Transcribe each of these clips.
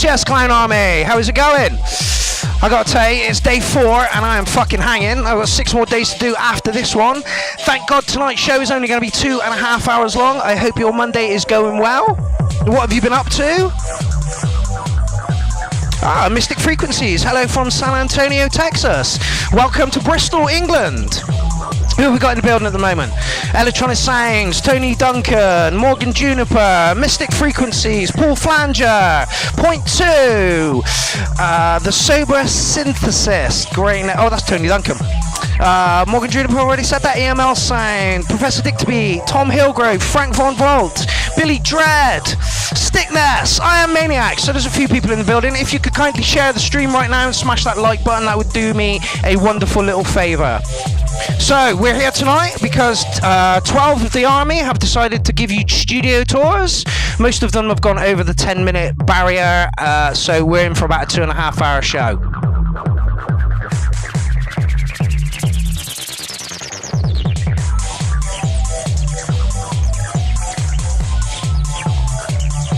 Yes, Clown Army, how is it going? I gotta tell you, it's day 4 and I am fucking hanging. I've got 6 more days to do after this one. Thank God tonight's show is only going to be 2.5 hours long. I hope your Monday is going well. What have you been up to? Mystic Frequencies, hello from San Antonio, Texas. Welcome to Bristol, England. Who have we got in the building at the moment? Electronic Sounds, Tony Duncan, Morgan Juniper, Mystic Frequencies, Paul Flanger, Point 2, The Sober Synthesis, great. Oh, that's Tony Duncan. Morgan Juniper already said that. EML Sound, Professor Dictaby, Tom Hillgrove, Frank Von Volt, Billy Dread, Stickness, I Am Maniac. So there's a few people in the building. If you could kindly share the stream right now and smash that like button, that would do me a wonderful little favour. So we're here tonight because 12 of the army have decided to give you studio tours. Most of them have gone over the 10-minute barrier, so we're in for about a 2.5 hour show.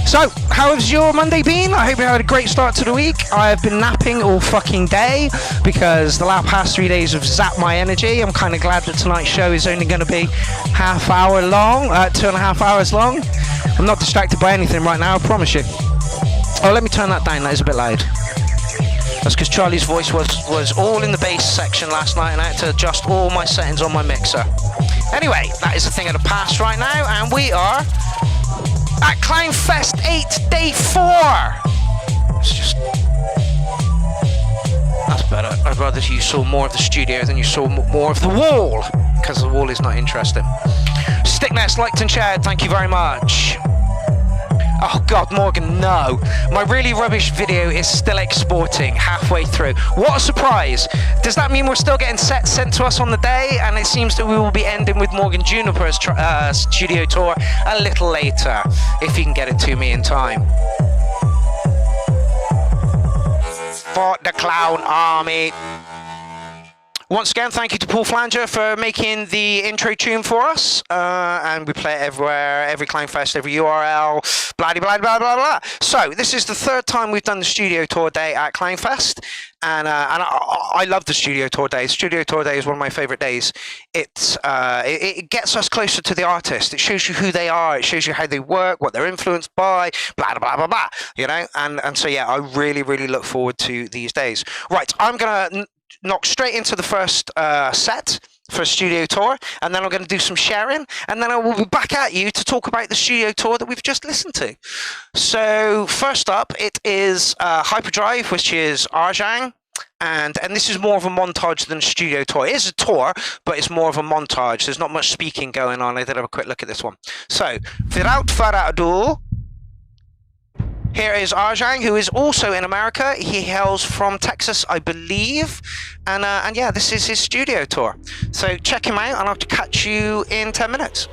So, how has your Monday been? I hope you had a great start to the week. I've been napping all fucking day because the past 3 days have zapped my energy. I'm kind of glad that tonight's show is only going to be 2.5 hours long. I'm not distracted by anything right now, I promise you. Oh, let me turn that down, that is a bit loud. That's because Charlie's voice was all in the bass section last night and I had to adjust all my settings on my mixer. Anyway, that is a thing of the past right now, and we are at CLOWNFEST 8, day 4. It's just... That's better. I'd rather you saw more of the studio than you saw more of the wall, because the wall is not interesting. Stickness, liked and shared, thank you very much. Oh God, Morgan, no. My really rubbish video is still exporting halfway through. What a surprise. Does that mean we're still getting sets sent to us on the day? And it seems that we will be ending with Morgan Juniper's studio tour a little later, if you can get it to me in time. For the Clown Army. Once again, thank you to Paul Flanger for making the intro tune for us. And we play it everywhere, every CLOWNFEST, every URL, blah, blah, blah, blah, blah. So this is the third time we've done the studio tour day at CLOWNFEST. And I love the studio tour day. Studio tour day is one of my favorite days. It gets us closer to the artist. It shows you who they are. It shows you how they work, what they're influenced by, blah, blah, blah, blah, you know? And so, yeah, I really, really look forward to these days. Right, I'm going to knock straight into the first set for a studio tour, and then I'm going to do some sharing, and then I will be back at you to talk about the studio tour that we've just listened to. So first up, it is Hyperdrive, which is Arjang, and this is more of a montage than a studio tour. It is a tour, but it's more of a montage. There's not much speaking going on. I did have a quick look at this one. So without further ado, here is Arjang, who is also in America. He hails from Texas, I believe. And yeah, this is his studio tour. So check him out, and I'll have to catch you in 10 minutes.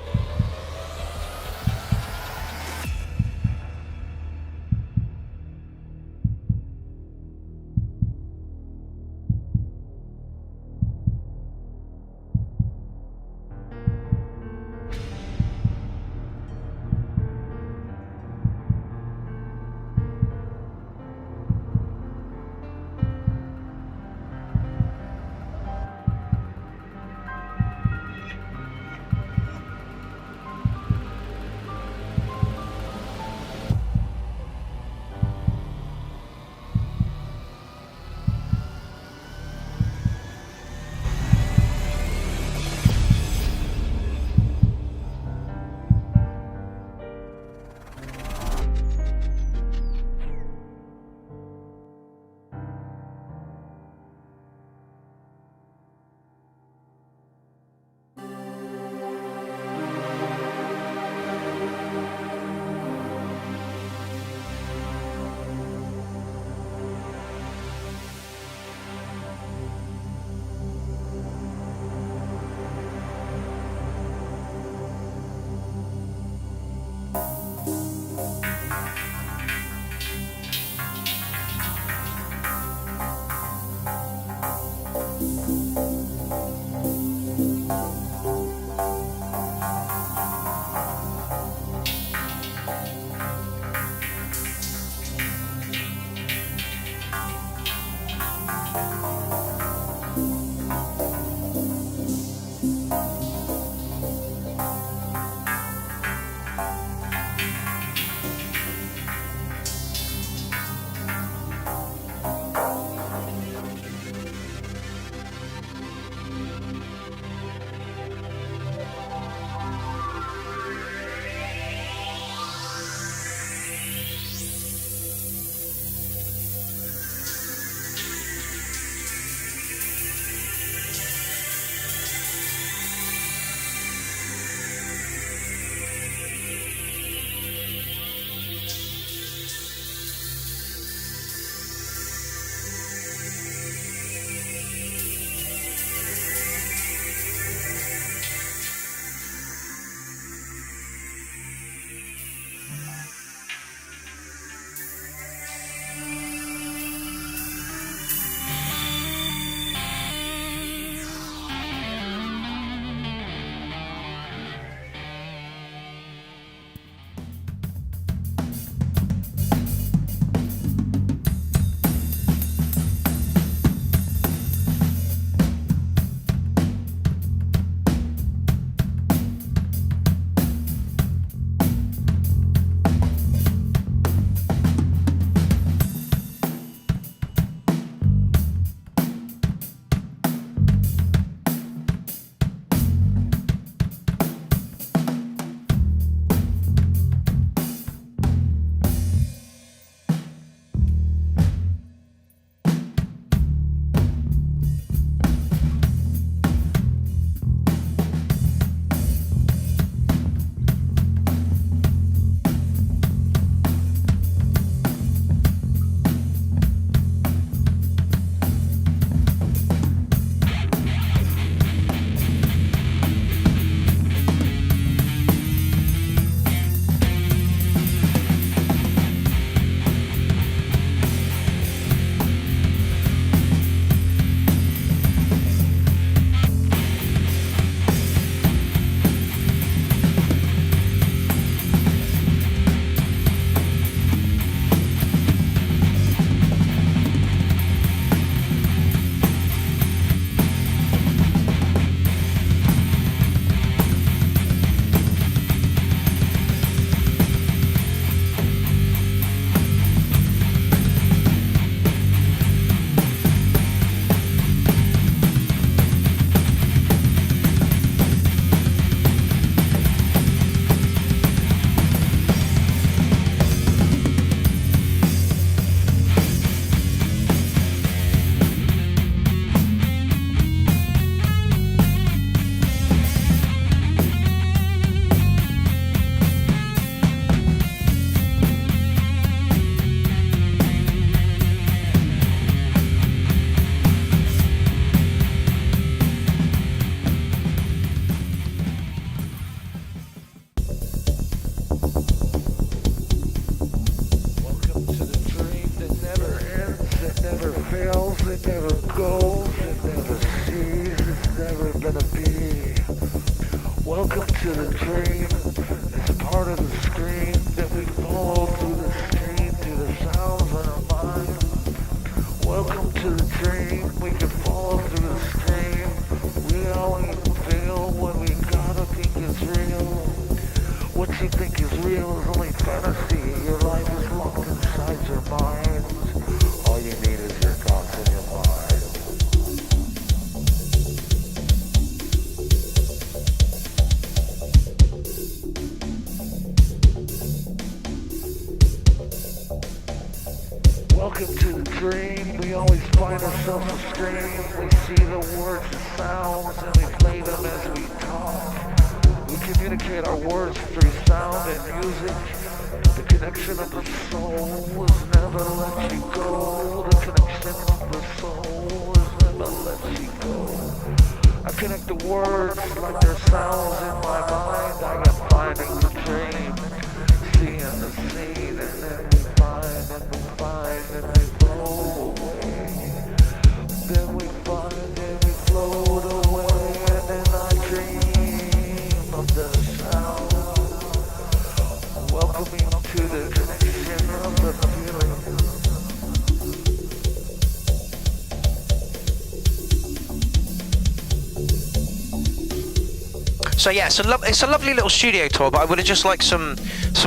It never goes, it never sees, it's never gonna be. Welcome to the dream. It's part of the screen that we follow through the stream, through the sounds in our mind. Welcome to the dream. We can follow through the stream. We only feel what we gotta think is real. What you think is real is only fantasy. Your life is locked inside your mind. All you need is your thoughts and your mind. Welcome to the dream. We always find ourselves a stream. We see the words and sounds and we play them as we talk. We communicate our words through sound and music. The connection of the soul will never let you go. The connection of the soul will never let you go. I connect the words like they're sounds in my mind. I am finding the dream, seeing the scene, and then we find and we find and we flow away. Then we find and we float away, and then I dream of the sound. Welcoming to the connection of the feeling. So yeah, it's a lovely little studio tour, but I would have just liked some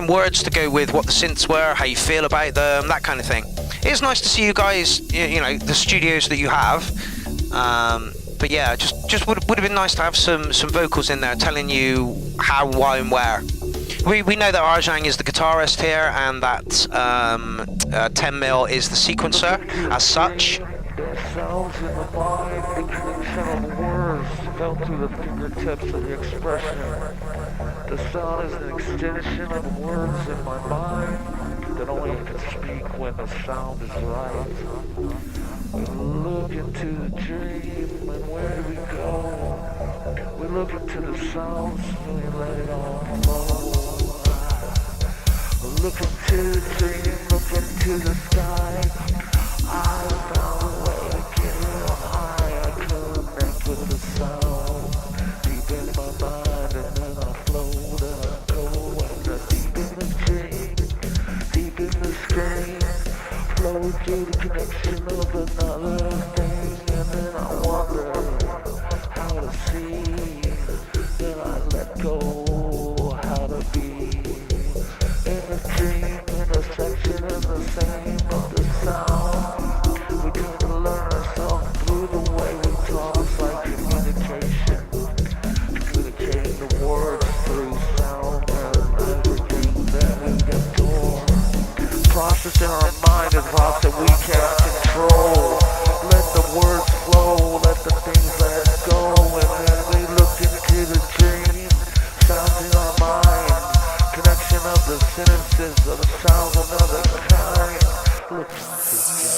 words to go with what the synths were, how you feel about them, that kind of thing. It's nice to see you guys, you know, the studios that you have. But yeah, just would have been nice to have some vocals in there telling you how, why, and where. We know that Arjang is the guitarist here, and that 10mm is the sequencer as such. Sounds in the mind, the connection of words felt through the fingertips of the expression. The sound is an extension of words in my mind that only I can speak when the sound is right. We look into the dream, and where do we go? We look into the sounds and we let it all flow. Look into the dream, look into the sky. I found a way to get real high. I connect with the sound deep in my mind, and then I float and I go and I deep in the dream, deep in the screen, flow through the connection of another thing, and then I wonder how to see. Then I let go how to be in the dream, in a section in the same of the sound. We come to learn ourselves through the way we talk. It's like communication, communicating the words through sound and everything that we adore. Process in our mind is thoughts that we can't control. Let the words flow, let the things let go, and then we look into the dream. Sounds in our mind, connection of the sentences of the sounds of another kind. Look into the dream.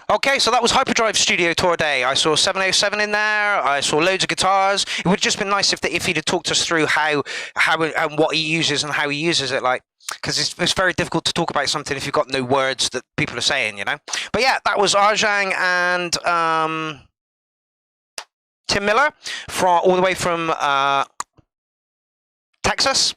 Okay, so that was Hyperdrive Studio Tour Day. I saw 707 in there. I saw loads of guitars. It would have just been nice if he'd have talked us through how and what he uses and how he uses it. Like, because it's very difficult to talk about something if you've got no words that people are saying, you know. But yeah, that was Arjang and Tim Miller all the way from Texas.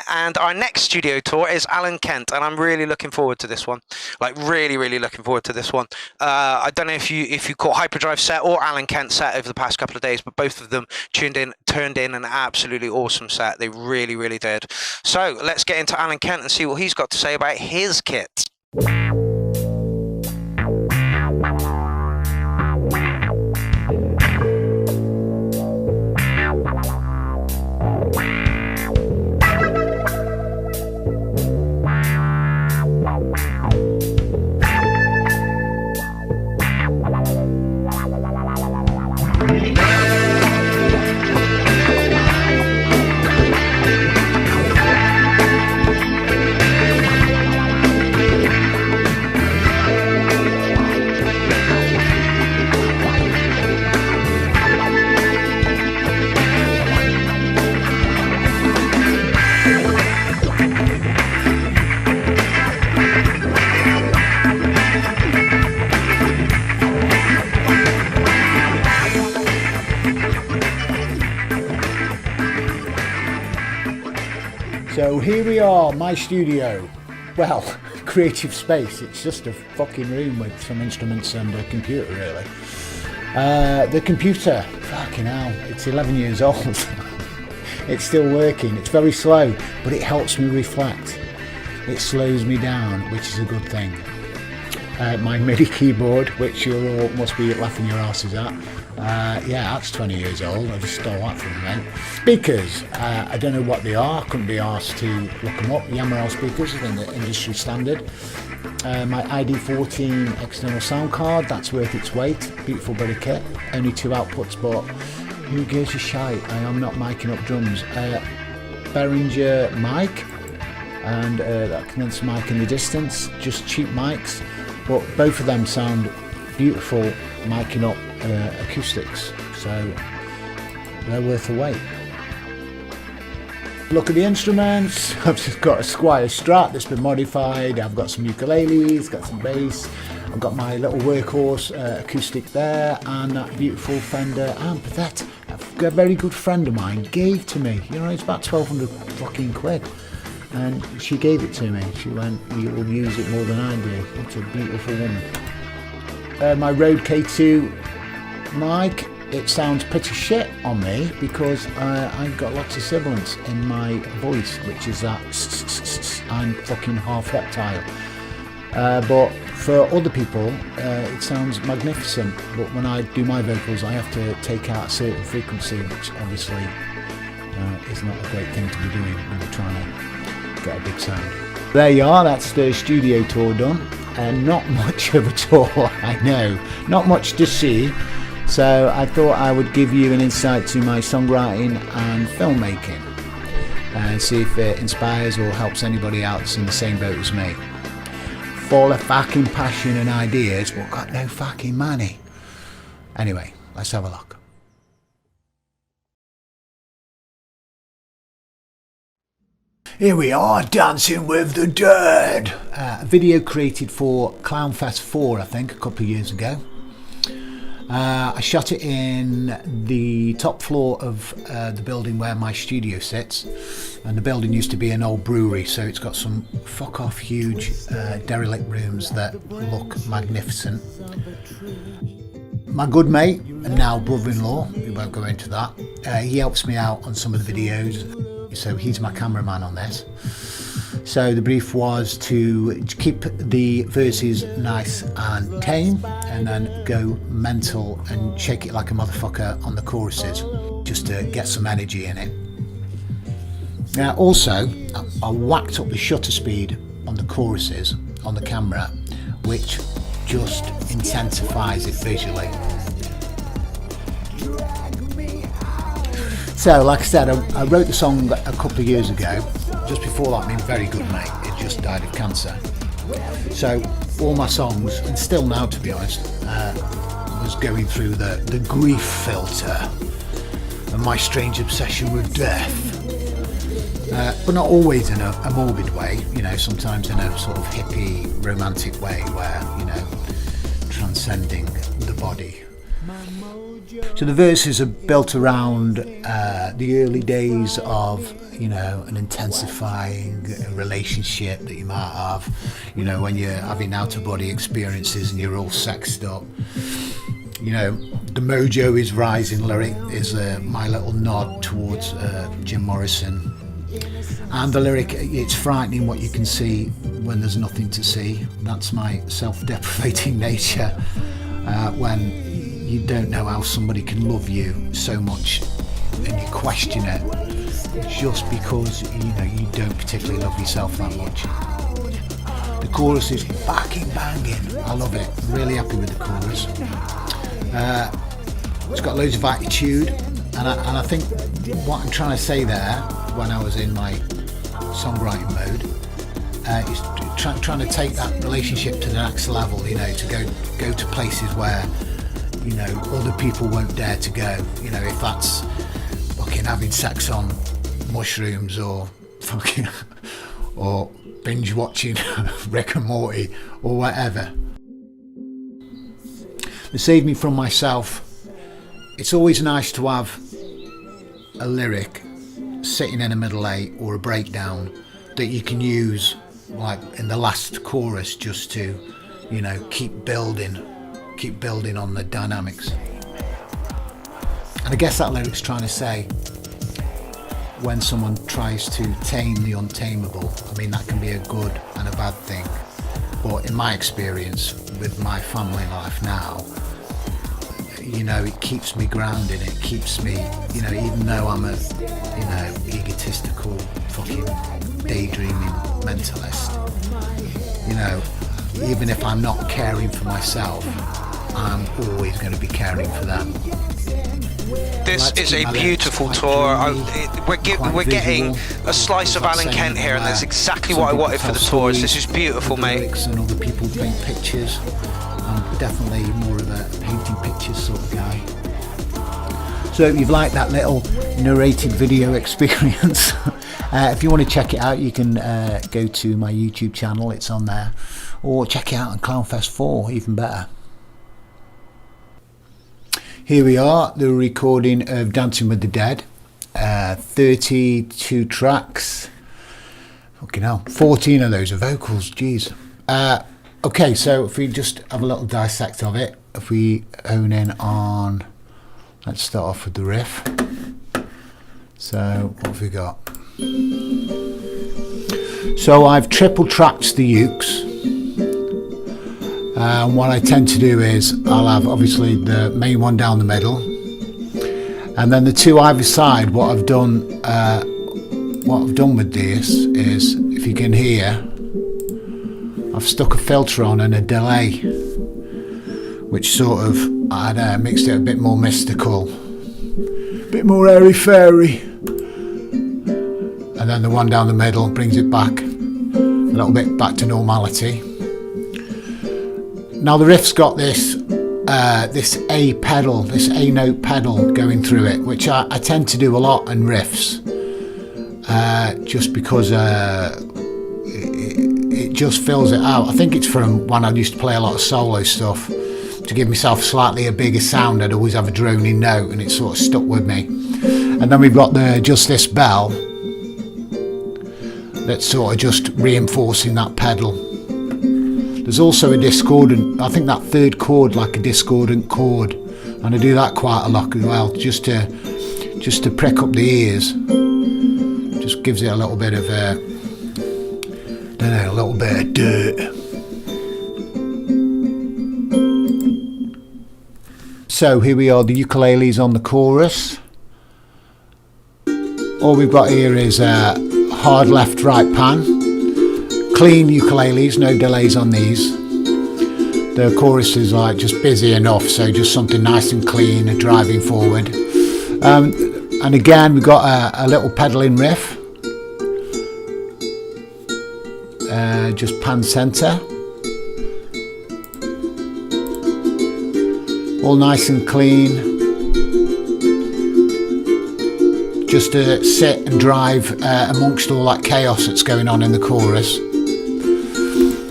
And our next studio tour is Alan Kent, and I'm really looking forward to this one. Like really looking forward to this one. I don't know if you caught Hyperdrive set or Alan Kent set over the past couple of days, but both of them turned in an absolutely awesome set. They really did. So let's get into Alan Kent and see what he's got to say about his kit. So here we are, my studio. Well, creative space. It's just a fucking room with some instruments and a computer, really. The computer, fucking hell, it's 11 years old. It's still working. It's very slow, but it helps me reflect. It slows me down, which is a good thing. My MIDI keyboard, which you all must be laughing your asses at. Yeah, that's 20 years old. I just stole that from a mate. Speakers, I don't know what they are. Couldn't be asked to look them up. Yamaha speakers, I think the industry standard. My ID14 external sound card, that's worth its weight. Beautiful bit of kit. Only 2 outputs, but who gives a shite? I am not miking up drums. Behringer mic and that condenser mic in the distance. Just cheap mics, but both of them sound beautiful miking up acoustics, so they're worth the wait. Look at the instruments. I've just got a Squier Strat that's been modified. I've got some ukuleles, got some bass. I've got my little workhorse acoustic there, and that beautiful Fender amp that a very good friend of mine gave to me. You know, it's about 1,200 fucking quid. And she gave it to me. She went, "You will use it more than I do." It's a beautiful woman. My Rode K2 mic, it sounds pretty shit on me because I've got lots of sibilance in my voice, which is that I'm fucking half reptile. But for other people, it sounds magnificent. But when I do my vocals, I have to take out a certain frequency, which obviously is not a great thing to be doing when you're trying to get a big sound. There you are, that's the studio tour done. And not much of a tour, I know, not much to see. So I thought I would give you an insight to my songwriting and filmmaking and see if it inspires or helps anybody else in the same boat as me. Full of fucking passion and ideas, but got no fucking money. Anyway, let's have a look. Here we are, Dancing with the Dead. A video created for CLOWNFEST 4, I think, a couple of years ago. I shot it in the top floor of the building where my studio sits, and the building used to be an old brewery, so it's got some fuck off huge derelict rooms that look magnificent. My good mate and now brother-in-law, we won't go into that, he helps me out on some of the videos, so he's my cameraman on this. So the brief was to keep the verses nice and tame and then go mental and shake it like a motherfucker on the choruses, just to get some energy in it. Now also, I whacked up the shutter speed on the choruses on the camera, which just intensifies it visually. So, like I said, I wrote the song a couple of years ago. Just before that, my very good mate, it just died of cancer. So, all my songs, and still now to be honest, was going through the grief filter and my strange obsession with death. but not always in a morbid way, you know, sometimes in a sort of hippie, romantic way where, you know, transcending the body. So the verses are built around the early days of, you know, an intensifying relationship that you might have, you know, when you're having out-of-body experiences and you're all sexed up. You know, the Mojo is Rising lyric is my little nod towards Jim Morrison. And the lyric, it's frightening what you can see when there's nothing to see. That's my self-deprecating nature, when you don't know how somebody can love you so much and you question it just because, you know, you don't particularly love yourself that much. The chorus is fucking banging. I love it. I'm really happy with the chorus. It's got loads of attitude, and I think what I'm trying to say there when I was in my songwriting mode is trying to take that relationship to the next level, you know, to go to places where, you know, other people won't dare to go. You know, if that's fucking having sex on mushrooms or fucking or binge watching Rick and Morty or whatever. To save me from myself, it's always nice to have a lyric sitting in a middle eight or a breakdown that you can use like in the last chorus just to, you know, keep building on the dynamics. And I guess that lyric's trying to say, when someone tries to tame the untamable, I mean, that can be a good and a bad thing. But in my experience with my family life now, you know, it keeps me grounded. It keeps me, you know, even though I'm a, you know, egotistical fucking daydreaming mentalist, you know, even if I'm not caring for myself, I'm always going to be caring for them. This is a beautiful tour. We're getting a slice of Alan Kent here, and that's exactly what I wanted for the tours. This is beautiful, mate. And other people paint pictures. I'm definitely more of a painting pictures sort of guy. So if you've liked that little narrated video experience, if you want to check it out, you can go to my YouTube channel. It's on there, or check it out on CLOWNFEST 4, even better. Here we are, the recording of Dancing with the Dead, 32 tracks, fucking hell, 14 of those are vocals, jeez. Okay, so if we just have a little dissect of it, if we hone in on, let's start off with the riff. So, what have we got? So I've triple tracked the ukes. And what I tend to do is I'll have obviously the main one down the middle, and then the two either side. What I've done with this is, if you can hear, I've stuck a filter on and a delay, which sort of, I don't know, makes it a bit more mystical, a bit more airy fairy. And then the one down the middle brings it back a little bit back to normality. Now the riff's got this this A pedal, this A note pedal going through it, which I tend to do a lot in riffs, just because it just fills it out. I think it's from when I used to play a lot of solo stuff. To give myself slightly a bigger sound, I'd always have a droning note, and it sort of stuck with me. And then we've got the just this bell that's sort of just reinforcing that pedal. There's also a discordant, I think that third chord, like a discordant chord, and I do that quite a lot as well, just to prick up the ears. Just gives it a little bit of a, don't know, a little bit of dirt. So here we are, the ukuleles on the chorus. All we've got here is a hard left right pan. Clean ukuleles, no delays on these. The chorus is like just busy enough, so just something nice and clean and driving forward. And again, we've got a little pedaling riff, just pan center, all nice and clean. just to sit and drive amongst all that chaos that's going on in the chorus.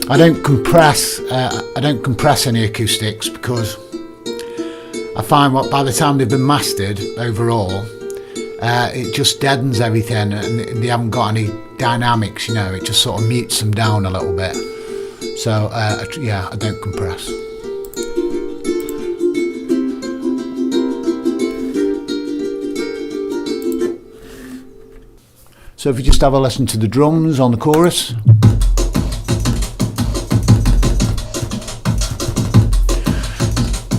I don't compress any acoustics because I find by the time they've been mastered overall, it just deadens everything and they haven't got any dynamics, you know, it just sort of mutes them down a little bit. So yeah, I don't compress. So if you just have a listen to the drums on the chorus.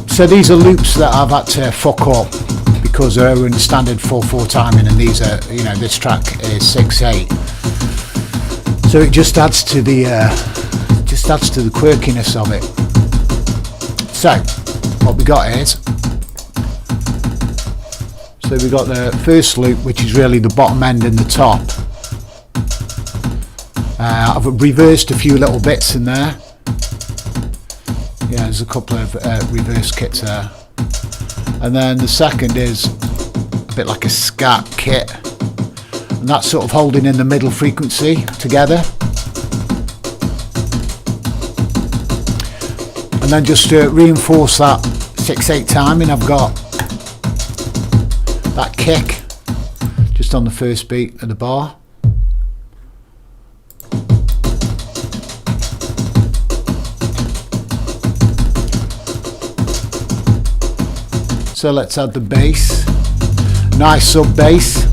So these are loops that I've had to fuck up because they're in standard 4/4 timing, and these are, you know, this track is 6/8. So it just adds to the quirkiness of it. So what we got is, so we got the first loop, which is really the bottom end and the top. I've reversed a few little bits in there. Yeah, there's a couple of reverse kits there. And then the second is a bit like a scat kit. And that's sort of holding in the middle frequency together. And then just to reinforce that 6/8 timing, I've got that kick just on the first beat of the bar. So let's add the bass. Nice sub bass.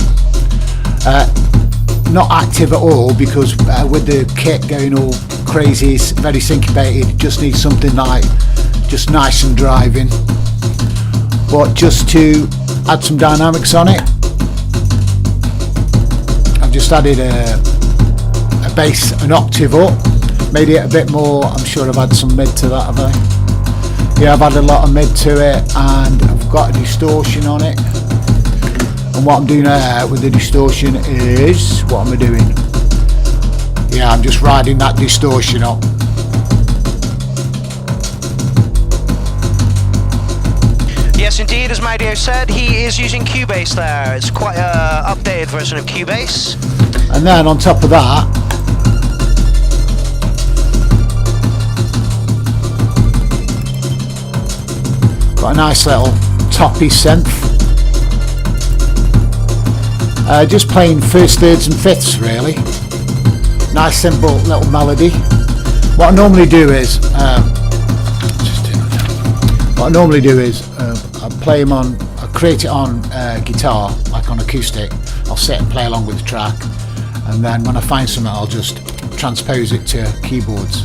Not active at all because with the kit going all crazy, it's very syncopated. Just need something like just nice and driving. But just to add some dynamics on it, I've just added a bass an octave up, made it a bit more. I'm sure I've had some mid to that, have I? Yeah, I've added a lot of mid to it, and I've got a distortion on it. And what I'm doing with the distortion is, what am I doing? Yeah, I'm just riding that distortion up. Yes, indeed, as Mario said, he is using Cubase there. It's quite an updated version of Cubase. And then on top of that, got a nice little toppy synth. Just playing first, thirds and fifths really. Nice simple little melody. What I normally do is I play them on, I create it on guitar, like on acoustic. I'll sit and play along with the track, and then when I find something I'll just transpose it to keyboards.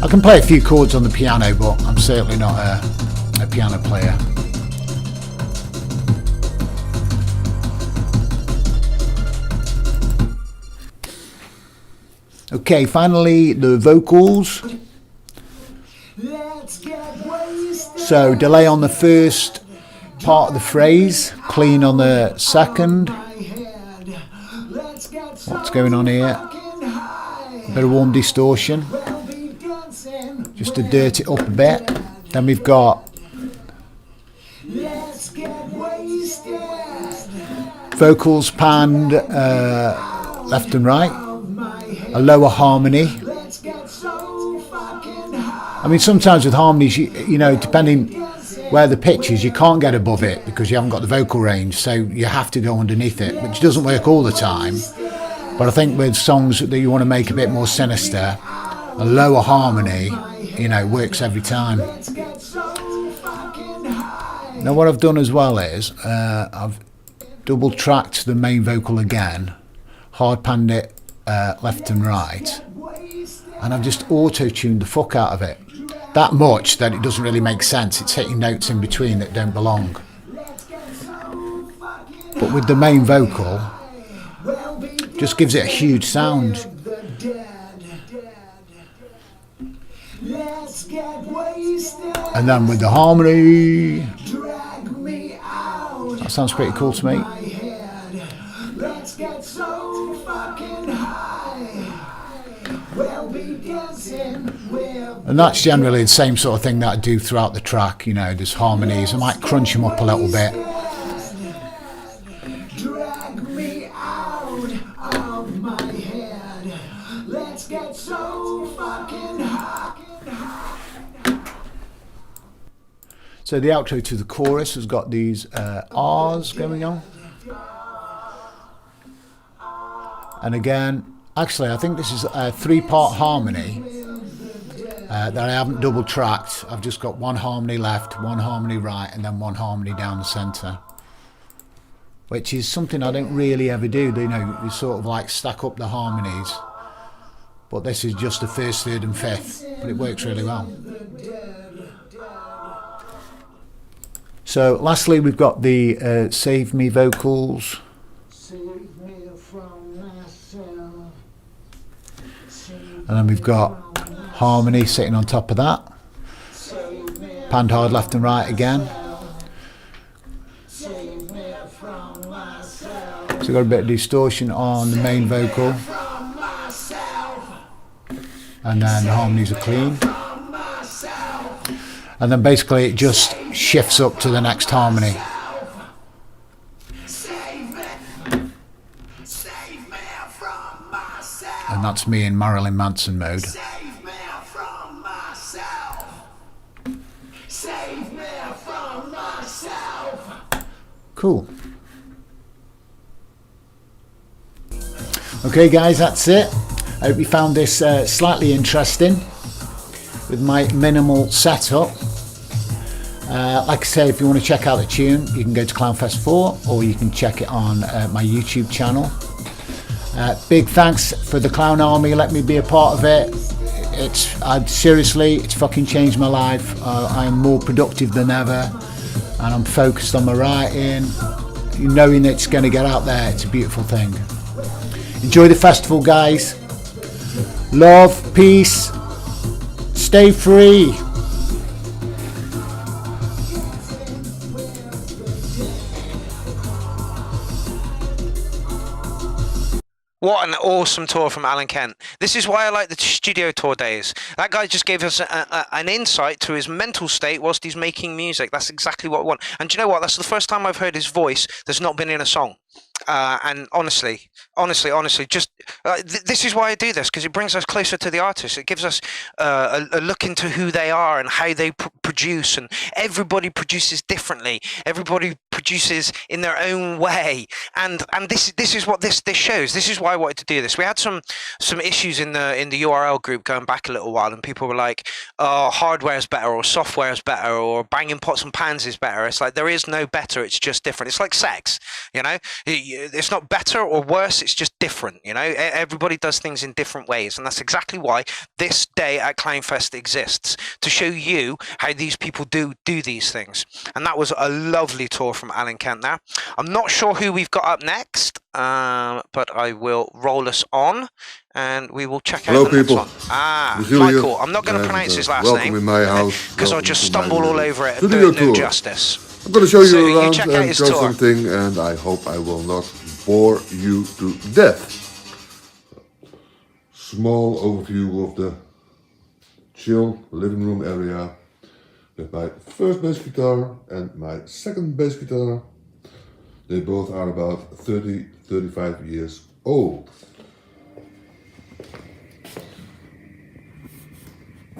I can play a few chords on the piano, but I'm certainly not a piano player. Okay, finally the vocals. So delay on the first part of the phrase, clean on the second. What's going on here? A bit of warm distortion, just to dirt it up a bit. Then we've got vocals panned left and right, a lower harmony. I mean, sometimes with harmonies, you know, depending where the pitch is, you can't get above it because you haven't got the vocal range, so you have to go underneath it, which doesn't work all the time. But I think with songs that you want to make a bit more sinister, a lower harmony, you know, works every time. Now what I've done as well is I've double tracked the main vocal again, hard panned it left and right, and I've just auto-tuned the fuck out of it. That much that it doesn't really make sense. It's hitting notes in between that don't belong. But with the main vocal, just gives it a huge sound. And then with the harmony, that sounds pretty cool to me. And that's generally the same sort of thing that I do throughout the track, you know, there's harmonies. I might crunch them up a little bit. So the outro to the chorus has got these R's going on. And again, actually I think this is a 3-part harmony that I haven't double tracked. I've just got one harmony left, one harmony right, and then one harmony down the centre. Which is something I don't really ever do, you know, you sort of like stack up the harmonies. But this is just the first, third and fifth, but it works really well. So lastly we've got the Save Me vocals. And then we've got harmony sitting on top of that. Panned hard left and right again. So we've got a bit of distortion on the main vocal. And then the harmonies are clean. And then basically it just shifts up to the next harmony. And that's me in Marilyn Manson mode. Cool. Okay guys, that's it. I hope you found this slightly interesting with my minimal setup. Like I say, if you want to check out the tune, you can go to CLOWNFEST 4 or you can check it on my YouTube channel. Big thanks for the Clown Army, let me be a part of it. Seriously, it's fucking changed my life. I am more productive than ever and I'm focused on my writing. Knowing it's going to get out there, it's a beautiful thing. Enjoy the festival guys. Love, peace, stay free. What an awesome tour from Alan Kent. This is why I like the studio tour days. That guy just gave us an insight to his mental state whilst he's making music. That's exactly what I want. And do you know what? That's the first time I've heard his voice that's not been in a song. And honestly, just this is why I do this, because it brings us closer to the artist. It gives us a look into who they are and how they produce, and everybody produces differently. Everybody produces in their own way, and this is what this shows. This is why I wanted to do this. We had some issues in the URL group going back a little while, and people were like, "Oh, hardware's better, or software's better, or banging pots and pans is better." It's like there is no better. It's just different. It's like sex, you know. It's not better or worse, it's just different, you know. Everybody does things in different ways, and that's exactly why this day at CLOWNFEST exists, to show you how these people do these things. And that was a lovely tour from Alan Kent there. I'm not sure who we've got up next, but I will roll us on and we will check out the next one. Michael. I'm not going to pronounce his last name because I'll just stumble all over it and do it no justice. I'm going to show you around and show something, and I hope I will not bore you to death. Small overview of the chill living room area with my first bass guitar and my second bass guitar. They both are about 30-35 years old.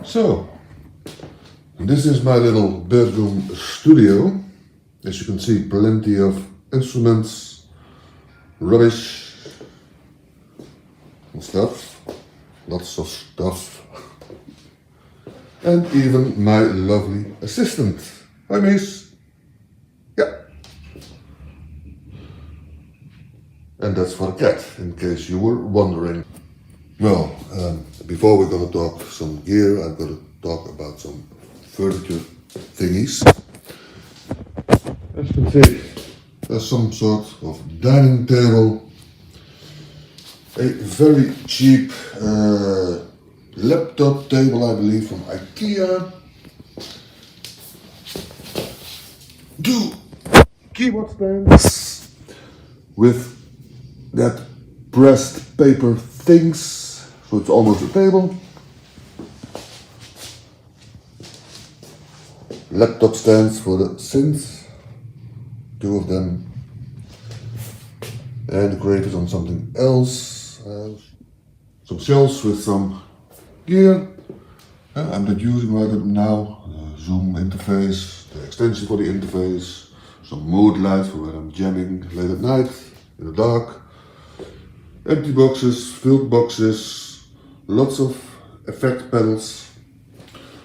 So, this is my little bedroom studio. As you can see, plenty of instruments, rubbish, and stuff, lots of stuff, and even my lovely assistant. Hi Miss. Yeah. And that's for the cat, in case you were wondering. Well, before we're gonna talk some gear, I'm gonna talk about some furniture thingies. As you can see, there's some sort of dining table, a very cheap laptop table, I believe, from IKEA, 2 keyboard stands with that pressed paper things, so it's almost a table. Laptop stands for the synths. 2 of them, and the crate is on something else. Some shelves with some gear, I'm not using right now the Zoom interface, the extension for the interface, some mood lights for when I'm jamming late at night, in the dark, empty boxes, filled boxes, lots of effect pedals.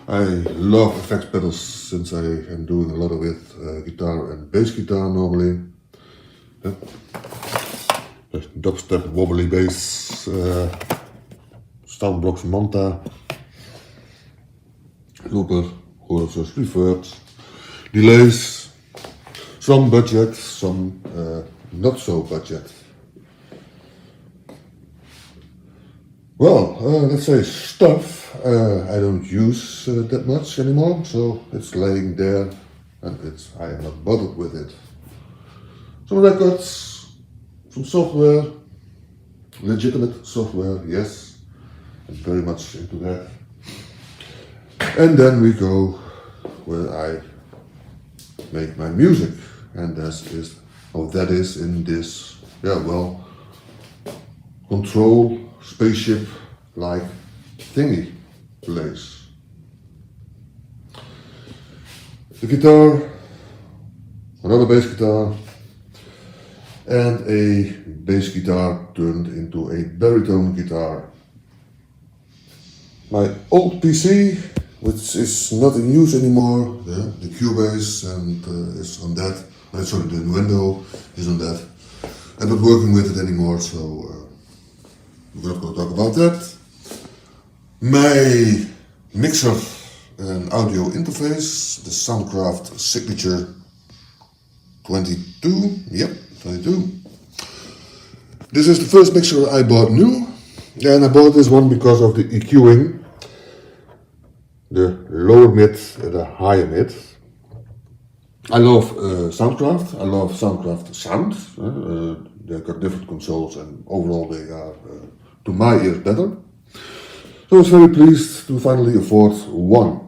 I love effect pedals since I am doing a lot of it, guitar and bass guitar normally. Dubstep, wobbly bass, Soundbox Manta, looper, chorus, reverbs, delays, some budget, some not so budget. Well, let's say stuff I don't use that much anymore, so it's laying there and I am not bothered with it. Some records, some software, legitimate software, yes, I'm very much into that. And then we go where I make my music, and that is in this, control spaceship like thingy place. The guitar, another bass guitar, and a bass guitar turned into a baritone guitar. My old PC, which is not in use anymore, the Cubase and is on that. Sorry, the Nuendo is on that. I'm not working with it anymore, so we're not going to talk about that. My mixer and audio interface, the Soundcraft Signature 22. Yep, 22. This is the first mixer I bought new, and I bought this one because of the EQing. The lower mid and the higher mid. I love Soundcraft. I love Soundcraft sound. They've got different consoles, and overall they are, to my ears, better. So I was very pleased to finally afford one.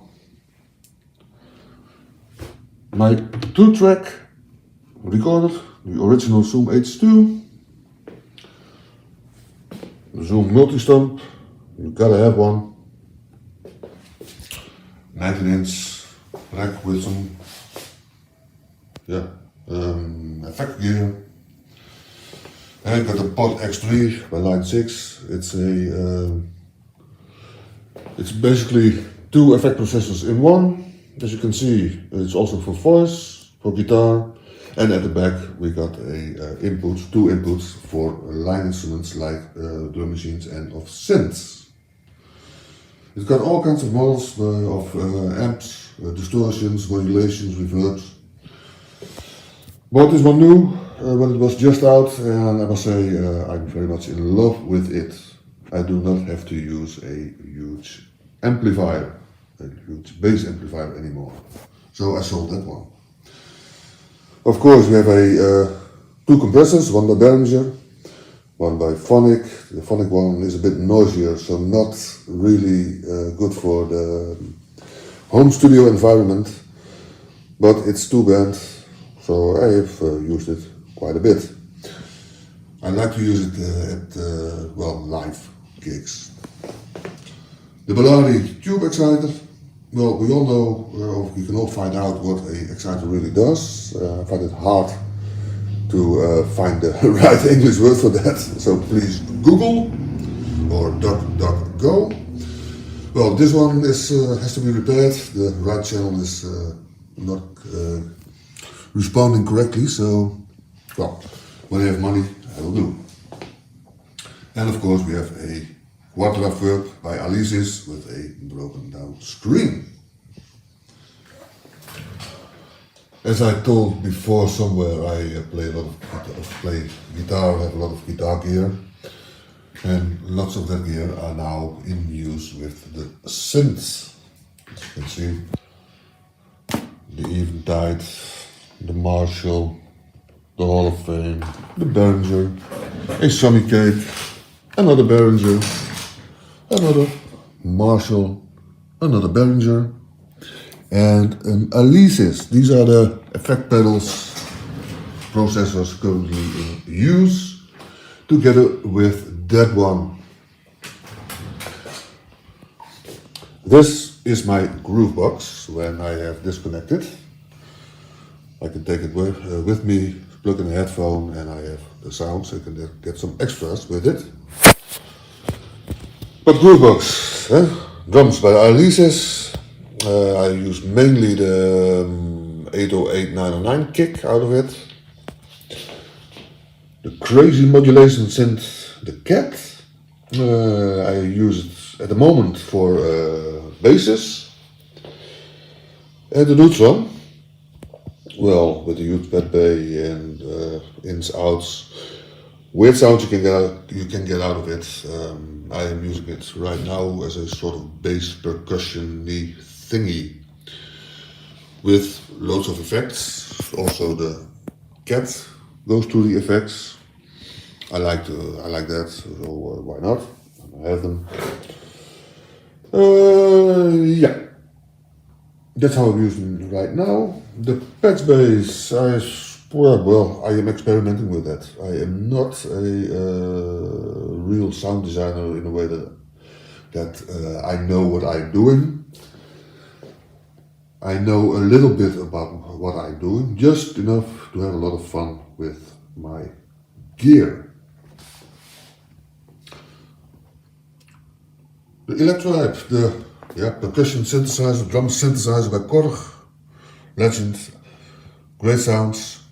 My 2-track recorder, the original Zoom H2, the Zoom Multistump, you gotta have one. 19-inch rack with some effect gear. And I got a Pod X3 by Line 6. It's basically 2 effect processors in one. As you can see, it's also for voice, for guitar, and at the back we got a 2 inputs for line instruments like drum machines and of synths. It's got all kinds of models of amps, distortions, modulations, reverbs. Bought this one new when it was just out, and I must say I'm very much in love with it. I do not have to use a huge amplifier, a huge bass amplifier anymore. So I sold that one. Of course, we have 2 compressors, one by Behringer, one by Phonic. The Phonic one is a bit noisier, so not really good for the home studio environment, but it's 2-band, so I have used it quite a bit. I like to use it at live gigs. The Bellari tube exciter. Well, we all know, we can all find out what an exciter really does. I find it hard to find the right English word for that, so please Google or DuckDuckGo. Well, this one has to be repaired. The right channel is not responding correctly, so well, when I have money, I will do. And of course, we have a Quadra-Verb by Alesis with a broken down screen. As I told before somewhere, I play guitar, have a lot of guitar gear, and lots of that gear are now in use with the synths. As you can see, the Eventide, the Marshall, the Hall of Fame, the Behringer, a Sunny Cake, another Behringer, another Marshall, another Behringer, and an Alesis. These are the effect pedals processors currently in use, together with that one. This is my groove box. When I have disconnected, I can take it with me, plug in a headphone, and I have the sounds. I can get some extras with it. But groove box, drums by Alices. I use mainly the 808 909 kick out of it. The crazy modulation synth, the Cat. I use it at the moment for basses. And the Neutron. Well, with the huge bed bay and ins, outs, weird sounds you can get out of it. I am using it right now as a sort of bass percussion-y thingy with loads of effects. Also the Cat goes to the effects. I like that, so why not? I have them. Yeah. That's how I'm using right now. The patch bass, I am experimenting with that. I am not a real sound designer in a way that I know what I'm doing. I know a little bit about what I'm doing, just enough to have a lot of fun with my gear. The Electribe, the percussion synthesizer, drum synthesizer by Korg, legend, great sounds.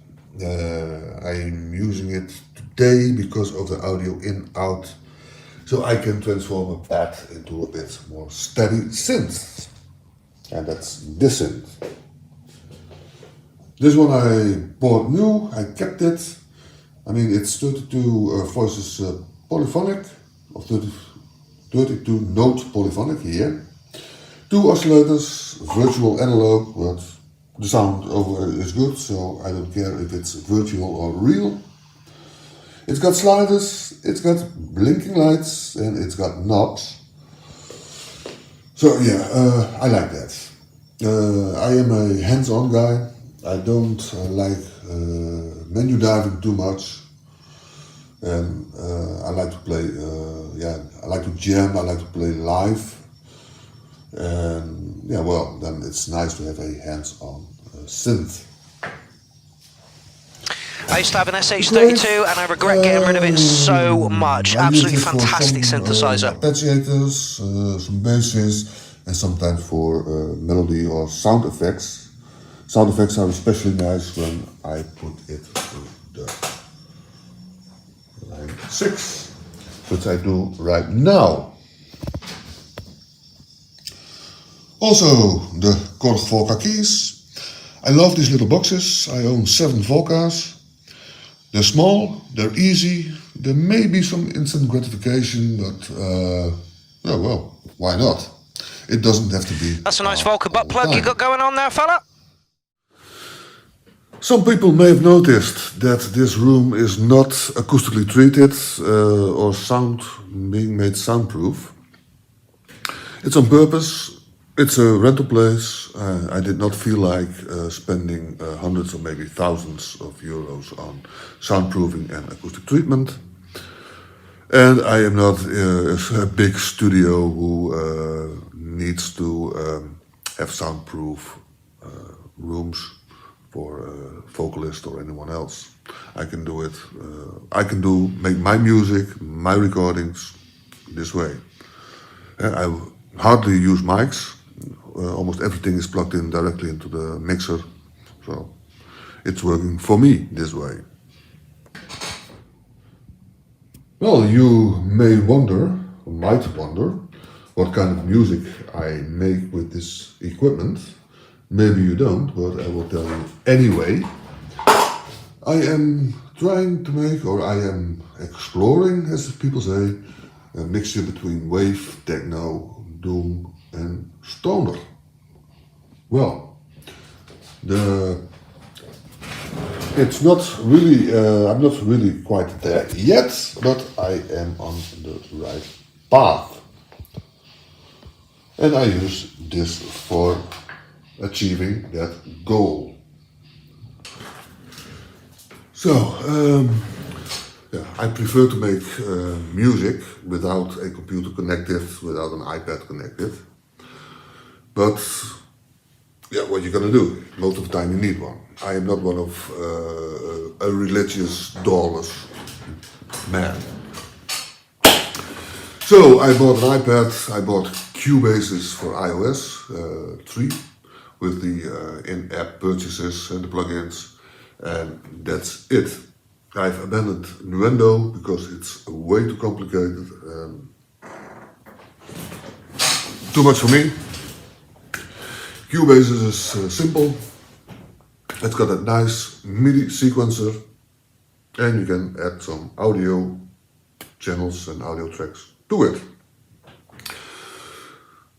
I'm using it today because of the audio in-out, so I can transform a pad into a bit more steady synth. And that's this synth. This one I bought new, I kept it. I mean, it's 32 voices polyphonic, or 32 note polyphonic here. 2 oscillators, virtual analog, but the sound over is good, so I don't care if it's virtual or real. It's got sliders, it's got blinking lights, and it's got knobs. So yeah, I like that. I am a hands-on guy. I don't like menu diving too much. And I like to play, I like to jam, I like to play live. And yeah, well, then it's nice to have a hands-on synth. I used to have an SH32 and I regret getting rid of it so much. Absolutely fantastic synthesizer. Arpeggiators, some basses, and sometimes for melody or sound effects. Sound effects are especially nice when I put it to the line 6, which I do right now. Also, the Korg Volca keys. I love these little boxes. I own 7 Volcas. They're small, they're easy, there may be some instant gratification, but yeah, well, why not? It doesn't have to be. That's a nice Volca butt plug you got going on there, fella. Some people may have noticed that this room is not acoustically treated or being made soundproof. It's on purpose. It's a rental place. I did not feel like spending hundreds or maybe thousands of euros on soundproofing and acoustic treatment. And I am not a big studio who needs to have soundproof rooms for a vocalist or anyone else. I can do it. Make my music, my recordings this way. I hardly use mics. Almost everything is plugged in directly into the mixer, so it's working for me this way. Well, you may wonder, or might wonder, what kind of music I make with this equipment. Maybe you don't, but I will tell you anyway. I am trying to make, or I am exploring, as people say, a mixture between wave, techno, doom, and stoner. Well, it's not really, I'm not really quite there yet, but I am on the right path. And I use this for achieving that goal. So, I prefer to make music without a computer connected, without an iPad connected. But yeah, what you're gonna do? Most of the time you need one. I am not one of a religious, doorless man. So I bought an iPad, I bought Cubases for iOS 3 with the in-app purchases and the plugins, and that's it. I've abandoned Nuendo because it's way too complicated and too much for me. Cubases is simple. It's got a nice MIDI sequencer and you can add some audio channels and audio tracks to it.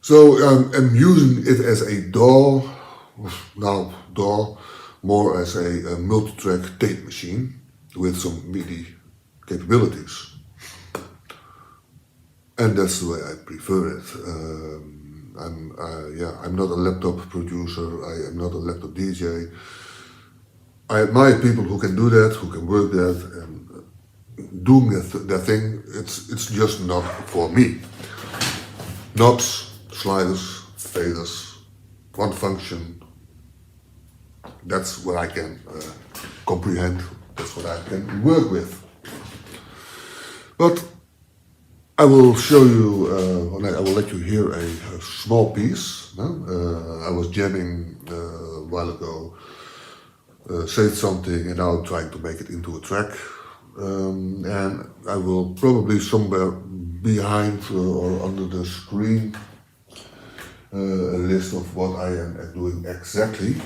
So I'm using it as a DAW, more as a multi-track tape machine with some MIDI capabilities. And that's the way I prefer it. I'm not a laptop producer, I am not a laptop DJ. I admire people who can do that, who can work that, and doing that thing, it's just not for me. Knobs, sliders, faders, one function, that's what I can comprehend, that's what I can work with. But I will show you, I will let you hear a small piece. I was jamming a while ago, said something and now trying to make it into a track. And I will probably somewhere behind or under the screen a list of what I am doing exactly.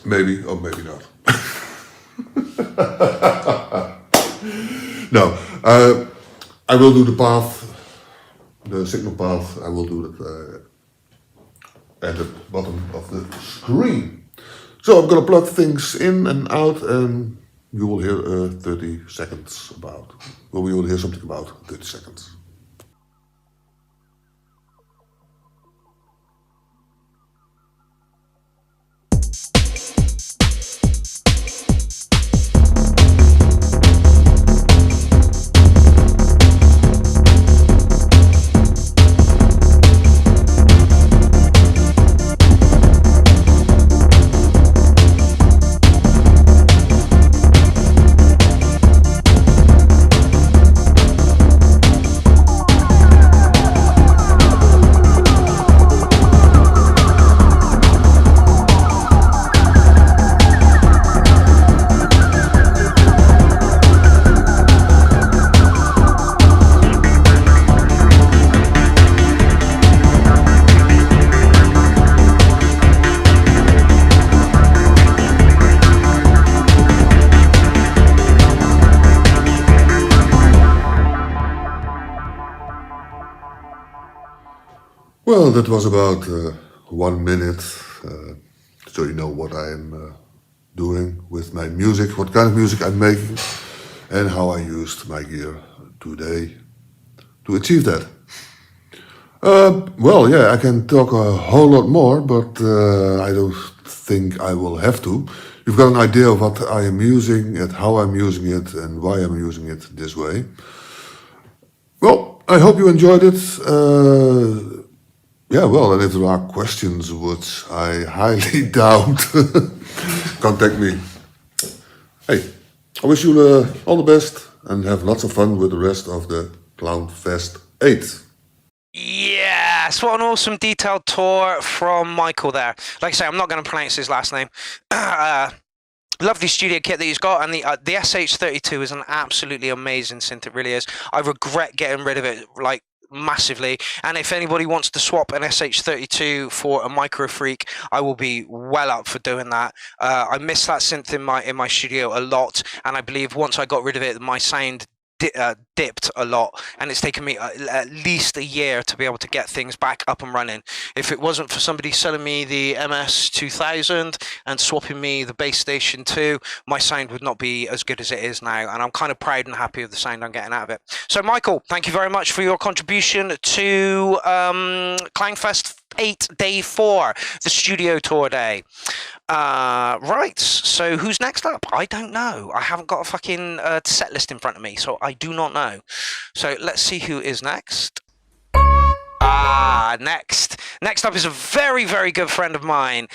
Maybe or maybe not. No, I will do the path, the signal path, I will do it at the bottom of the screen. So I'm gonna plug things in and out and you will hear 30 seconds about, well, we will hear something about 30 seconds. Well, that was about 1 minute, so you know what I am doing with my music, what kind of music I'm making, and how I used my gear today to achieve that. Well, yeah, I can talk a whole lot more, but I don't think I will have to. You've got an idea of what I am using, and how I'm using it, and why I'm using it this way. Well, I hope you enjoyed it. Yeah, well, and if there are questions, which I highly doubt, contact me. Hey, I wish you all the best and have lots of fun with the rest of the CLOWNFEST 8. Yes, what an awesome detailed tour from Michael there. Like I say, I'm not going to pronounce his last name. Lovely studio kit that he's got, and the SH32 is an absolutely amazing synth, it really is. I regret getting rid of it, like, massively, and if anybody wants to swap an SH32 for a Micro Freak, I will be well up for doing that. I miss that synth in my studio a lot, and I believe once I got rid of it, my sound dipped a lot, and it's taken me at least a year to be able to get things back up and running. If it wasn't for somebody selling me the MS2000 and swapping me the Base Station 2, my sound would not be as good as it is now, and I'm kind of proud and happy with the sound I'm getting out of it. So Michael, thank you very much for your contribution to CLOWNFEST 8 Day 4, the studio tour day. Right, so who's next up? I don't know. I haven't got a fucking set list in front of me, so I do not know. So let's see who is next. Next up is a very, very good friend of mine,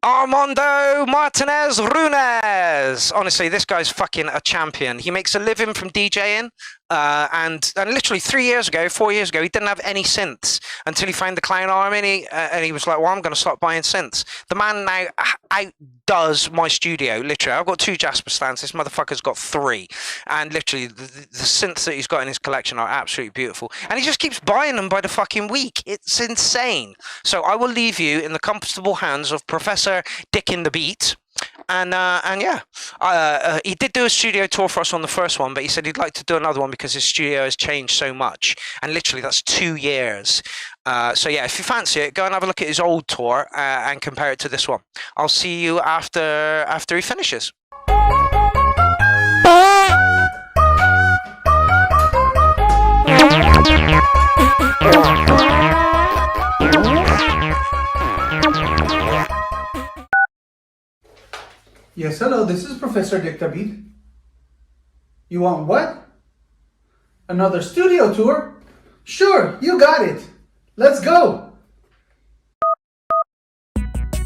Armando Martinez Runes. Honestly, this guy's fucking a champion. He makes a living from DJing, and literally 4 years ago, he didn't have any synths until he found the CLOWNARMY, and he was like, well, I'm going to start buying synths. The man now outdoes my studio, literally. I've got 2 Jasper stands. This motherfucker's got 3, and literally the synths that he's got in his collection are absolutely beautiful, and he just keeps buying them by the fucking week. It's insane. So I will leave you in the comfortable hands of Professor Dick in the Beat. And yeah, he did do a studio tour for us on the first one, but he said he'd like to do another one because his studio has changed so much, and literally that's 2 years. So yeah, if you fancy it, go and have a look at his old tour and compare it to this one. I'll see you after he finishes. Yes, hello, this is Professor Dick David. You want what? Another studio tour? Sure, you got it. Let's go.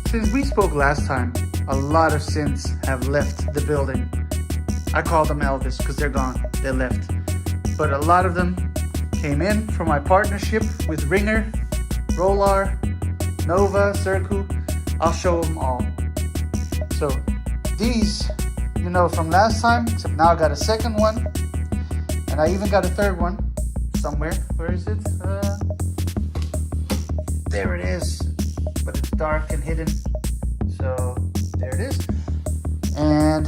Since we spoke last time, a lot of synths have left the building. I call them Elvis because they're gone, they left. But a lot of them came in from my partnership with Ringer, Rolar, Nova, Circu. I'll show them all. So these, you know from last time, except now I got a second one, and I even got a third one somewhere. Where is it? There it is, but it's dark and hidden, so there it is. And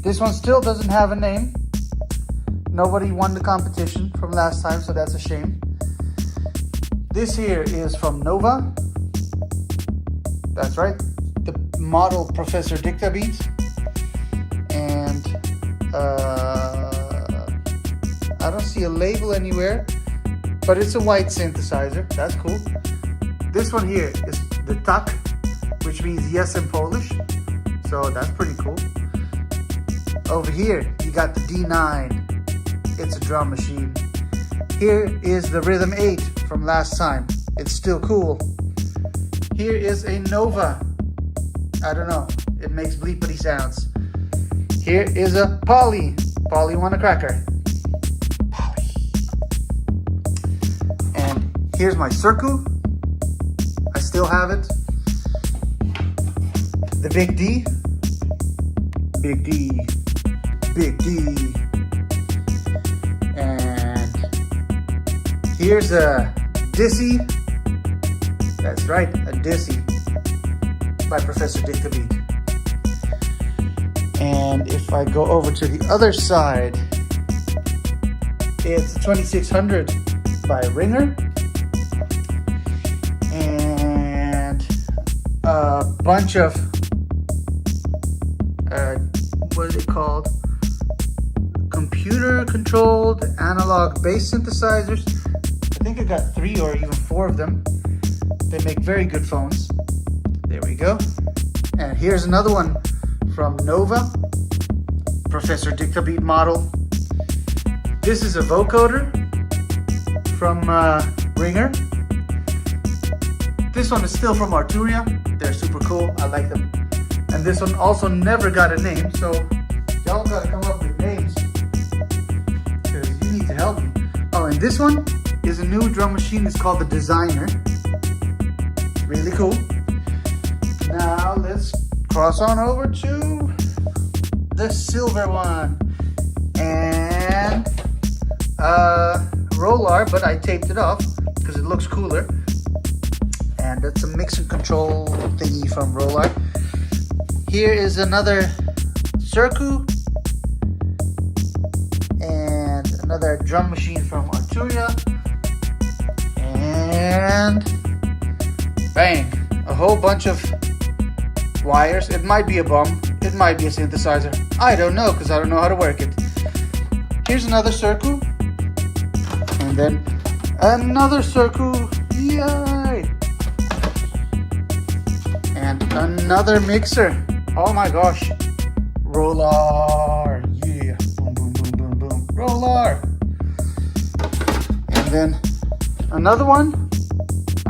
this one still doesn't have a name. Nobody won the competition from last time, so that's a shame. This here is from Nova. That's right, the model Professor Dick David. And I don't see a label anywhere, but it's a white synthesizer. That's cool. This one here is the PtAC, which means yes in Polish, so that's pretty cool. Over here you got the D9. It's a drum machine. Here is the Rhythm 8 from last time. It's still cool. Here is a Nova. I don't know, it makes bleepity sounds. Here is a Polly want a cracker. Polly. And here's my Circu. I still have it. The Big D. Big D. Big D. And here's a Dissy. That's right, a Dissy by Professor Dick David. And if I go over to the other side, it's 2600 by Ringer. And a bunch of, what are they called? Computer controlled analog bass synthesizers. I think I got 3 or even 4 of them. They make very good phones. There we go. And here's another one from Nova, Professor Dick David model. This is a vocoder from Ringer. This one is still from Arturia. They're super cool. I like them. And this one also never got a name, so y'all gotta come up with names because you need to help me. Oh, and this one is a new drum machine. It's called the Designer. Really cool. Now let's cross on over to the silver one. And Rolar, but I taped it off because it looks cooler. And that's a mix and control thingy from Rolar. Here is another Circu and another drum machine from Arturia. And bang, a whole bunch of wires. It might be a bum, it might be a synthesizer. I don't know because I don't know how to work it. Here's another Circu. And then another Circu. Yay! And another mixer. Oh my gosh. Rolar. Yeah. Boom, boom, boom, boom, boom. Rolar. And then another one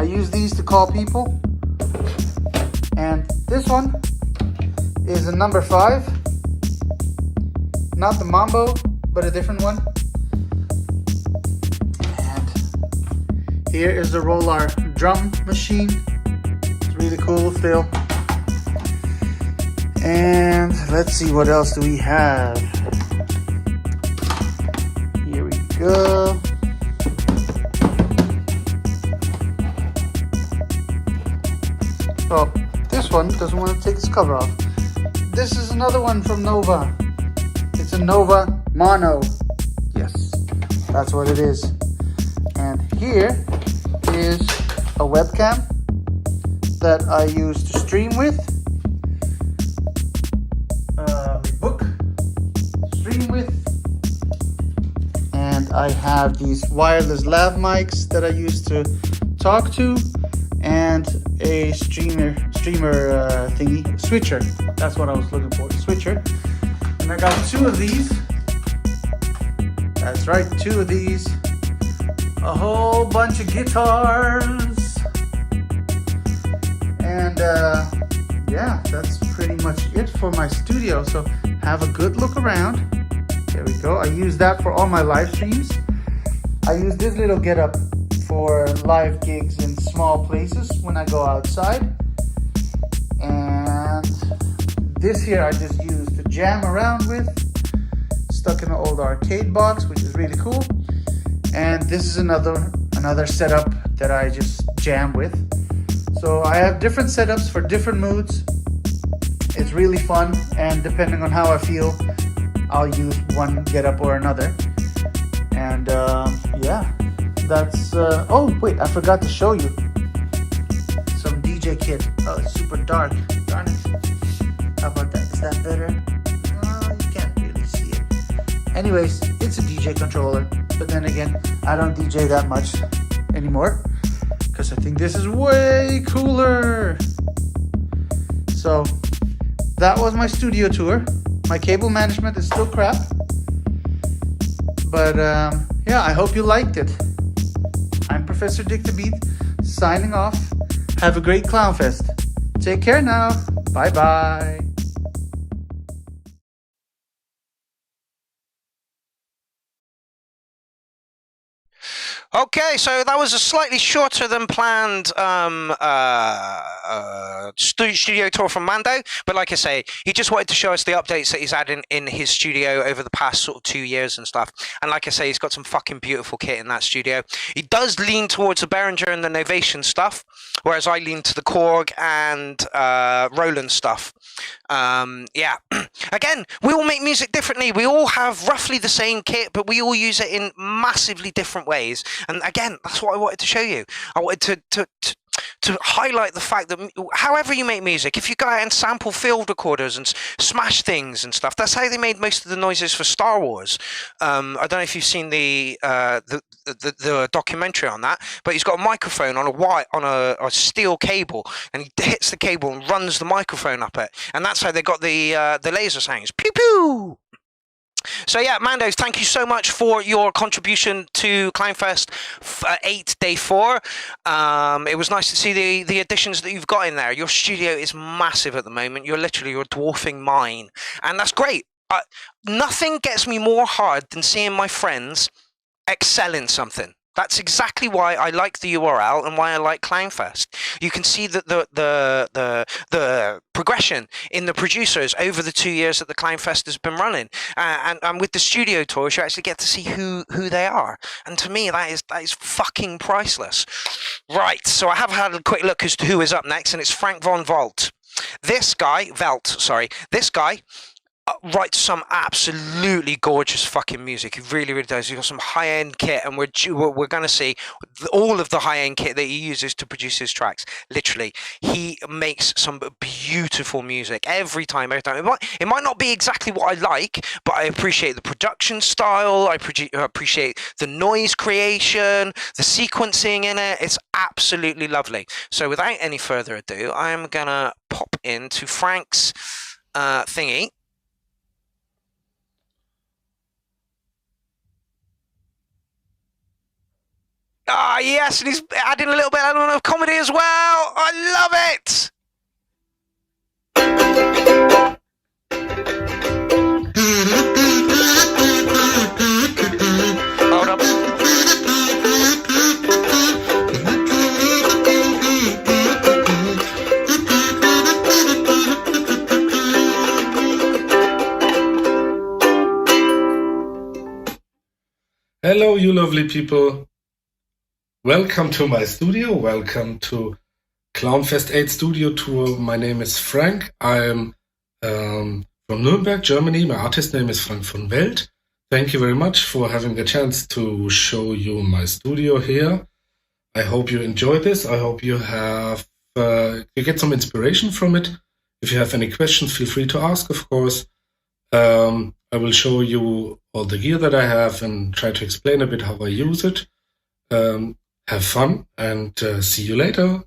I use these to call people. And this one is a number 5. Not the Mambo, but a different one. And here is the Roller drum machine. It's really cool still. And let's see, what else do we have? Here we go. Oh, this one doesn't want to take its cover off. This is another one from Nova. It's a Nova Mono. Yes, that's what it is. And here is a webcam that I use to stream with. Book, stream with. And I have these wireless lav mics that I use to talk to, and a streamer thingy, switcher. That's what I was looking for, switcher. And I got 2 of these. That's right, 2 of these. A whole bunch of guitars. And yeah, that's pretty much it for my studio. So have a good look around. There we go. I use that for all my live streams. I use this little getup for live gigs in small places when I go outside. And this here I just use to jam around with. Stuck in an old arcade box, which is really cool. And this is another setup that I just jam with. So I have different setups for different moods. It's really fun, and depending on how I feel, I'll use one getup or another. And yeah, that's oh wait, I forgot to show you some DJ kit. Oh, it's super dark, darn it. How about that? Is that better? Oh, you can't really see it. Anyways, it's a DJ controller, but then again, I don't DJ that much anymore because I think this is way cooler. So that was my studio tour. My cable management is still crap, but yeah, I hope you liked it. I'm Professor Dick the Beat, signing off. Have a great CLOWNFEST. Take care now. Bye bye. Okay, so that was a slightly shorter than planned studio tour from Mando, but like I say, he just wanted to show us the updates that he's had in his studio over the past sort of 2 years and stuff. And like I say, he's got some fucking beautiful kit in that studio. He does lean towards the Behringer and the Novation stuff, whereas I lean to the Korg and Roland stuff. Yeah, again, we all make music differently. We all have roughly the same kit, but we all use it in massively different ways. And again, that's what I wanted to show you. I wanted to highlight the fact that however you make music, if you go out and sample field recorders and smash things and stuff, that's how they made most of the noises for Star Wars. I don't know if you've seen the documentary on that, but he's got a microphone on a steel cable, and he hits the cable and runs the microphone up it, and that's how they got the laser sounds. Pew pew. So yeah, Mando, thank you so much for your contribution to CLOWNFEST 8 Day 4. It was nice to see the additions that you've got in there. Your studio is massive at the moment. You're dwarfing mine, and that's great. Nothing gets me more hard than seeing my friends excel in something. That's exactly why I like the URL and why I like CLOWNFEST. You can see that the progression in the producers over the 2 years that the CLOWNFEST has been running, and with the studio tours, you actually get to see who they are. And to me, that is fucking priceless. Right, so I have had a quick look as to who is up next, and it's Frank von Velt. This guy writes some absolutely gorgeous fucking music. He really, really does. He's got some high-end kit, and we're going to see all of the high-end kit that he uses to produce his tracks. Literally, he makes some beautiful music every time. It might not be exactly what I like, but I appreciate the production style. I appreciate the noise creation, the sequencing in it. It's absolutely lovely. So without any further ado, I'm going to pop into Frank's thingy. Ah, yes, and he's adding a little bit of comedy as well. I love it. Hold up. Hello, you lovely people. Welcome to my studio. Welcome to CLOWNFEST 8 studio tour. My name is Frank. I'm from Nuremberg, Germany. My artist name is Frank von Velt. Thank you very much for having the chance to show you my studio here. I hope you enjoy this. I hope you have you get some inspiration from it. If you have any questions, feel free to ask, of course. I will show you all the gear that I have and try to explain a bit how I use it. Have fun and see you later.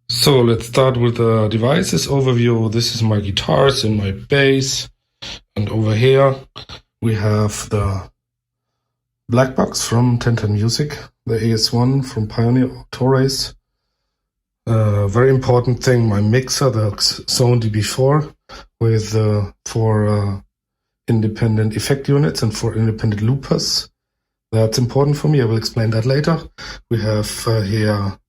So let's start with the devices overview. This is my guitars and my bass. And over here we have the black box from 1010 Music, the AS1 from Pioneer Torres. Very important thing, my mixer, the Zone DB4 with 4 independent effect units and 4 independent loopers. That's important for me. I will explain that later. We have here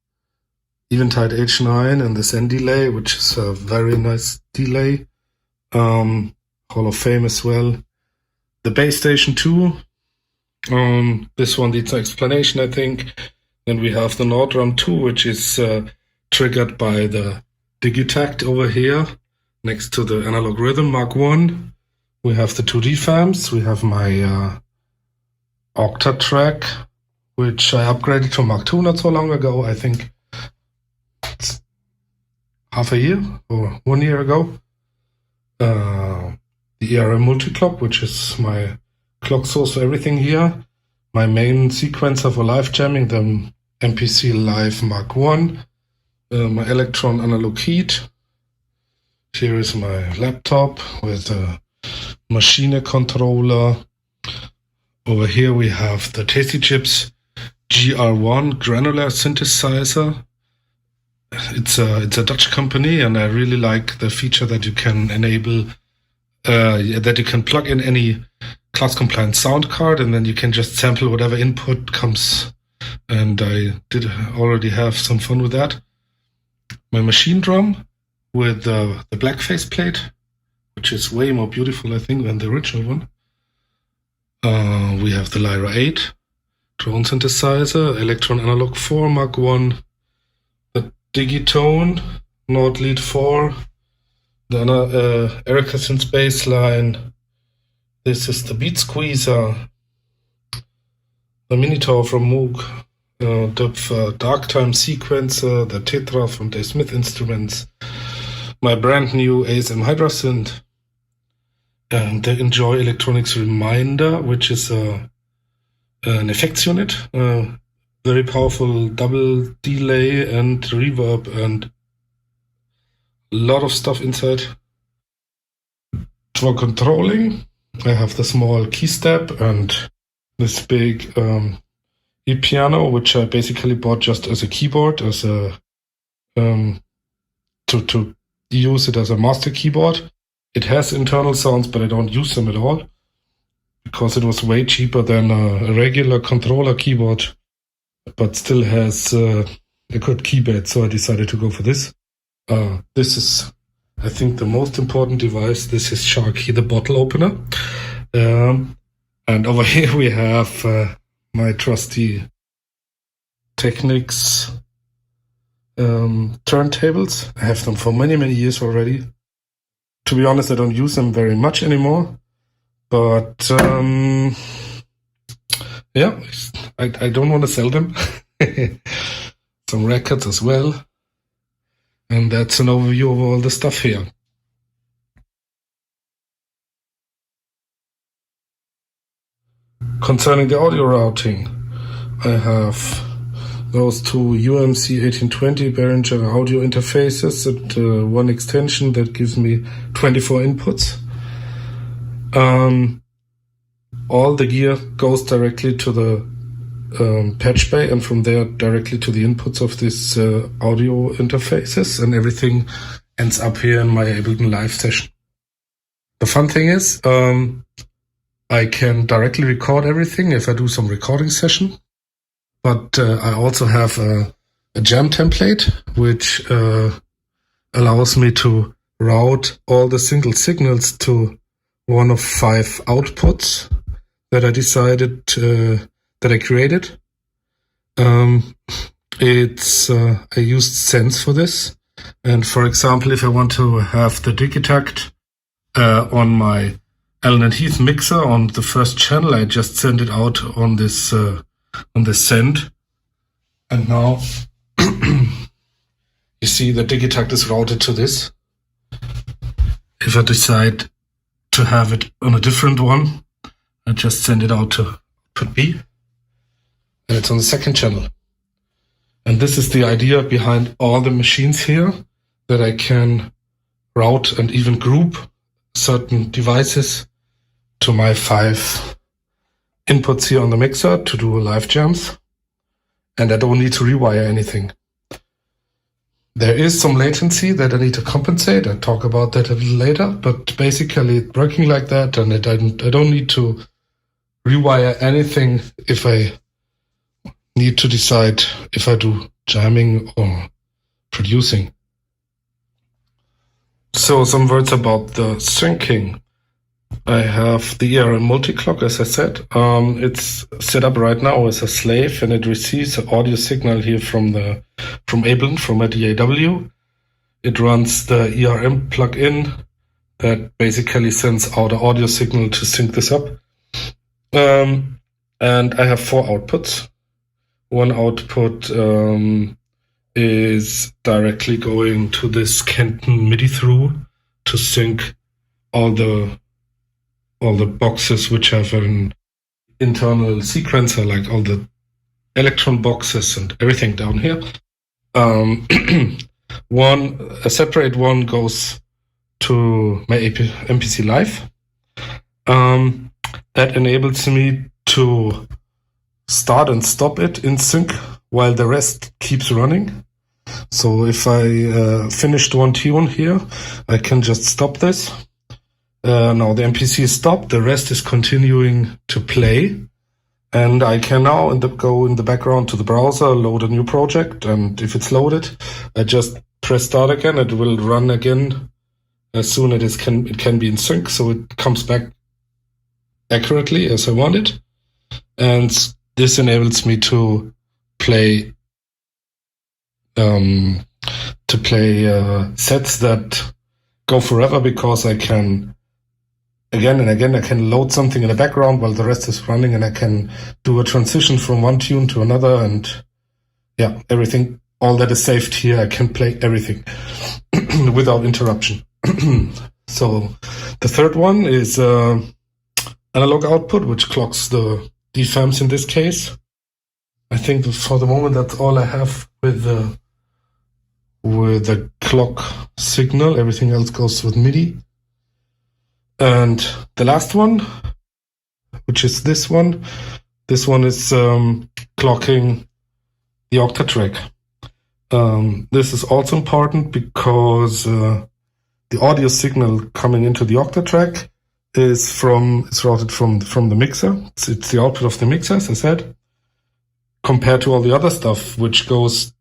Eventide H9 and the Zen delay, which is a very nice delay. Hall of Fame as well. The Bass Station 2. This one needs an explanation, I think. Then we have the Nordram 2, which is triggered by the Digitact over here, next to the Analog Rhythm Mark 1. We have the 2D FAMs. We have my Octa track, which I upgraded to Mark II not so long ago. I think it's half a year or 1 year ago. The ERM multi-clock, which is my clock source for everything here. My main sequencer for live jamming, the MPC Live Mark I. My Electron analog keyed. Here is my laptop with a machine controller. Over here we have the Tasty Chips GR1 granular synthesizer. It's a Dutch company, and I really like the feature that you can enable, that you can plug in any class compliant sound card, and then you can just sample whatever input comes. And I did already have some fun with that. My machine drum with the black faceplate, which is way more beautiful, I think, than the original one. We have the Lyra 8 drone synthesizer, Electron Analog 4 Mark I, the Digitone Nord Lead 4, the Erica Synth bassline. This is the Beat Squeezer, the Minotaur from Moog, the Dark Time sequencer, the Tetra from Dave Smith Instruments, my brand new ASM Hydra synth, and the Enjoy Electronics Reminder, which is an effects unit, very powerful double delay and reverb and a lot of stuff inside. For controlling, I have the small key step and this big e-piano, which I basically bought just as a keyboard, as a to use it as a master keyboard. It has internal sounds, but I don't use them at all because it was way cheaper than a regular controller keyboard, but still has a good keypad, so I decided to go for this. This is, I think, the most important device. This is Sharky, the bottle opener. And over here we have my trusty Technics turntables. I have them for many, many years already. To be honest, I don't use them very much anymore. But yeah, I don't want to sell them. Some records as well. And that's an overview of all the stuff here. Concerning the audio routing, I have those two UMC 1820 Behringer audio interfaces and one extension that gives me 24 inputs. All the gear goes directly to the patch bay, and from there directly to the inputs of these audio interfaces, and everything ends up here in my Ableton Live session. The fun thing is, I can directly record everything if I do some recording session, but I also have a jam template, which allows me to route all the single signals to one of 5 outputs that I decided that I created. I used Sense for this, and for example, if I want to have the Digitact on my Allen and Heath mixer on the first channel, I just send it out on this send, and now you see the Digitact is routed to this. If I decide to have it on a different one, I just send it out to output B, and it's on the second channel. And this is the idea behind all the machines here, that I can route and even group certain devices to my 5 inputs here on the mixer to do live jams, and I don't need to rewire anything. There is some latency that I need to compensate. I'll talk about that a little later, but basically it's working like that, and I don't need to rewire anything if I need to decide if I do jamming or producing. So some words about the syncing. I have the ERM multi-clock, as I said. It's set up right now as a slave, and it receives an audio signal here from Ableton, from a DAW. It runs the ERM plugin that basically sends out an audio signal to sync this up. And I have 4 outputs. One output is directly going to this Kenton MIDI through to sync all the boxes which have an internal sequencer, like all the electron boxes and everything down here. A separate one goes to my MPC Live. That enables me to start and stop it in sync while the rest keeps running. So if I finished one tune here, I can just stop this. Now the MPC is stopped, the rest is continuing to play, and I can now go in the background to the browser, load a new project, and if it's loaded, I just press start again. It will run again as soon as it can be in sync, so it comes back accurately as I want it. And this enables me to play sets that go forever, because I can again and again, I can load something in the background while the rest is running, and I can do a transition from one tune to another, and yeah, everything, all that is saved here, I can play everything without interruption. So the third one is analog output, which clocks the DFAMs in this case. I think for the moment that's all I have with the clock signal. Everything else goes with MIDI. And the last one, which is this one is clocking the octatrack. This is also important because the audio signal coming into the octatrack is routed from the mixer. It's the output of the mixer, as I said, compared to all the other stuff, which goes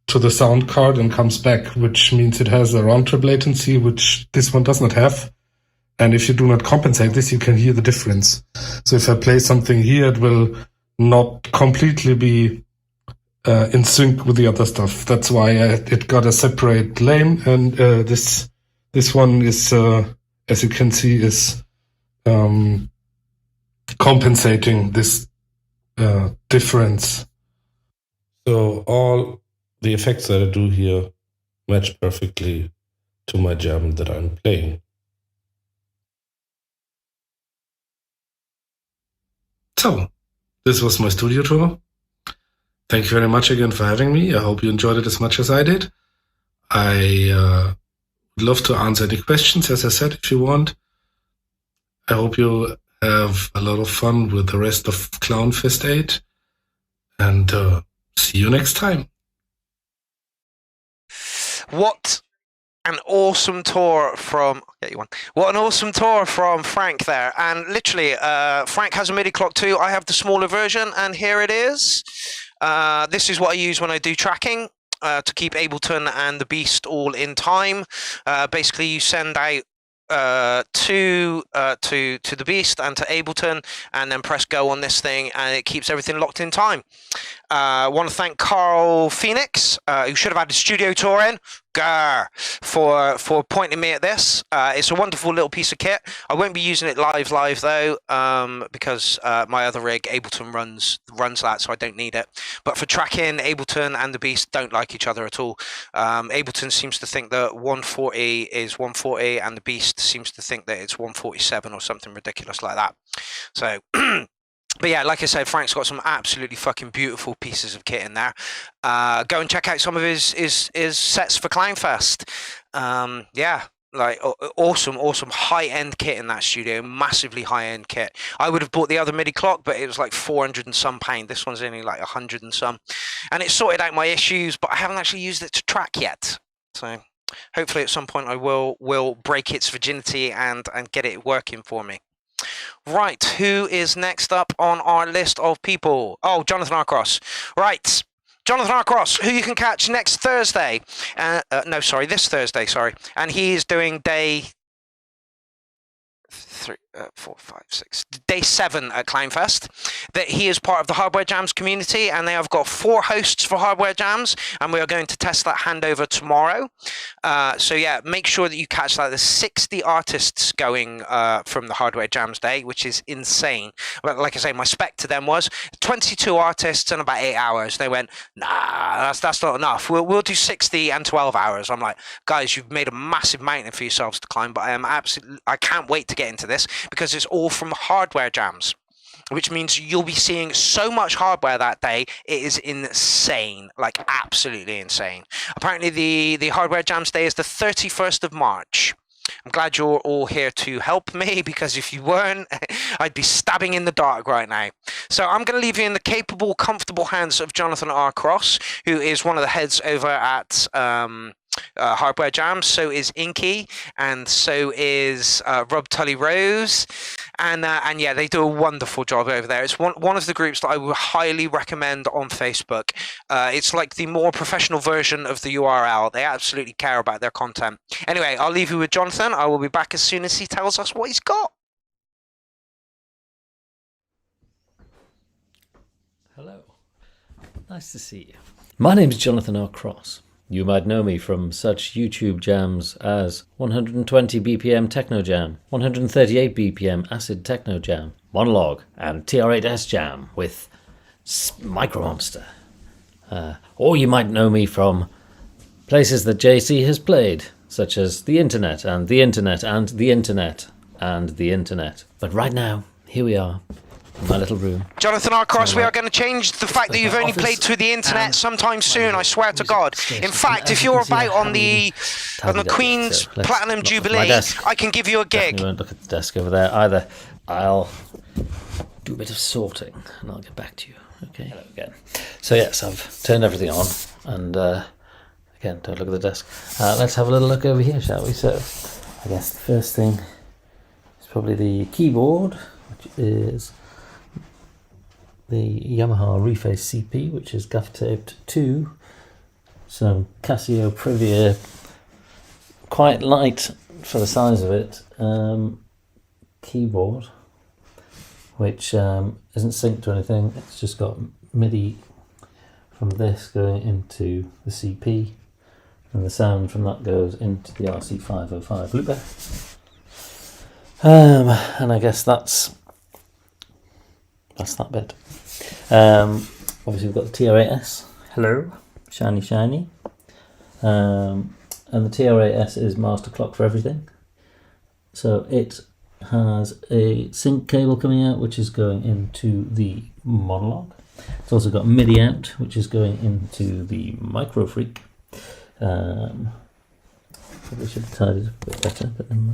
to the sound card and comes back, which means it has a round trip latency, which this one does not have. And if you do not compensate this, you can hear the difference. So if I play something here, it will not completely be in sync with the other stuff. That's why it got a separate lane. And this one is, as you can see, is compensating this difference. So all the effects that I do here match perfectly to my jam that I'm playing. So, this was my studio tour. Thank you very much again for having me. I hope you enjoyed it as much as I did. I would love to answer any questions, as I said, if you want. I hope you have a lot of fun with the rest of CLOWNFEST 8. and see you next time. What an awesome tour from What an awesome tour from Frank there. And literally, Frank has a MIDI clock too. I have the smaller version, and here it is. This is what I use when I do tracking to keep Ableton and the Beast all in time. Basically, you send out to the Beast and to Ableton, and then press go on this thing, and it keeps everything locked in time. I want to thank Carl Phoenix, who should have had a studio tour in, for pointing me at this. It's a wonderful little piece of kit. I won't be using it live though, because my other rig, Ableton, runs that, so I don't need it. But for tracking, Ableton and the Beast don't like each other at all. Ableton seems to think that 140 is 140, and the Beast seems to think that it's 147 or something ridiculous like that. So but yeah, like I said, Frank's got some absolutely fucking beautiful pieces of kit in there. Go and check out some of his sets for CLOWNFEST. Yeah, like awesome high-end kit in that studio, massively high-end kit. I would have bought the other MIDI clock, but it was like 400 and some pound. This one's only like 100 and some, and it sorted out my issues, but I haven't actually used it to track yet. So hopefully at some point I will break its virginity and get it working for me. Right, who is next up on our list of people? Oh, Jonathan Arcross. Right, Jonathan Arcross, who you can catch next Thursday. No, sorry, this Thursday, sorry. And he is doing day 7 at CLOWNFEST. That he is part of the Hardware Jams community, and they have got 4 hosts for Hardware Jams, and we are going to test that handover tomorrow. So yeah, make sure that you catch that. There's 60 artists going from the Hardware Jams day, which is insane. But like I say, my spec to them was 22 artists in about 8 hours. They went, nah, that's not enough. We'll do 60 and 12 hours. I'm like, guys, you've made a massive mountain for yourselves to climb, but I can't wait to get into this, because it's all from Hardware Jams, which means you'll be seeing so much hardware that day. It is insane, like absolutely insane. Apparently the Hardware Jams day is the 31st of March. I'm glad you're all here to help me, because if you weren't, I'd be stabbing in the dark right now. So I'm going to leave you in the capable, comfortable hands of Jonathan Arcross, who is one of the heads over at Hardware Jams. So is Inky, and so is Rob Tully Rose, and yeah, they do a wonderful job over there. It's one of the groups that I would highly recommend on Facebook. It's like the more professional version of the URL. They absolutely care about their content. Anyway, I'll leave you with Jonathan. I will be back as soon as he tells us what he's got. Hello, nice to see you. My name is Jonathan Arcross. You might know me from such YouTube jams as 120 BPM Techno Jam, 138 BPM Acid Techno Jam, Monologue, and TR8S Jam with Micro Monster. Or you might know me from places that JC has played, such as the Internet and the Internet and the Internet and the Internet. But right now, here we are. My little room. Jonathan Arcross, we are going to change the fact that you've only played through the internet sometime soon, I swear to God. In fact, if you're about on the Queen's Platinum Jubilee, I can give you a gig. You won't look at the desk over there either. I'll do a bit of sorting and I'll get back to you. Okay. Hello again. So yes, I've turned everything on, and again, don't look at the desk. Let's have a little look over here, shall we? So I guess the first thing is probably the keyboard, which is the Yamaha Reface CP, which is gaff taped to some Casio Privia, quite light for the size of it, keyboard, which isn't synced to anything. It's just got MIDI from this going into the CP, and the sound from that goes into the RC505 looper. And I guess that's that bit. Obviously we've got the TR8S. Hello, shiny shiny. And the TR8S is master clock for everything. So it has a sync cable coming out, which is going into the Monologue. It's also got MIDI out, which is going into the Micro Freak. Probably should have tied it a bit better, but never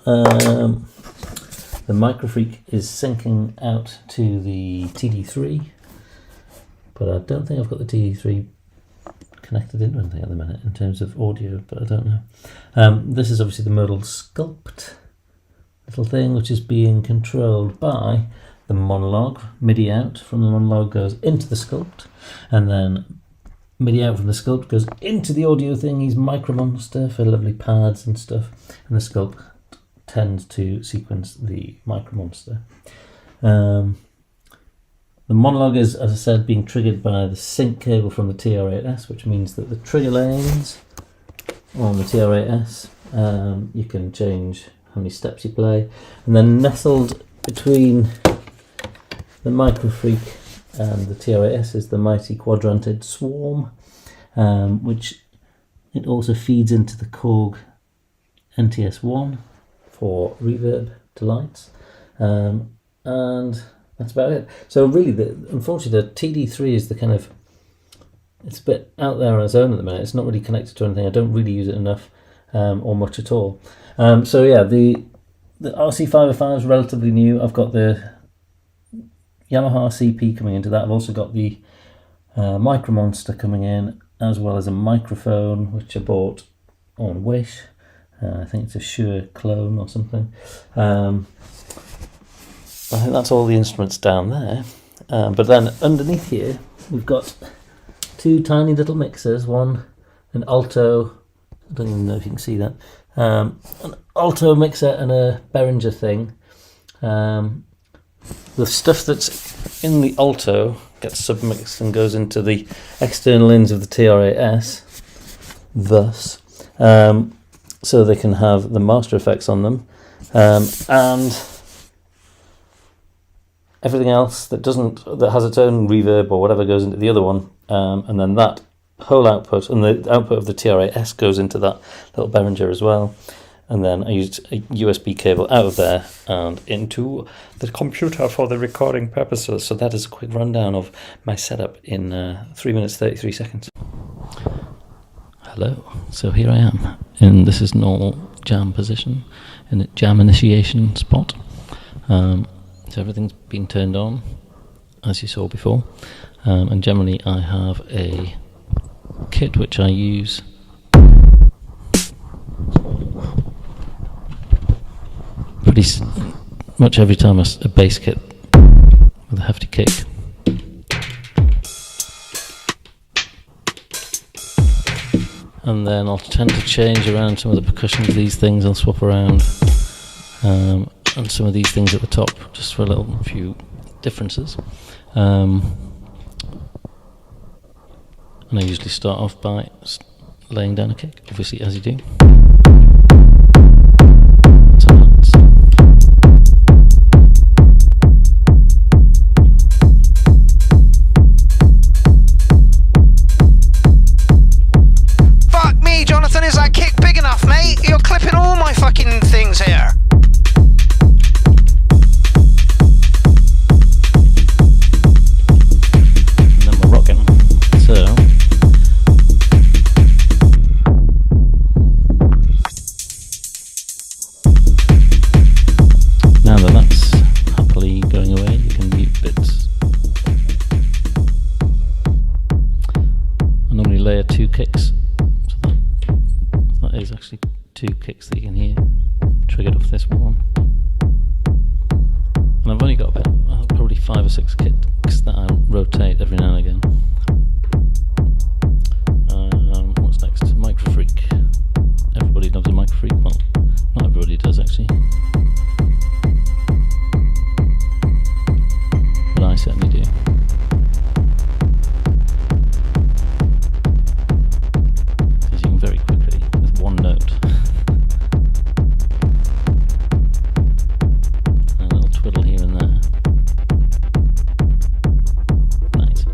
mind. The Microfreak is syncing out to the TD3, but I don't think I've got the TD3 connected into anything at the minute in terms of audio, but I don't know. This is obviously the modal sculpt little thing, which is being controlled by the monologue. MIDI out from the monologue goes into the sculpt, and then MIDI out from the sculpt goes into the audio thingy's Micromonster for lovely pads and stuff, and the sculpt tends to sequence the Micromonster. The monologue is, as I said, being triggered by the sync cable from the TR8S, which means that the trigger lanes on the TR8S, you can change how many steps you play, and then nestled between the Microfreak and the TR8S is the mighty quadranted swarm, which it also feeds into the Korg NTS1 for reverb to lights, and that's about it. So really, unfortunately, the TD3 is the kind of, it's a bit out there on its own at the minute. It's not really connected to anything. I don't really use it enough, or much at all. So yeah, the RC505 is relatively new. I've got the Yamaha CP coming into that. I've also got the Micromonster coming in, as well as a microphone which I bought on Wish. I think it's a Shure clone or something. I think that's all the instruments down there. But then underneath here, we've got two tiny little mixers. One, an alto, I don't even know if you can see that. An alto mixer and a Behringer thing. The stuff that's in the alto gets submixed and goes into the external ins of the TR8S, thus, so they can have the master effects on them, and everything else that has its own reverb or whatever goes into the other one, and then that whole output and the output of the TR8S goes into that little Behringer as well. And then I used a USB cable out of there and into the computer for the recording purposes. So that is a quick rundown of my setup in 3 minutes 33 seconds. Hello, so here I am, and this is normal jam position, in a jam initiation spot. So everything's been turned on, as you saw before, and generally I have a kit which I use pretty much every time, a bass kit with a hefty kick. And then I'll tend to change around some of the percussion of these things. I'll swap around, and some of these things at the top, just for a few differences. And I usually start off by laying down a kick, obviously, as you do. Fuck me, Jonathan, is that kick big enough, mate? You're clipping all my fucking things here. And then we're rocking. So now that that's happily going away, you can mute bits. I normally layer two kicks, so that is actually two kicks that you can hear triggered off this one. And I've only got about probably 5 or 6 kicks that I rotate every now and again. What's next? Microfreak. Everybody loves a Microfreak. Well, not everybody does actually, but I certainly do. Because you can very quickly, with one note, and a little twiddle here and there. Nice.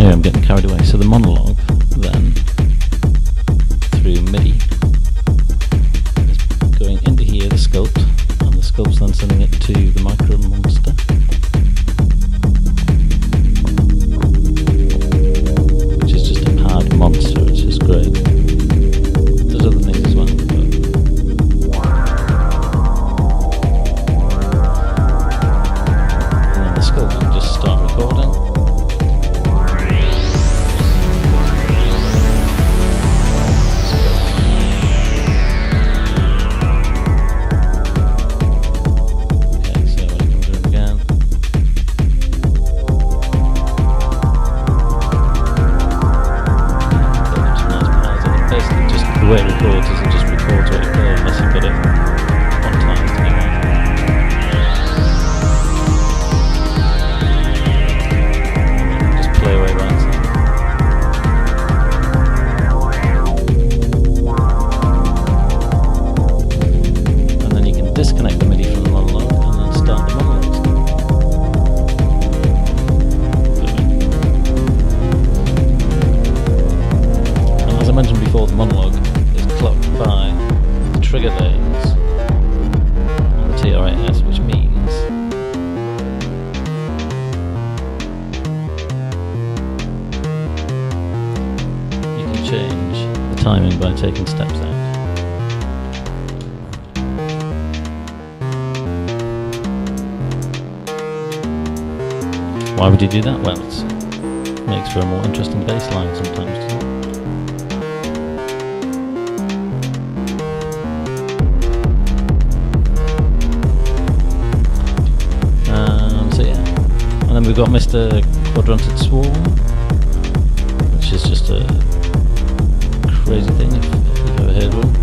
Anyway, I'm getting carried away. So the monologue then, through MIDI, is going into here, the sculpt, and the sculpt's then sending it to the micro monster. Which is just a pad monster, it's just great. There's other things as well. And then the sculpt can just start recording. The way it records is it just records what you play unless you've got it quantized anyway. Just play away by itself. And then you can disconnect the MIDI from the monologue and then start the monologue. And as I mentioned before, the monologue clocked by the trigger lanes on the TR8S, which means you can change the timing by taking steps out. Why would you do that? Well, it makes for a more interesting bass line sometimes, doesn't it? And then we've got Mr. Quadranted Swarm, which is just a crazy thing if you've ever heard one.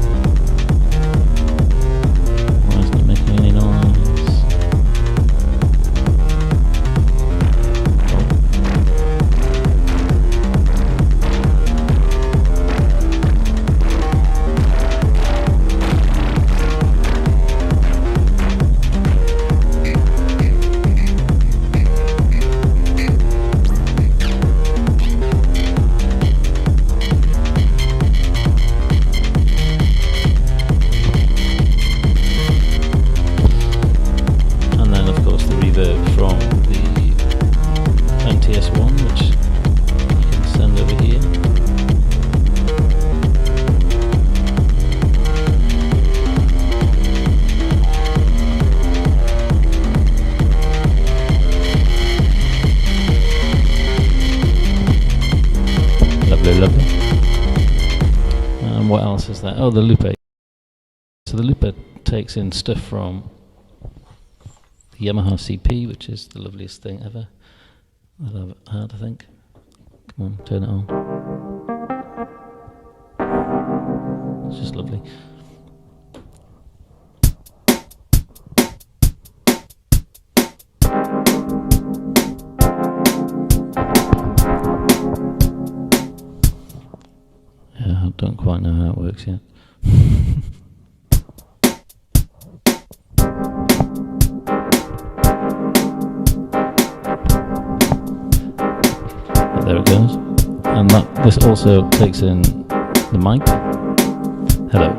Why isn't it making any noise? From the NTS1, which you can send over here. Lovely, lovely. And what else is that? Oh, the looper. So the looper takes in stuff from Yamaha CP, which is the loveliest thing ever that I've had, I think. Come on, turn it on. It's just lovely. Yeah, I don't quite know how it works yet. There it goes. And this also takes in the mic. Hello.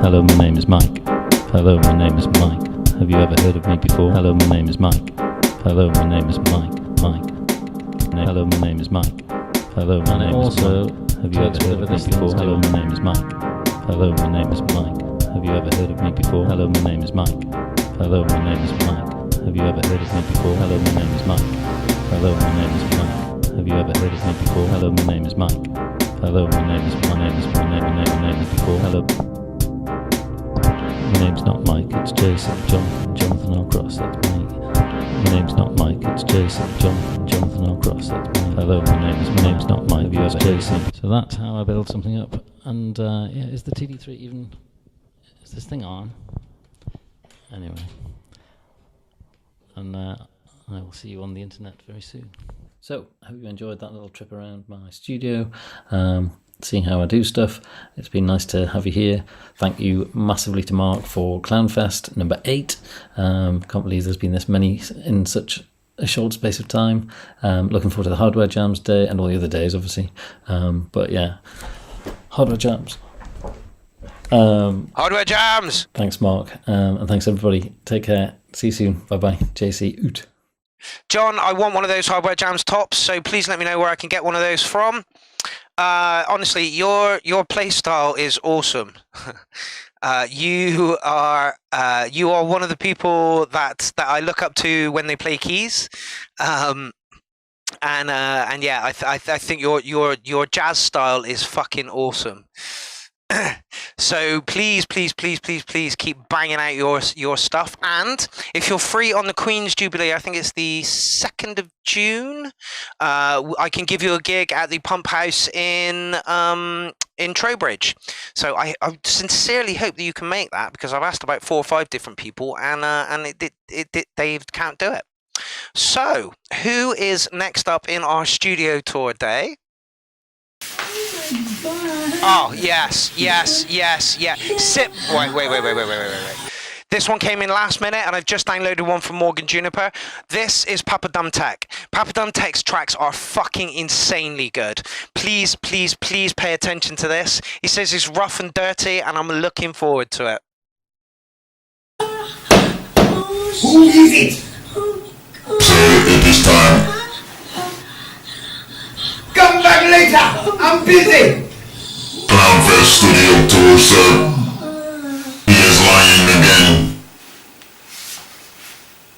Hello, my name is Mike. Hello, my name is Mike. Have you ever heard of me before? Hello, my name is Mike. Hello, my name is Mike. Mike. Hello, my name is Mike. Hello, my name is Mike. Have you ever heard of me before? Hello, my name is Mike. Hello, my name is Mike. Have you ever heard of me before? Hello, my name is Mike. Hello, my name is Mike. Have you ever heard of me before? Hello, my name is Mike. Hello, my name is Mike. Have you ever heard of me before? Hello, my name is Mike. Hello, my name is before. Hello. My name's not Mike, it's Jason, Jonathan O'Cross, that's me. My name's not Mike, it's Jason, Jonathan O'Cross, that's me. Hello, my name's not Mike, have you ever Jason? So that's how I build something up. And yeah, is the TD3 even, is this thing on? Anyway. And I will see you on the internet very soon. So, I hope you enjoyed that little trip around my studio, seeing how I do stuff. It's been nice to have you here. Thank you massively to Mark for CLOWNFEST number 8. Can't believe there's been this many in such a short space of time. Looking forward to the hardware jams day and all the other days, obviously. But yeah, hardware jams. Hardware jams! Thanks, Mark. And thanks, everybody. Take care. See you soon. Bye-bye. JC out. John, I want one of those hardware jams tops, so please let me know where I can get one of those from. Honestly, your play style is awesome. You are one of the people that I look up to when they play keys. And yeah, I think your jazz style is fucking awesome. So please keep banging out your stuff. And if you're free on the Queen's Jubilee, I think it's the 2nd of June, I can give you a gig at the Pump House in Trowbridge. So I sincerely hope that you can make that, because I've asked about 4 or 5 different people, and they can't do it. So who is next up in our studio tour day? Oh, yes. Wait. This one came in last minute, and I've just downloaded one from Morgan Juniper. This is Papadum Tech. Papadum Tech's tracks are fucking insanely good. Please pay attention to this. He says it's rough and dirty, and I'm looking forward to it. Who is it? So it is time. Come back later! I'm busy! CLOWNFEST Studio Tour, sir. He is lying again.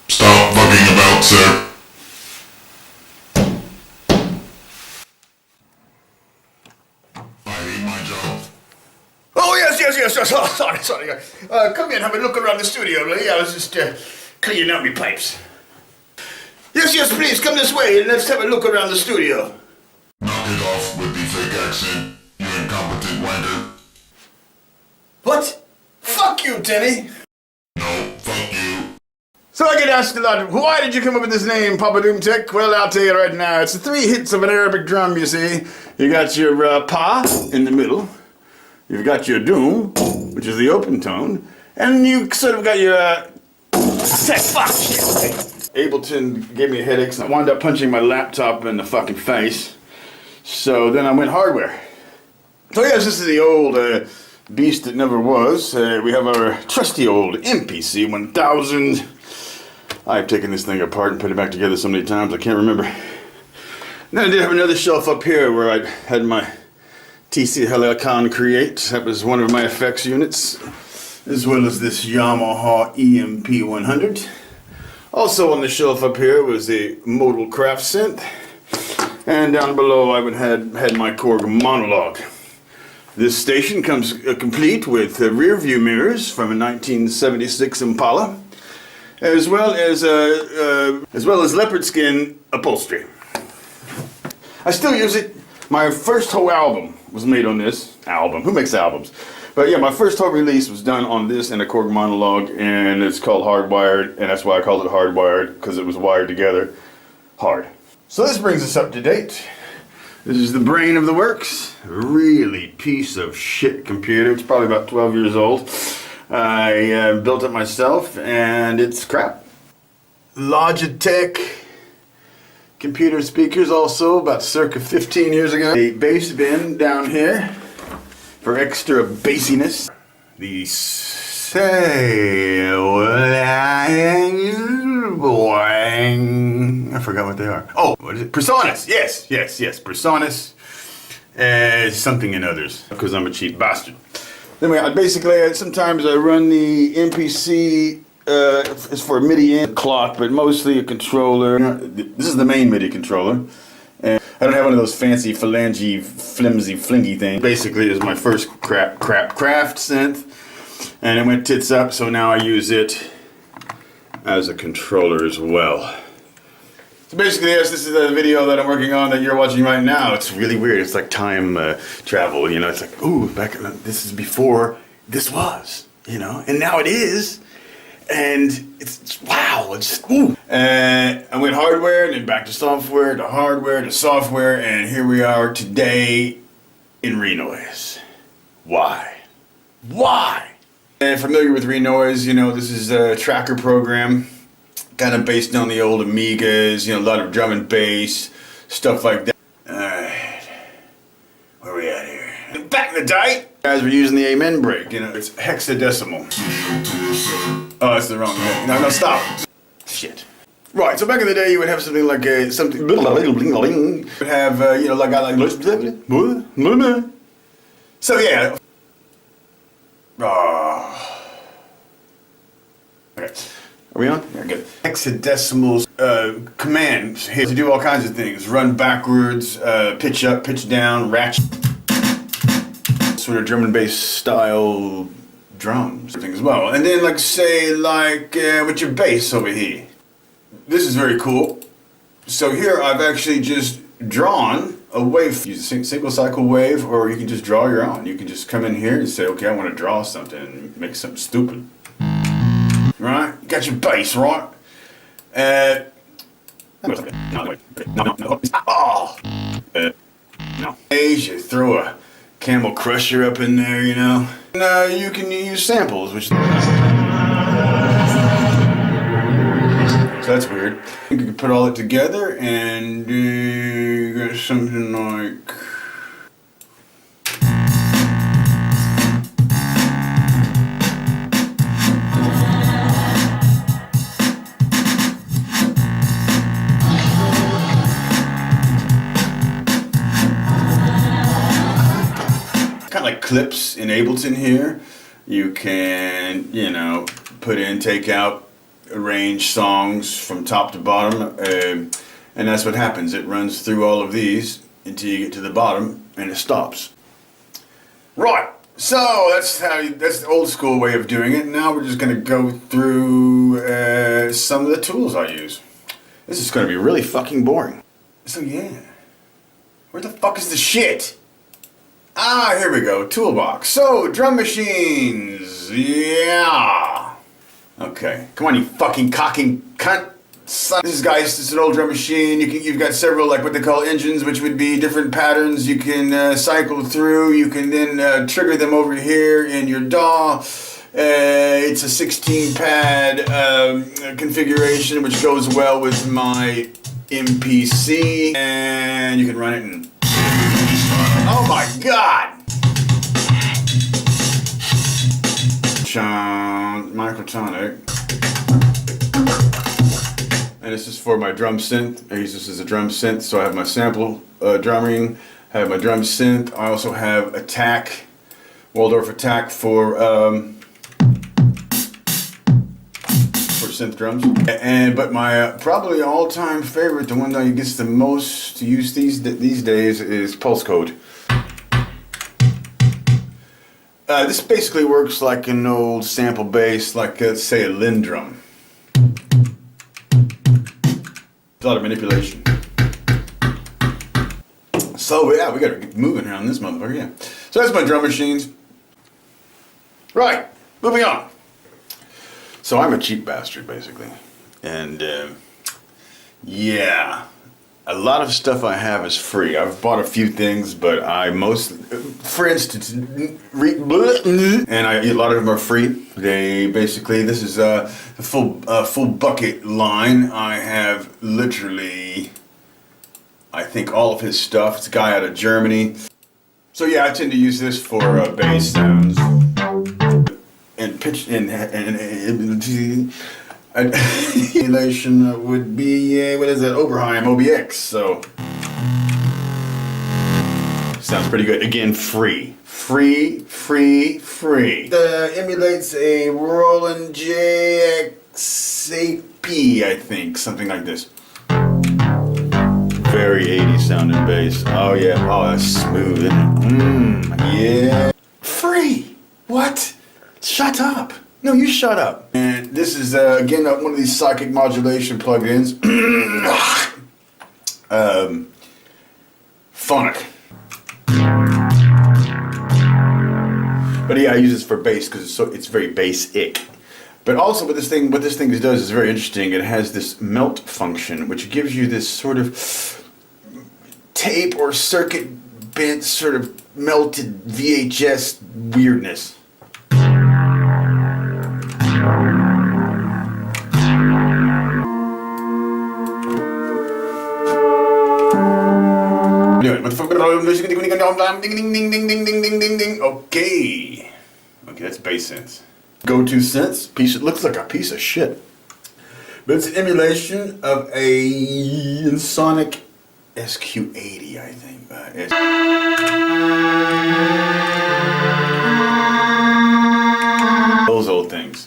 Stop fucking about, sir. I hate my job. Oh, yes. Oh, sorry. Come here and have a look around the studio, really. I was just cleaning out my pipes. Yes, please, come this way and let's have a look around the studio. Knock it off with the fake accent, you incompetent wanker. What? Fuck you, Timmy. No, fuck you. So I get asked a lot, why did you come up with this name, Papadum Tech? Well, I'll tell you right now, it's the 3 hits of an Arabic drum, you see. You got your pa in the middle, you've got your doom, which is the open tone, and you sort of got your fuck shit, okay? Ableton gave me headaches, and I wound up punching my laptop in the fucking face. So then I went hardware. So yes, this is the old beast that never was. We have our trusty old MPC 1000. I've taken this thing apart and put it back together so many times I can't remember. Then I did have another shelf up here where I had my TC Helicon Create. That was one of my effects units, as well as this Yamaha EMP 100. Also on the shelf up here was the Modal Craft synth. And down below I had my Korg Monologue. This station comes complete with rear view mirrors from a 1976 Impala, as well as leopard skin upholstery. I still use it. My first whole album was made on this album. Who makes albums? But yeah, my first whole release was done on this and a Korg Monologue, and it's called Hardwired, and that's why I called it Hardwired, because it was wired together hard. So this brings us up to date. This is the brain of the works. A really piece of shit computer. It's probably about 12 years old. I built it myself, and it's crap. Logitech computer speakers also, about circa 15 years ago. A bass bin down here for extra bassiness. The I forgot what they are. Oh, what is it? Presonus. Yes. Presonus. Something and others, because I'm a cheap bastard. Anyway, basically, sometimes I run the MPC. It's for a MIDI in clock, but mostly a controller. This is the main MIDI controller. And I don't have one of those fancy flimsy flingy things. Basically, it's my first craft synth. And it went tits up, so now I use it as a controller as well. So basically, yes, this is a video that I'm working on that you're watching right now. It's really weird. It's like time travel, you know. It's like, ooh, this is before this was, you know, and now it is. And it's wow, it's ooh. I went hardware, and then back to software, to hardware, to software, and here we are today in Renoise. Why? Familiar with Renoise, you know, this is a tracker program kind of based on the old Amigas, you know, a lot of drum and bass, stuff like that. Alright, where are we at here? Back in the day, guys were using the amen break, you know, it's hexadecimal. Oh, that's the wrong thing. No, stop. Shit. Right, so back in the day, you would have something like something. You would have, you know, like I like. So yeah. Okay. Are we on? Yeah, good. Hexadecimal commands here to do all kinds of things. Run backwards, pitch up, pitch down, ratchet. Sort of drum and bass style drums thing as well. And then like say like with your bass over here. This is very cool. So here I've actually just drawn a wave. Use a single cycle wave, or you can just draw your own. You can just come in here and say, okay, I want to draw something and make something stupid. Right? You got your bass, right? No. You throw a Camel Crusher up in there, you know. And you can use samples, which. So that's weird. You can put all it together and you got something like. Kind of like clips in Ableton here. You can, you know, put in, take out, arrange songs from top to bottom, and that's what happens. It runs through all of these until you get to the bottom, and it stops. Right. So that's the old school way of doing it. Now we're just going to go through some of the tools I use. This is going to be really fucking boring. So yeah, where the fuck is the shit? Ah, here we go. Toolbox. So drum machines. Yeah. Okay, come on, you fucking cocking cunt. Son. This is an old drum machine. You've got several, like what they call engines, which would be different patterns you can cycle through. You can then trigger them over here in your DAW. It's a 16 pad configuration, which goes well with my MPC, and you can run it in. Oh my god! Microtonic, and this is for my drum synth. I use this as a drum synth, so I have my sample drumming, I have my drum synth. I also have a TAC, Waldorf attack for synth drums. But my probably all-time favorite, the one that gets the most use these days, is Pulse Code. This basically works like an old sample bass, like say a Lindrum. A lot of manipulation. So yeah, we gotta get moving here on this motherfucker, yeah. So that's my drum machines. Right, moving on. So I'm a cheap bastard, basically. And yeah, a lot of stuff I have is free. I've bought a few things, but for instance, and a lot of them are free. They basically, this is a full bucket line. I have literally, I think, all of his stuff. It's a guy out of Germany. So yeah, I tend to use this for bass sounds and pitch and emulation would be what is that? Oberheim OBX. So sounds pretty good. Again, free. Emulates a Roland JXAP, I think, something like this. Very 80s sounding bass. Oh yeah. Oh, that's smooth, isn't it? Yeah. Free. What? Shut up. No, you shut up. And this is, again, one of these psychic modulation plugins. Phonic. But yeah, I use this for bass because it's very basic. But also what this thing does is very interesting. It has this melt function, which gives you this sort of tape or circuit bent sort of melted VHS weirdness. doing? What the fuck? Ding, ding, ding, ding, ding, ding, ding, ding, ding. Okay. Okay, that's bass synth. Go-to synths. Looks like a piece of shit. But it's an emulation of a Sonic SQ80, I think. Those old things.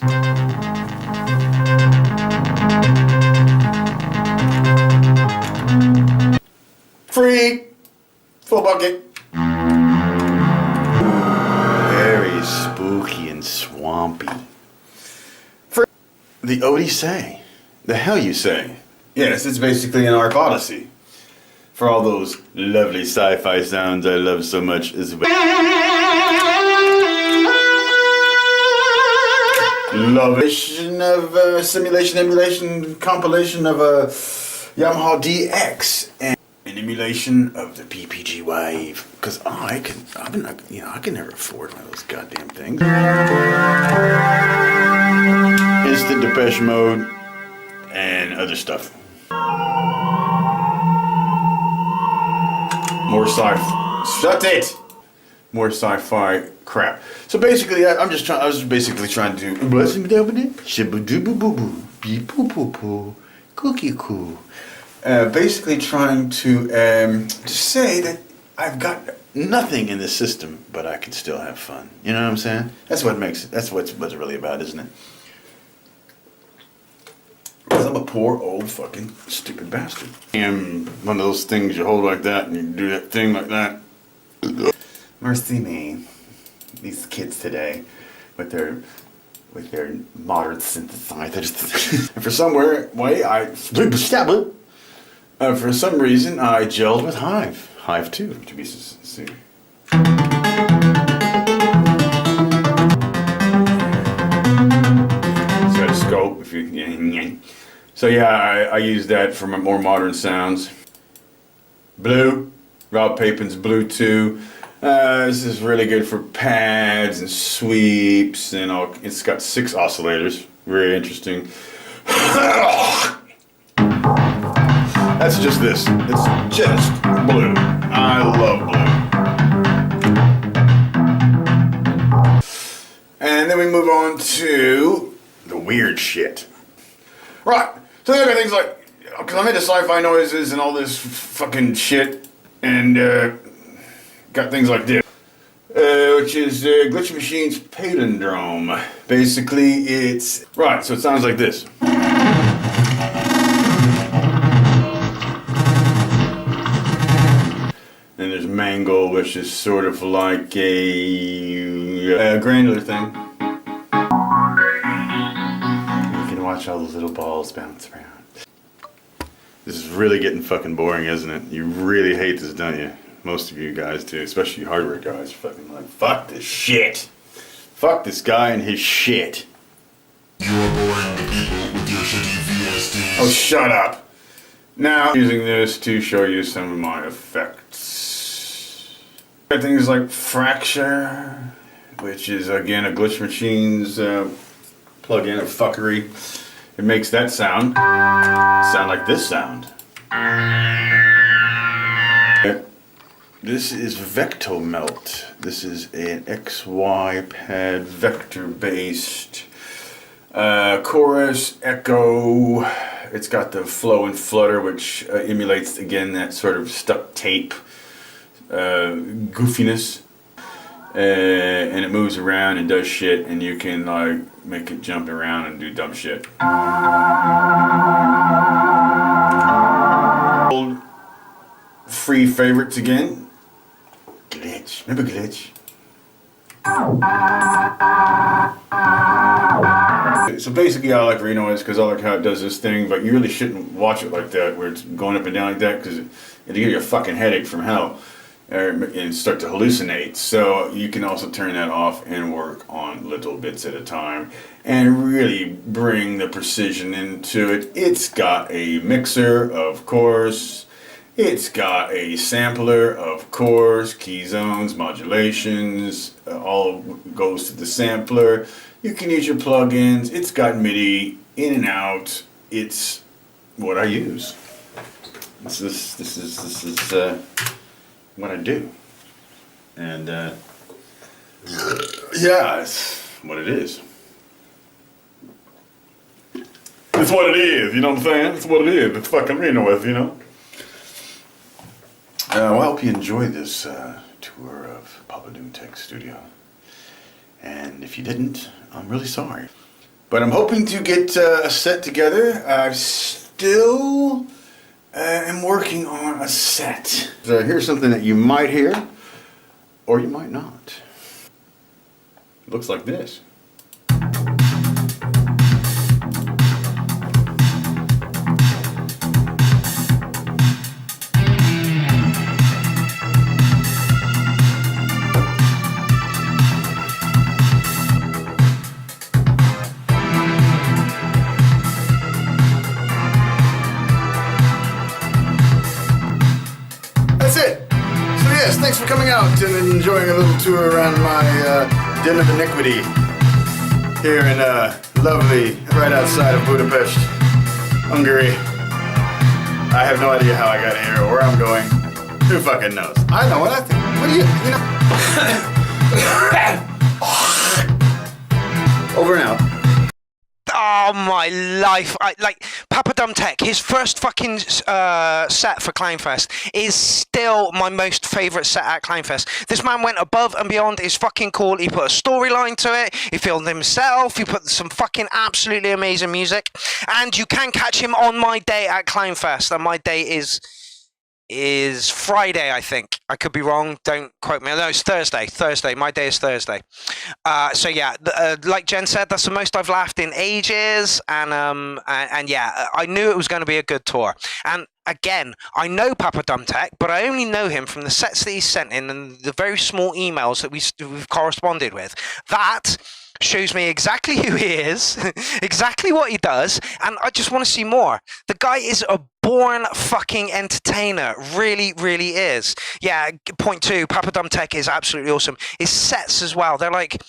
Free! Full bucket. Very spooky and swampy. The Odie say. The hell you say? Yes, it's basically an ARP Odyssey. For all those lovely sci-fi sounds I love so much as well. Lovation of simulation emulation compilation of a Yamaha DX and an emulation of the PPG Wave. Because I can never afford one of those goddamn things. Instant Depeche Mode and other stuff. More sci-fi. Shut it! More sci-fi crap. So basically, I was basically trying to do cookie coo. Basically trying to say that I've got nothing in the system, but I can still have fun. You know what I'm saying? That's what makes it. That's what's really about, isn't it? Because I'm a poor old fucking stupid bastard. And one of those things you hold like that and you do that thing like that. Mercy me. These kids today with their modern synthesizers. And for for some reason I gelled with Hive 2 to be sincere. Scope if you so yeah, I use that for my more modern sounds. Blue, Rob Papin's Blue 2. This is really good for pads and sweeps and all. It's got 6 oscillators. Very interesting. That's just this. It's just blue. I love blue. And then we move on to the weird shit. Right. So then I got things like, because I'm into sci-fi noises and all this fucking shit, and got things like this, which is Glitch Machine's Palindrome. Basically, it's right. So it sounds like this. And there's Mangle, which is sort of like a granular thing. Watch all those little balls bounce around. This is really getting fucking boring, isn't it? You really hate this, don't you? Most of you guys do, especially you hardware guys. Fucking like, fuck this shit. Fuck this guy and his shit. Oh, shut up. Now, I'm using this to show you some of my effects. Got things like Fracture, which is again a Glitch Machine's plug-in of fuckery. It makes that sound like this sound. This is Vectomelt. This is an XY pad vector-based chorus echo. It's got the flow and flutter, which emulates again that sort of stuck tape goofiness. And it moves around and does shit, and you can like make it jump around and do dumb shit. Old free favorites again. Glitch. Remember Glitch? So basically I like Renoise because I like how it does this thing, but you really shouldn't watch it like that, where it's going up and down like that, because it'll give you a fucking headache from hell. And start to hallucinate. So you can also turn that off and work on little bits at a time and really bring the precision into it. It's got a mixer, of course. It's got a sampler, of course. Key zones, modulations, all goes to the sampler. You can use your plugins. It's got MIDI in and out. It's what I use. This is what I do. And yeah, it's what it is. It's what it is, you know what I'm saying? It's what it is. It's fucking reading with, you know? Well, I hope you enjoyed this tour of Papadum Tech studio. And if you didn't, I'm really sorry. But I'm hoping to get a set together. I still am working on a set. So here's something that you might hear, or you might not. It looks like this. That's it. So yes, thanks for coming out and enjoying a little tour around my den of iniquity here in lovely, right outside of Budapest, Hungary. I have no idea how I got here or where I'm going. Who fucking knows? I know what I think. What do you know? Over and out. Oh my life! Like Papadum Tech, his first fucking set for CLOWNFEST is still my most favourite set at CLOWNFEST. This man went above and beyond. It's fucking cool. He put a storyline to it. He filmed himself. He put some fucking absolutely amazing music. And you can catch him on my day at CLOWNFEST. And my day is Friday, I think. I could be wrong. Don't quote me. No, it's Thursday. Thursday. My day is Thursday. So yeah, like Jen said, that's the most I've laughed in ages. And yeah, I knew it was going to be a good tour. And again, I know Papadum Tech, but I only know him from the sets that he's sent in and the very small emails that we've corresponded with. That shows me exactly who he is, exactly what he does, and I just want to see more. The guy is a born fucking entertainer, really, really is. Yeah, point two, Papadum Tech is absolutely awesome. His sets as well, they're like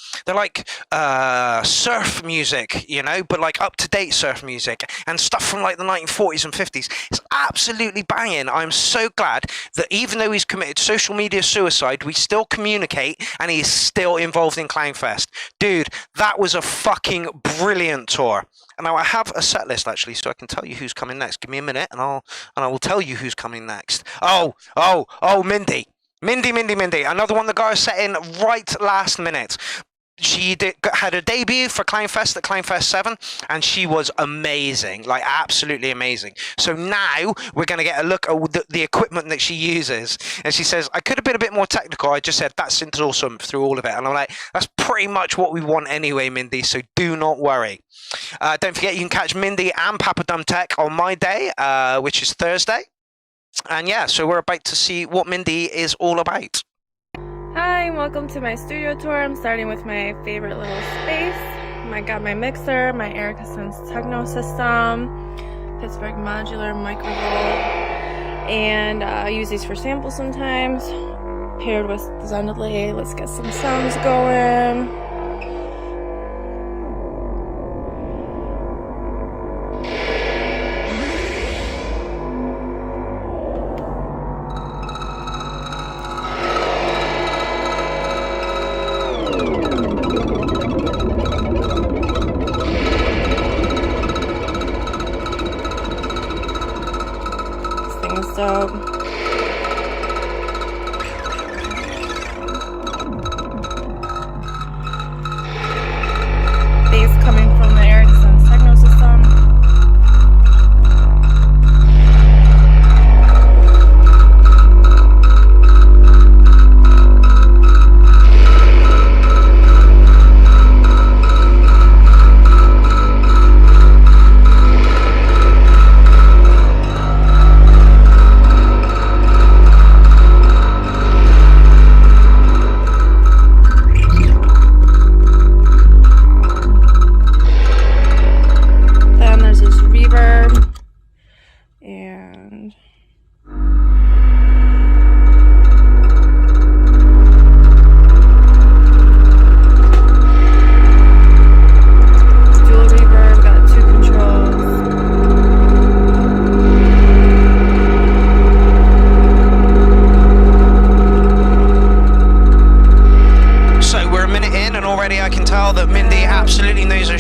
surf music, you know, but like up-to-date surf music and stuff from like the 1940s and 50s. It's absolutely banging. I'm so glad that even though he's committed social media suicide, we still communicate and he's still involved in CLOWNFEST. Dude, that was a fucking brilliant tour. And now I have a set list actually, so I can tell you who's coming next. Give me a minute, and I will tell you who's coming next. Oh, Mindy. Another one the guy set in right last minute. She had a debut for CLOWNFEST at CLOWNFEST 7, and she was amazing, like absolutely amazing. So now we're going to get a look at the equipment that she uses. And she says, I could have been a bit more technical. I just said, that synth's awesome through all of it. And I'm like, that's pretty much what we want anyway, Mindy, so do not worry. Don't forget, you can catch Mindy and Papadum Tech on my day, which is Thursday. And yeah, so we're about to see what Mindy is all about. Hi, and welcome to my studio tour. I'm starting with my favorite little space. I got my mixer, my Erica Sense Techno system, Pittsburgh modular microvolt, and I use these for samples sometimes, paired with design delay. Let's get some sounds going. So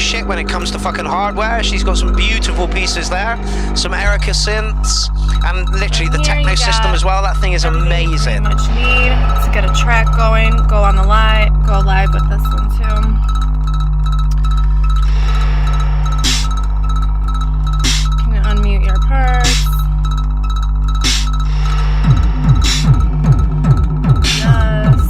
shit when it comes to fucking hardware. She's got some beautiful pieces there, some Erica synths, and literally the Here techno you system got as well. That thing is everything you amazing. pretty much need to get a track going. Go live with this one too. Can you unmute your parts? Yes.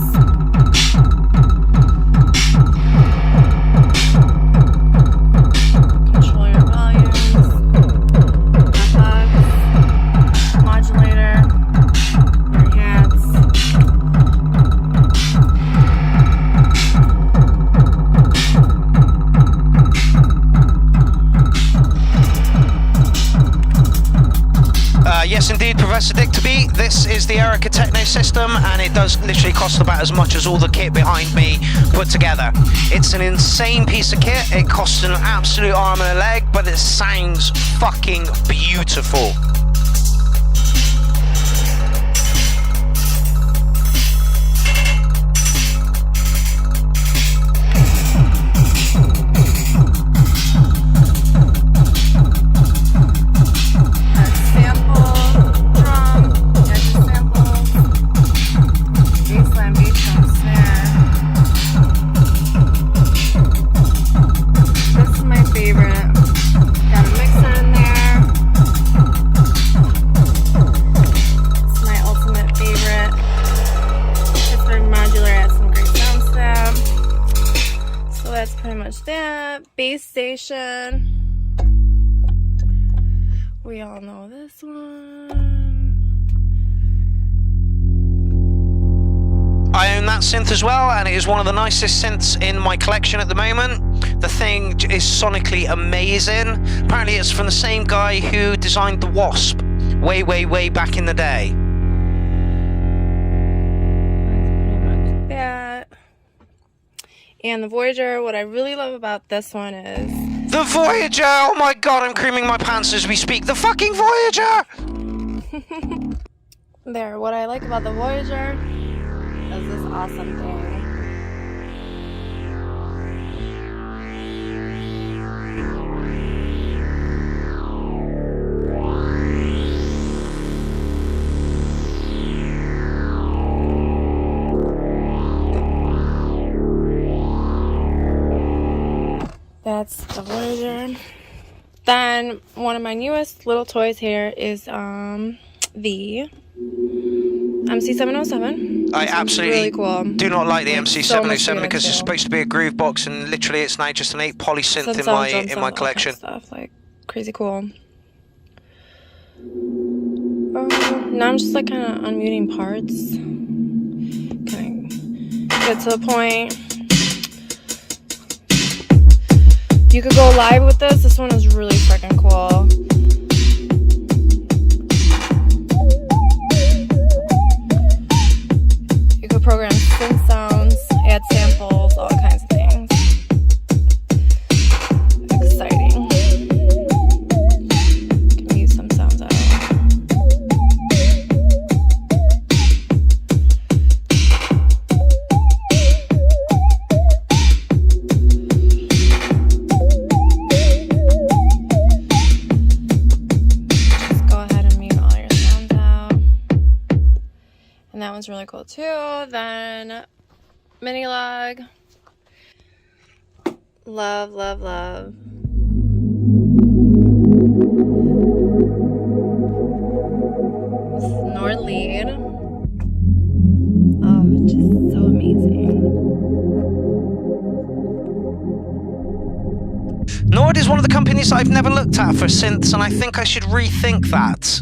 Control your volumes. FX. Modulator. Your hats. Yes, indeed, Professor Dictaby. This is the Erica Techno system, and it does literally cost about as much as all the kit behind me put together. It's an insane piece of kit. It costs an absolute arm and a leg, but it sounds fucking beautiful. Base station. We all know this one. I own that synth as well, and it is one of the nicest synths in my collection at the moment. The thing is sonically amazing. Apparently it's from the same guy who designed the Wasp way back in the day. That's pretty much that. And the Voyager, what I really love about this one is... The Voyager! Oh my god, I'm creaming my pants as we speak. The fucking Voyager! There, what I like about the Voyager is this awesome thing. That's the Voyager. Then one of my newest little toys here is the MC707. I absolutely really cool. do not like the Like, so much MC707 to get because it's into. supposed to be a groove box, and literally it's now just an 8 poly synth Some in sounds, my drum sound, all collection. kinds of stuff, like crazy cool. Now I'm just like kind of unmuting parts. Kind of get to the point. You could go live with this. This one is really freaking cool. You could program synth sounds, add samples, all kinds of things. Exciting. Can use some sounds out. And that one's really cool too. Then mini log. Love, love, love. Nord lead. Oh, just so amazing. Nord is one of the companies I've never looked at for synths, and I think I should rethink that.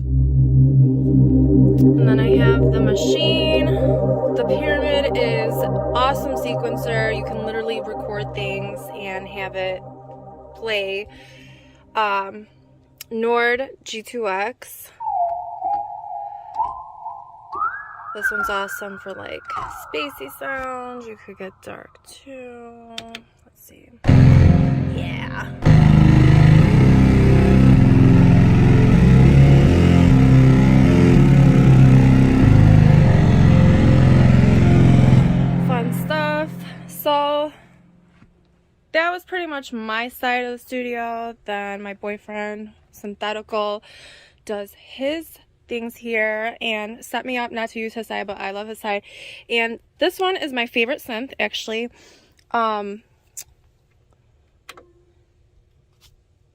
And then I have the machine. The Pyramid is awesome sequencer. You can literally record things and have it play. Nord G2X. This one's awesome for like spacey sounds. You could get dark too. Let's see. Yeah. Fun stuff. So that was pretty much my side of the studio. Then my boyfriend, Synthetical, does his things here and set me up not to use his side, but I love his side. And this one is my favorite synth, actually.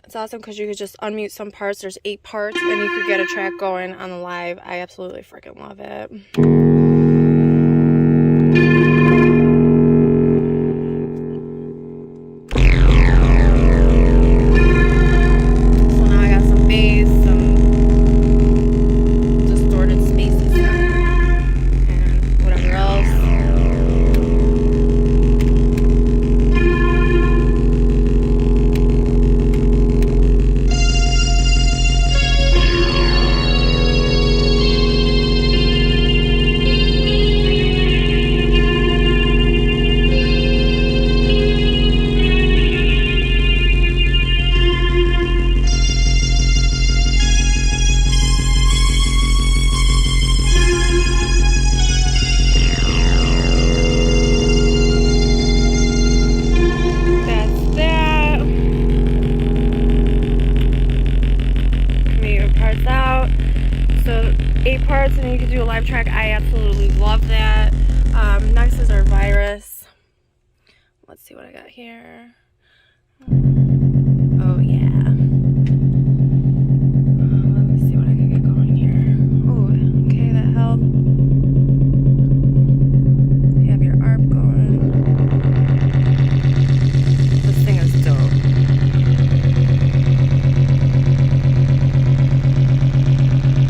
It's awesome because you could just unmute some parts. There's 8 parts and you could get a track going on the live. I absolutely freaking love it. So now I got some bass, some distorted spaces, and whatever else. Parts, and you can do a live track. I absolutely love that. Next is our virus. Let's see what I got here. Oh yeah. Let me see what I can get going here. Oh, okay, that helped. You have your ARP going. This thing is dope.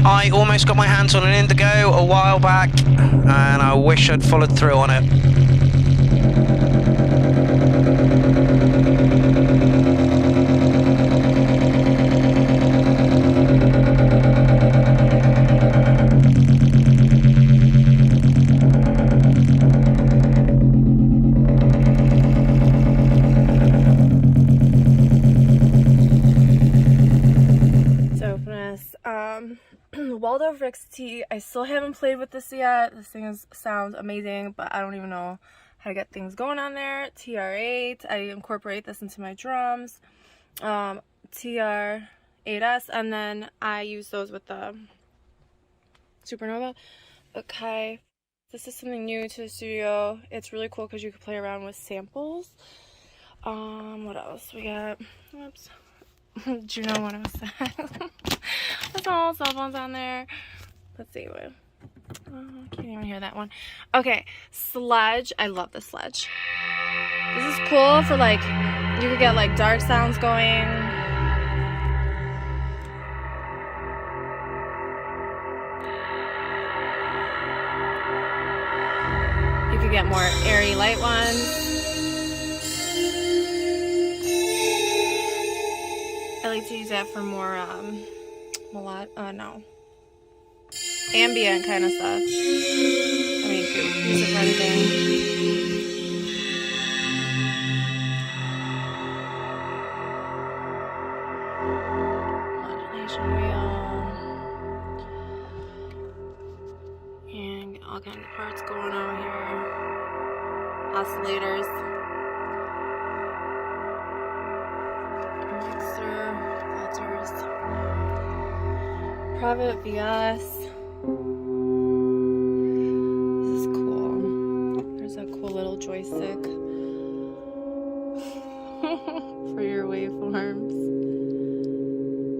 I almost got my hands on an Indigo a while back, and I wish I'd followed through on it. Waldorf XT, I still haven't played with this yet. This thing sounds amazing, but I don't even know how to get things going on there. TR8, I incorporate this into my drums. TR8S, and then I use those with the Supernova. Okay, this is something new to the studio. It's really cool because you can play around with samples. What else we got? Whoops. Juno 107. There's all cell phones on there. Let's see. Oh, I can't even hear that one. Okay, Sledge. I love the Sledge. This is cool for like, you could get like dark sounds going. You could get more airy light ones. I like to use that for more ambient kind of stuff. I mean, you could use it for anything. Modulation wheel. And all kinds of parts going on here. Oscillators. Filters, private VS. This is cool. There's a cool little joystick for your waveforms.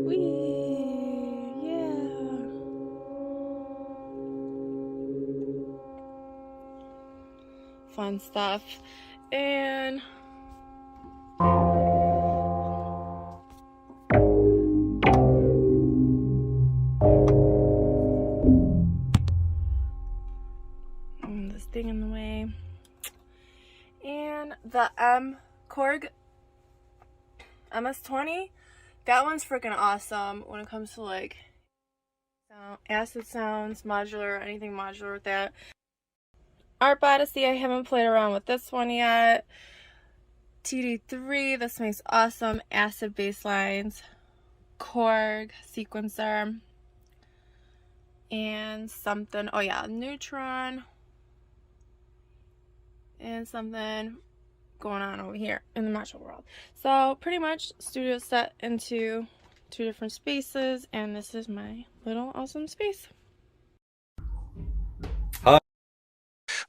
Whee! Yeah. Fun stuff. And thing in the way. And the Korg MS-20, that one's freaking awesome when it comes to like acid sounds, modular, anything modular with that. Art Odyssey, I haven't played around with this one yet. TD3, this makes awesome acid bass lines. Korg sequencer. And something, oh yeah, Neutron. And something going on over here in the natural world. So pretty much studio set into 2 different spaces, and this is my little awesome space.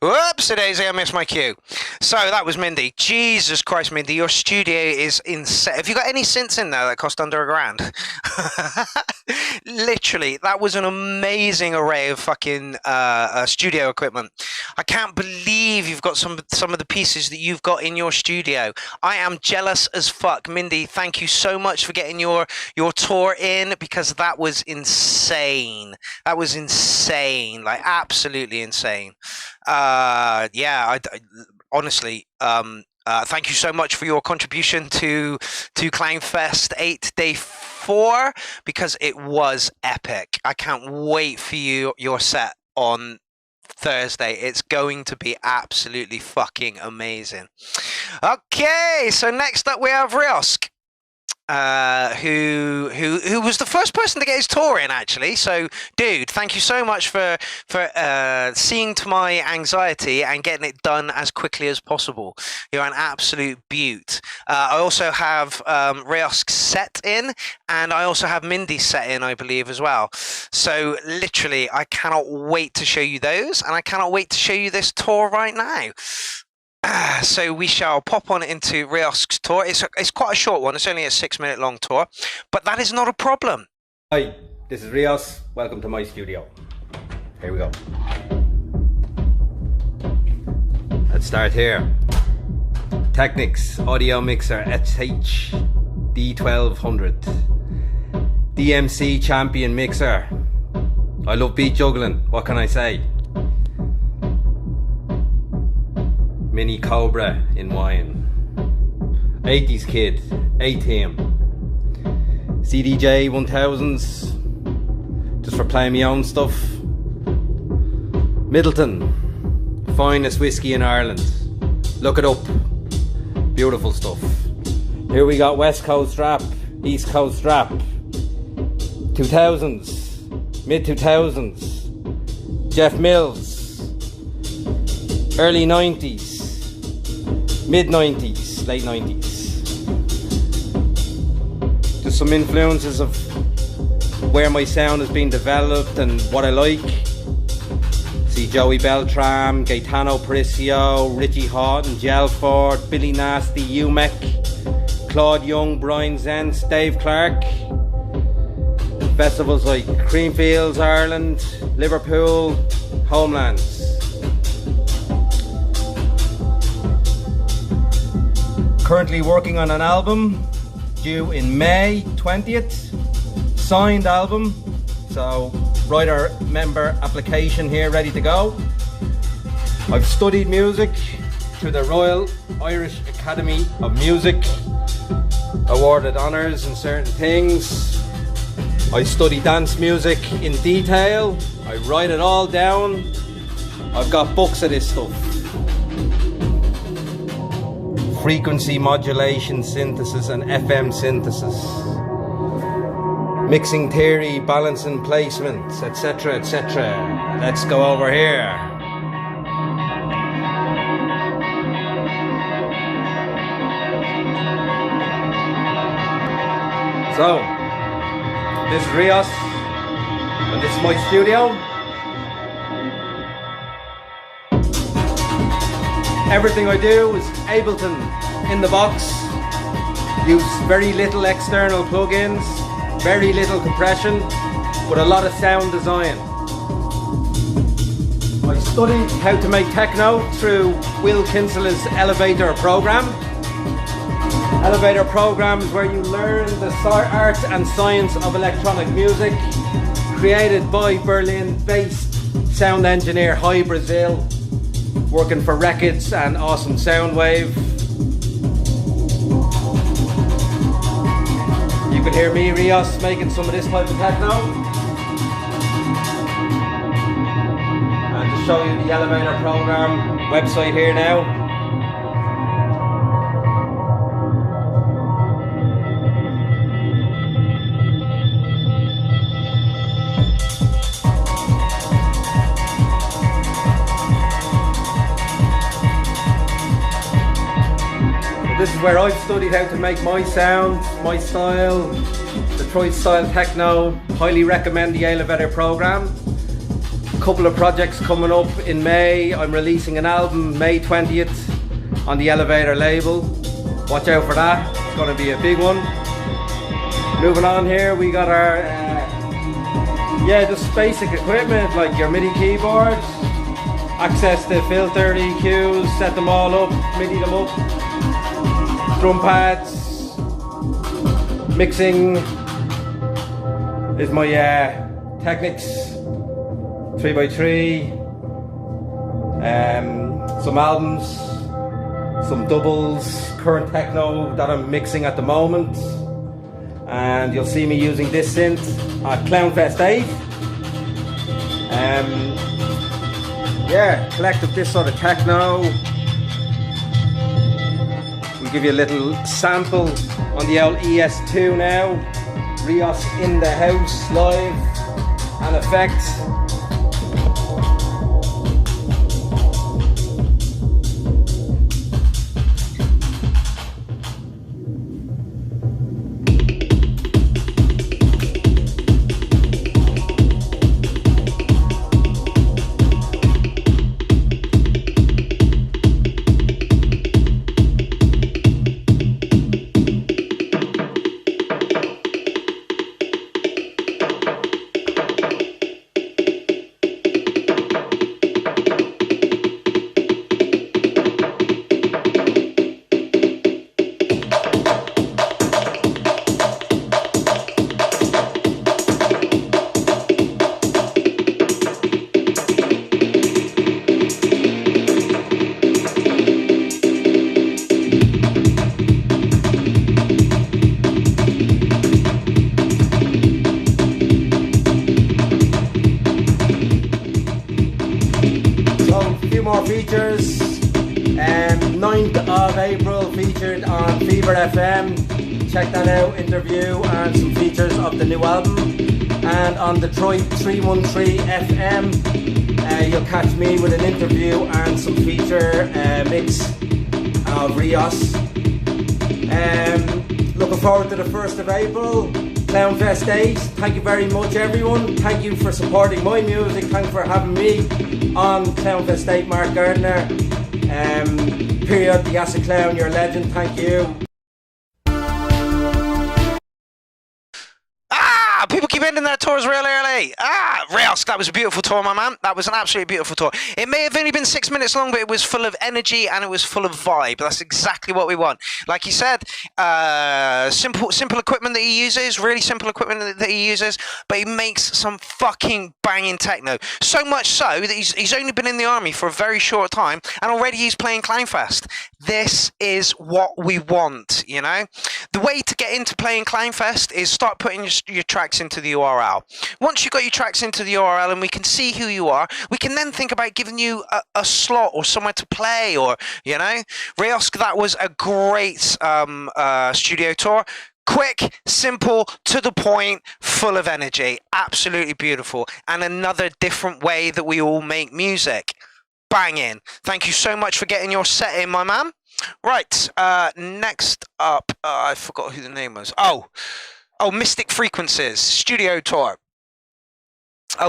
Whoops, daisy, I missed my cue. So that was Mindy. Jesus Christ, Mindy, your studio is insane. Have you got any synths in there that cost under $1,000? Literally, that was an amazing array of fucking studio equipment. I can't believe you've got some of the pieces that you've got in your studio. I am jealous as fuck. Mindy, thank you so much for getting your tour in, because that was insane. That was insane, like absolutely insane. Yeah, honestly, thank you so much for your contribution to CLOWNFEST 8 Day 4, because it was epic. I can't wait for your set on Thursday. It's going to be absolutely fucking amazing. Okay, so next up we have Ryosk. Who was the first person to get his tour in, actually. So, dude, thank you so much for seeing to my anxiety and getting it done as quickly as possible. You're an absolute beaut. I also have Ryosk set in, and I also have Mindy set in, I believe, as well. So, literally, I cannot wait to show you those, and I cannot wait to show you this tour right now. So we shall pop on into Ryosk's tour. It's quite a short one. It's only a 6-minute long tour, but that is not a problem. Hi, this is Ryosk. Welcome to my studio. Here we go. Let's start here. Technics Audio Mixer SH D1200. DMC Champion Mixer. I love beat juggling. What can I say? Mini Cobra in wine. 80s kid, A-Team. CDJ 1000s, just for playing my own stuff. Middleton, finest whiskey in Ireland. Look it up. Beautiful stuff. Here we got West Coast rap, East Coast rap. 2000s, mid 2000s. Jeff Mills. Early 90s. Mid 90s, late 90s. Just some influences of where my sound has been developed and what I like. See Joey Beltram, Gaetano Parisio, Richie Houghton, Gelford, Billy Nasty, Umek, Claude Young, Brian Zentz, Dave Clark. Festivals like Creamfields, Ireland, Liverpool, Homelands. Currently working on an album due in May 20th. Signed album, so writer member application here ready to go. I've studied music through the Royal Irish Academy of Music, awarded honours in certain things. I study dance music in detail. I write it all down. I've got books of this stuff. Frequency modulation synthesis and FM synthesis, mixing theory, balancing placement, etc., etc. Let's go over here. So, this is Ryosk, and this is my studio. Everything I do is Ableton in the box. Use very little external plugins, very little compression, but a lot of sound design. I studied how to make techno through Will Kinsella's Elevator program. Elevator program is where you learn the art and science of electronic music, created by Berlin-based sound engineer Hi Brazil, working for Records and Awesome Soundwave. You can hear me, Ryosk, making some of this type of techno. And to show you the Elevator program website here now. This is where I've studied how to make my sound, my style, Detroit style techno. Highly recommend the Elevator program. A couple of projects coming up in May. I'm releasing an album May 20th on the Elevator label. Watch out for that, it's going to be a big one. Moving on here, we got our, just basic equipment like your MIDI keyboards, access to filter, EQs, set them all up, MIDI them up, drum pads, mixing is my Technics 3x3, some albums, some doubles, current techno that I'm mixing at the moment, and you'll see me using this synth at CLOWNFEST 8. Collective this sort of techno. We'll give you a little sample on the old ES2 now. Ryosk in the house, live and effects. Features. 9th of April featured on Fever FM. Check that out, interview and some features of the new album. And on Detroit 313 FM, you'll catch me with an interview and some feature mix of Ryosk. Looking forward to the 1st of April, CLOWNFEST 8. Thank you very much, everyone. Thank you for supporting my music. Thank you for having me on CLOWNFEST 8, Mark Gardner. Period, the Acid Clown, you're a legend. Thank you. People keep ending their tours real early. Ryosk, that was a beautiful tour, my man. That was an absolutely beautiful tour. It may have only been 6 minutes long, but it was full of energy and it was full of vibe. That's exactly what we want. Like he said, simple equipment that he uses, really simple equipment that he uses, but he makes some fucking banging techno. So much so that he's only been in the army for a very short time and already he's playing CLOWNFEST. This is what we want, you know? The way to get into playing CLOWNFEST is start putting your tracks into the URL. Once you've got your tracks into the URL and we can see who you are, we can then think about giving you a slot or somewhere to play, or, you know, Ryosk, that was a great studio tour. Quick, simple, to the point, full of energy, absolutely beautiful, and another different way that we all make music. Banging. Thank you so much for getting your set in, my man. Right, next up, I forgot who the name was. Oh, Mystic Frequencies studio tour.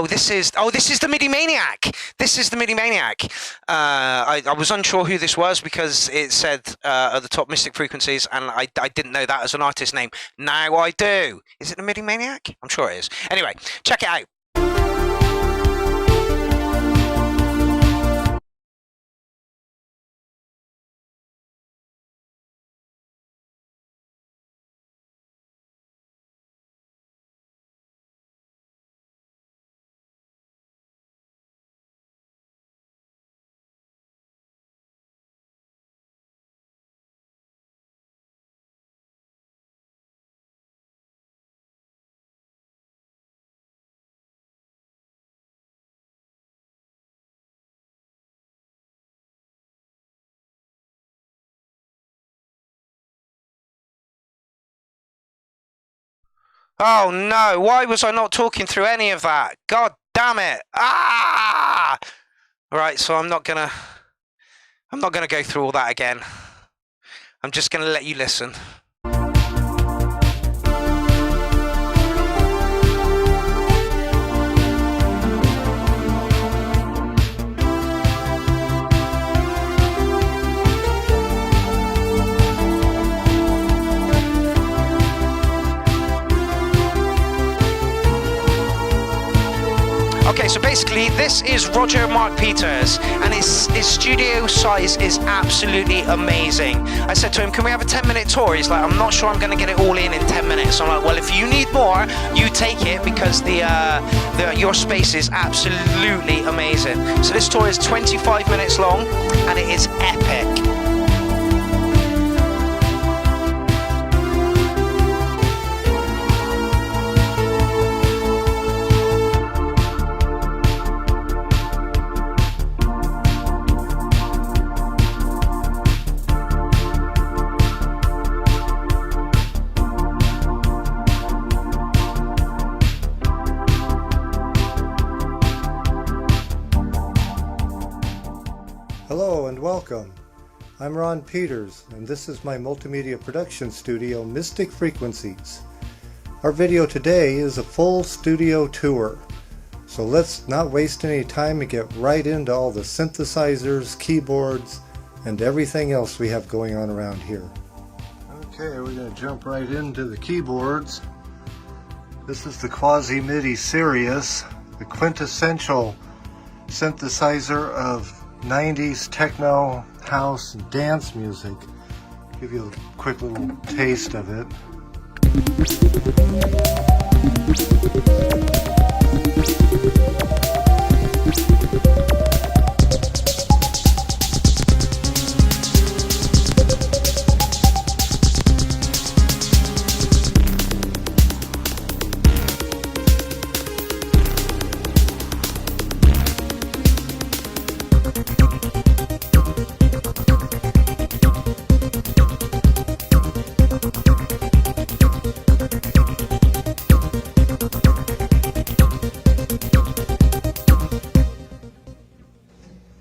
This is the MIDI Maniac. This is the MIDI Maniac. I was unsure who this was because it said at the top Mystic Frequencies, and I didn't know that as an artist name. Now I do. Is it the MIDI Maniac? I'm sure it is. Anyway, check it out. Oh no, why was I not talking through any of that? God damn it. Right, so I'm not gonna go through all that again. I'm just going to let you listen. Okay, so basically this is Roger Mark Peters, and his studio size is absolutely amazing. I said to him, can we have a 10-minute tour? He's like, I'm not sure I'm going to get it all in 10 minutes. I'm like, well, if you need more, you take it, because your space is absolutely amazing. So this tour is 25 minutes long, and it is epic. Hello and welcome. I'm Ron Peters, and this is my multimedia production studio, Mystic Frequencies. Our video today is a full studio tour, so let's not waste any time and get right into all the synthesizers, keyboards, and everything else we have going on around here. Okay, we're going to jump right into the keyboards. This is the Quasi MIDI Sirius, the quintessential synthesizer of 90s techno, house, and dance music. Give you a quick little taste of it.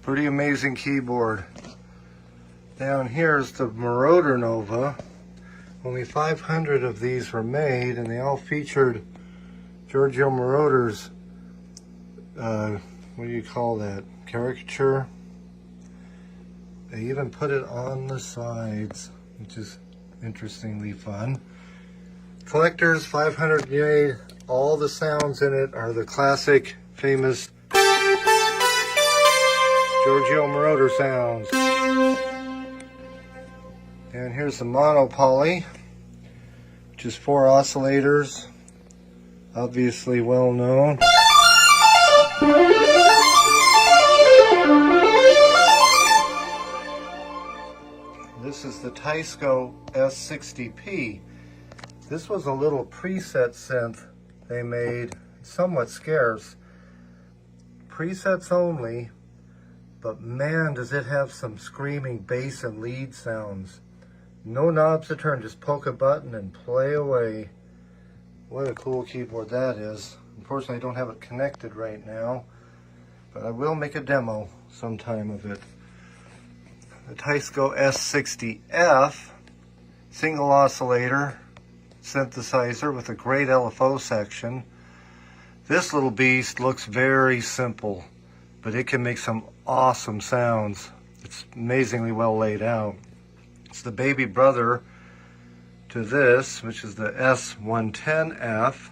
Pretty amazing keyboard. Down here is the Marauder Nova. Only 500 of these were made, and they all featured Giorgio Moroder's, what do you call that, caricature? They even put it on the sides, which is interestingly fun. Collectors, 500 made. All the sounds in it are the classic, famous Giorgio Moroder sounds. And here's the Mono Poly, which is 4 oscillators, obviously well known. This is the Teisco S60P. This was a little preset synth they made, somewhat scarce. Presets only. But man, does it have some screaming bass and lead sounds. No knobs to turn, just poke a button and play away. What a cool keyboard that is. Unfortunately, I don't have it connected right now, but I will make a demo sometime of it. The Teisco S60F, single oscillator synthesizer with a great LFO section. This little beast looks very simple, but it can make some awesome sounds. It's amazingly well laid out. It's the baby brother to this, which is the S110F.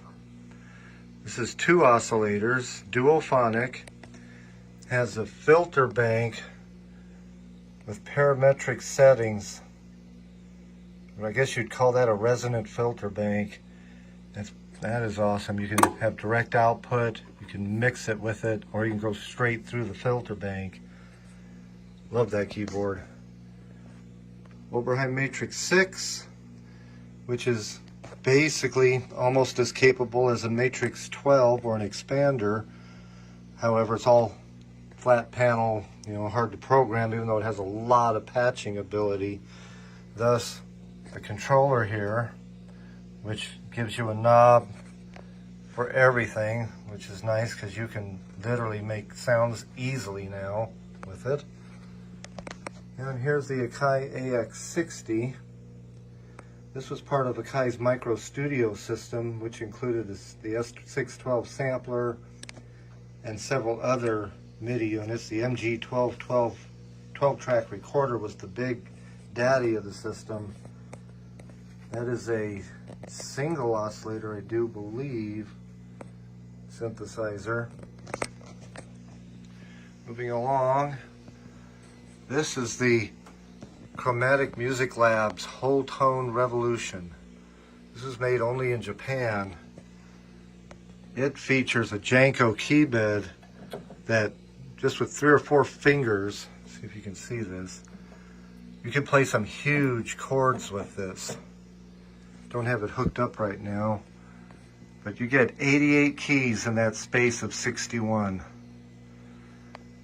This is 2 oscillators, duophonic, has a filter bank with parametric settings. I guess you'd call that a resonant filter bank. That is awesome. You can have direct output, you can mix it with it, or you can go straight through the filter bank. Love that keyboard. Oberheim Matrix 6, which is basically almost as capable as a Matrix 12 or an expander. However, it's all flat panel, hard to program, even though it has a lot of patching ability. Thus, the controller here, which gives you a knob for everything, which is nice because you can literally make sounds easily now with it. And here's the Akai AX60. This was part of Akai's Micro Studio system, which included the S612 sampler and several other MIDI units. The MG1212 12-track recorder was the big daddy of the system. That is a single oscillator, I do believe, synthesizer. Moving along, this is the Chromatic Music Lab's Whole Tone Revolution. This was made only in Japan. It features a Janko key bed that, just with 3 or 4 fingers, see if you can see this, you can play some huge chords with this. Don't have it hooked up right now, but you get 88 keys in that space of 61.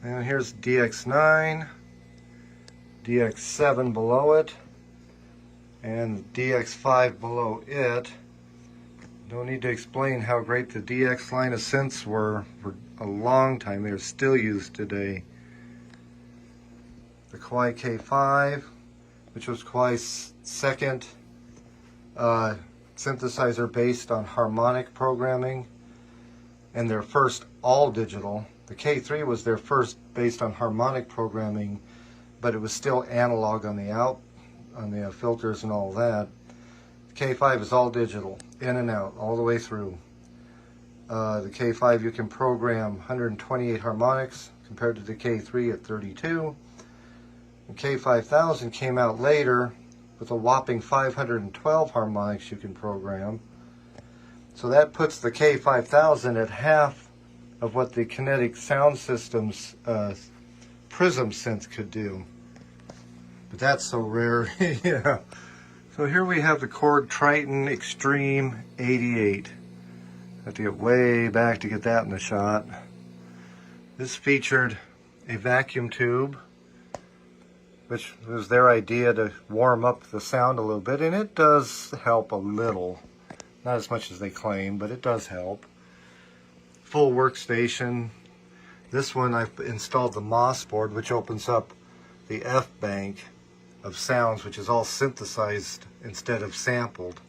And here's DX9, DX7 below it, and DX5 below it. Don't need to explain how great the DX line of synths were for a long time. They're still used today. The Kawai K5, which was Kawai's second synthesizer based on harmonic programming, and their first all digital. The K3 was their first based on harmonic programming, but it was still analog on the filters and all that. The K5 is all digital, in and out, all the way through. The K5 you can program 128 harmonics compared to the K3 at 32. The K5000 came out later with a whopping 512 harmonics you can program. So that puts the K5000 at half of what the Kinetic Sound System's Prism synth could do. But that's so rare. Yeah. So here we have the Korg Triton Extreme 88. I have to get way back to get that in the shot. This featured a vacuum tube, which was their idea to warm up the sound a little bit, and it does help a little. Not as much as they claim, but it does help. Full workstation. This one I've installed the MOS board, which opens up the F bank of sounds, which is all synthesized instead of sampled.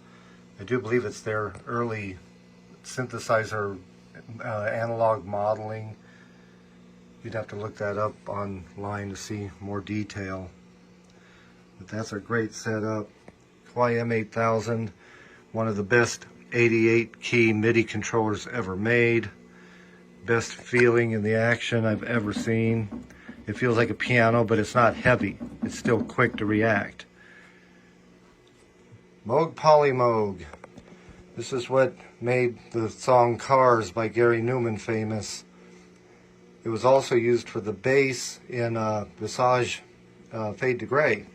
I do believe it's their early synthesizer analog modeling. You'd have to look that up online to see more detail. But that's a great setup. Kawai M8000, one of the best 88 key MIDI controllers ever made. Best feeling in the action I've ever seen. It feels like a piano, but it's not heavy. It's still quick to react. Moog Polymoog. This is what made the song Cars by Gary Newman famous. It was also used for the bass in Visage Fade to Gray.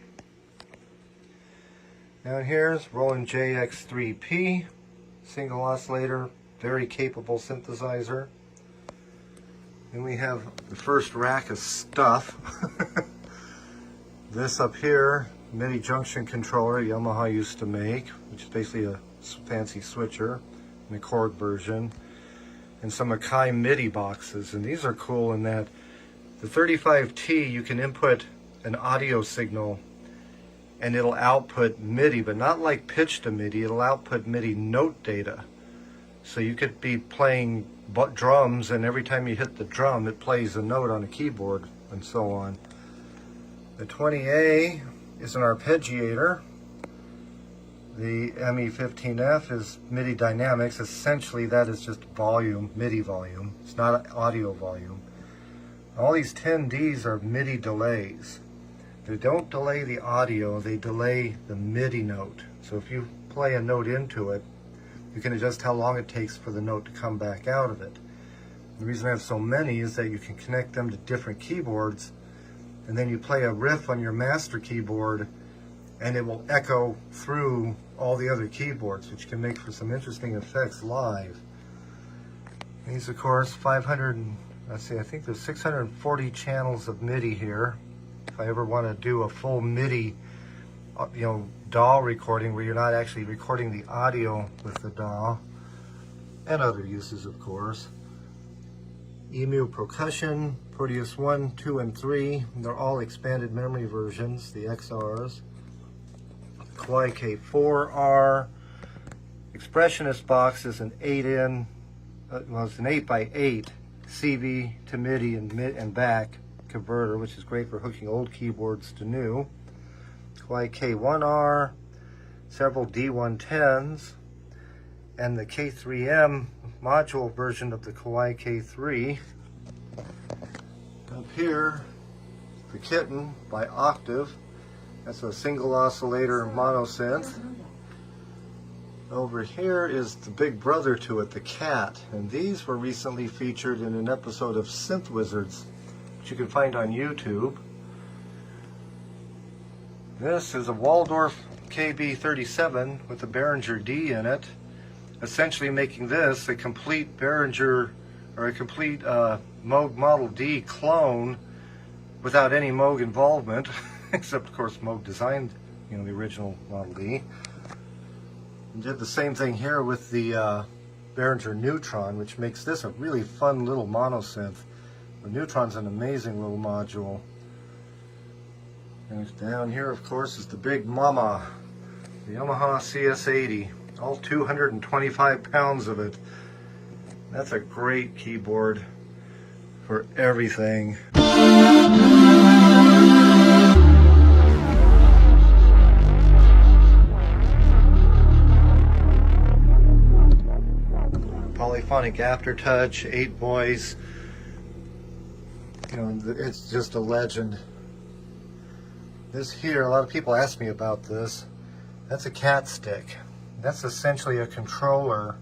Now here's Roland JX3P, single oscillator, very capable synthesizer. Then we have the first rack of stuff. This up here, MIDI junction controller Yamaha used to make, which is basically a fancy switcher in a Korg version, and some Akai MIDI boxes. And these are cool in that the 35T, you can input an audio signal and it'll output MIDI, but not like pitch to MIDI, it'll output MIDI note data. So you could be playing drums, and every time you hit the drum, it plays a note on a keyboard, and so on. The 20A is an arpeggiator. The ME15F is MIDI dynamics. Essentially, that is just volume, MIDI volume. It's not audio volume. All these 10Ds are MIDI delays. They don't delay the audio, they delay the MIDI note. So if you play a note into it, you can adjust how long it takes for the note to come back out of it. The reason I have so many is that you can connect them to different keyboards, and then you play a riff on your master keyboard, and it will echo through all the other keyboards, which can make for some interesting effects live. These, of course, I think there's 640 channels of MIDI here. If I ever want to do a full MIDI, DAW recording where you're not actually recording the audio with the DAW, and other uses, of course. EMU Percussion, Proteus 1, 2, and 3. They're all expanded memory versions, the XRs. Kawaii K4R. Expressionist box is an 8-in, well, it's an 8x8 CV to MIDI and back converter, which is great for hooking old keyboards to new. Kawaii K1R, several D110s, and the K3M module version of the Kawaii K3. Up here, the Kitten by Octave. That's a single oscillator monosynth. Over here is the big brother to it, the Cat, and these were recently featured in an episode of Synth Wizards, which you can find on YouTube. This is a Waldorf KB37 with a Behringer D in it, essentially making this a complete Behringer, or a complete Moog Model D clone without any Moog involvement, except of course Moog designed, the original Model D. And did the same thing here with the Behringer Neutron, which makes this a really fun little monosynth. The Neutron's an amazing little module. And down here, of course, is the big mama, the Yamaha CS80. All 225 pounds of it. That's a great keyboard for everything. Polyphonic Aftertouch, 8 voice. It's just a legend. This here, a lot of people ask me about this. That's a cat stick. That's essentially a controller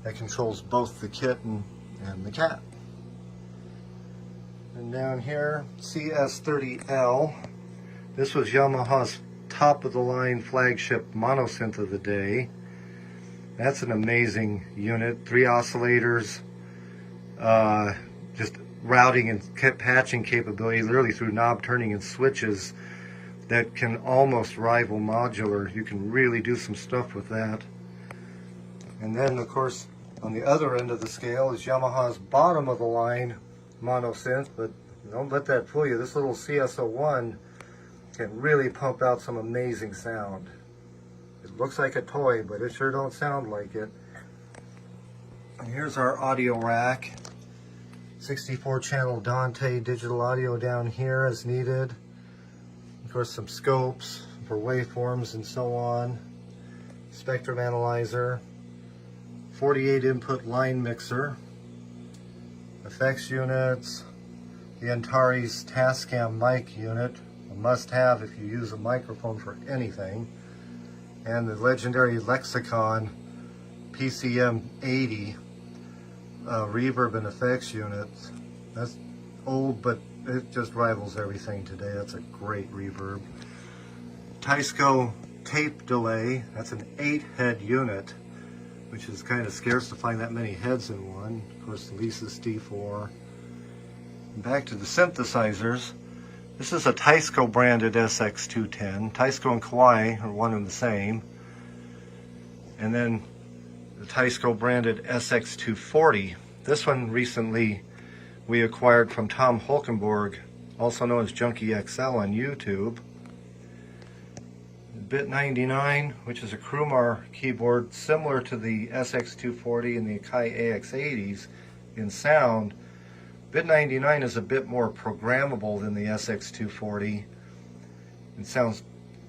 that controls both the kitten and the cat. And down here, CS30L. This was Yamaha's top-of-the-line flagship monosynth of the day. That's an amazing unit. 3 oscillators, just routing and patching capability, literally through knob turning and switches that can almost rival modular. You can really do some stuff with that. And then, of course, on the other end of the scale is Yamaha's bottom-of-the-line monosynth, but don't let that fool you. This little CS01 can really pump out some amazing sound. It looks like a toy, but it sure don't sound like it. And here's our audio rack. 64-channel Dante digital audio down here as needed. Of course, some scopes for waveforms and so on. Spectrum analyzer. 48 input line mixer. Effects units. The Antares Tascam mic unit. A must-have if you use a microphone for anything. And the legendary Lexicon PCM 80 reverb and effects unit. That's old, but it just rivals everything today. That's a great reverb. Teisco tape delay. That's an 8-head unit, which is kind of scarce to find that many heads in one. Of course, the Lisa's D4. And back to the synthesizers. This is a Teisco branded SX210. Teisco and Kawaii are one and the same. And then the Teisco branded SX240. This one recently we acquired from Tom Holkenborg, also known as Junkie XL on YouTube. Bit 99, which is a Krumar keyboard similar to the SX240 and the Akai AX80s in sound. Bit 99 is a bit more programmable than the SX240. It sounds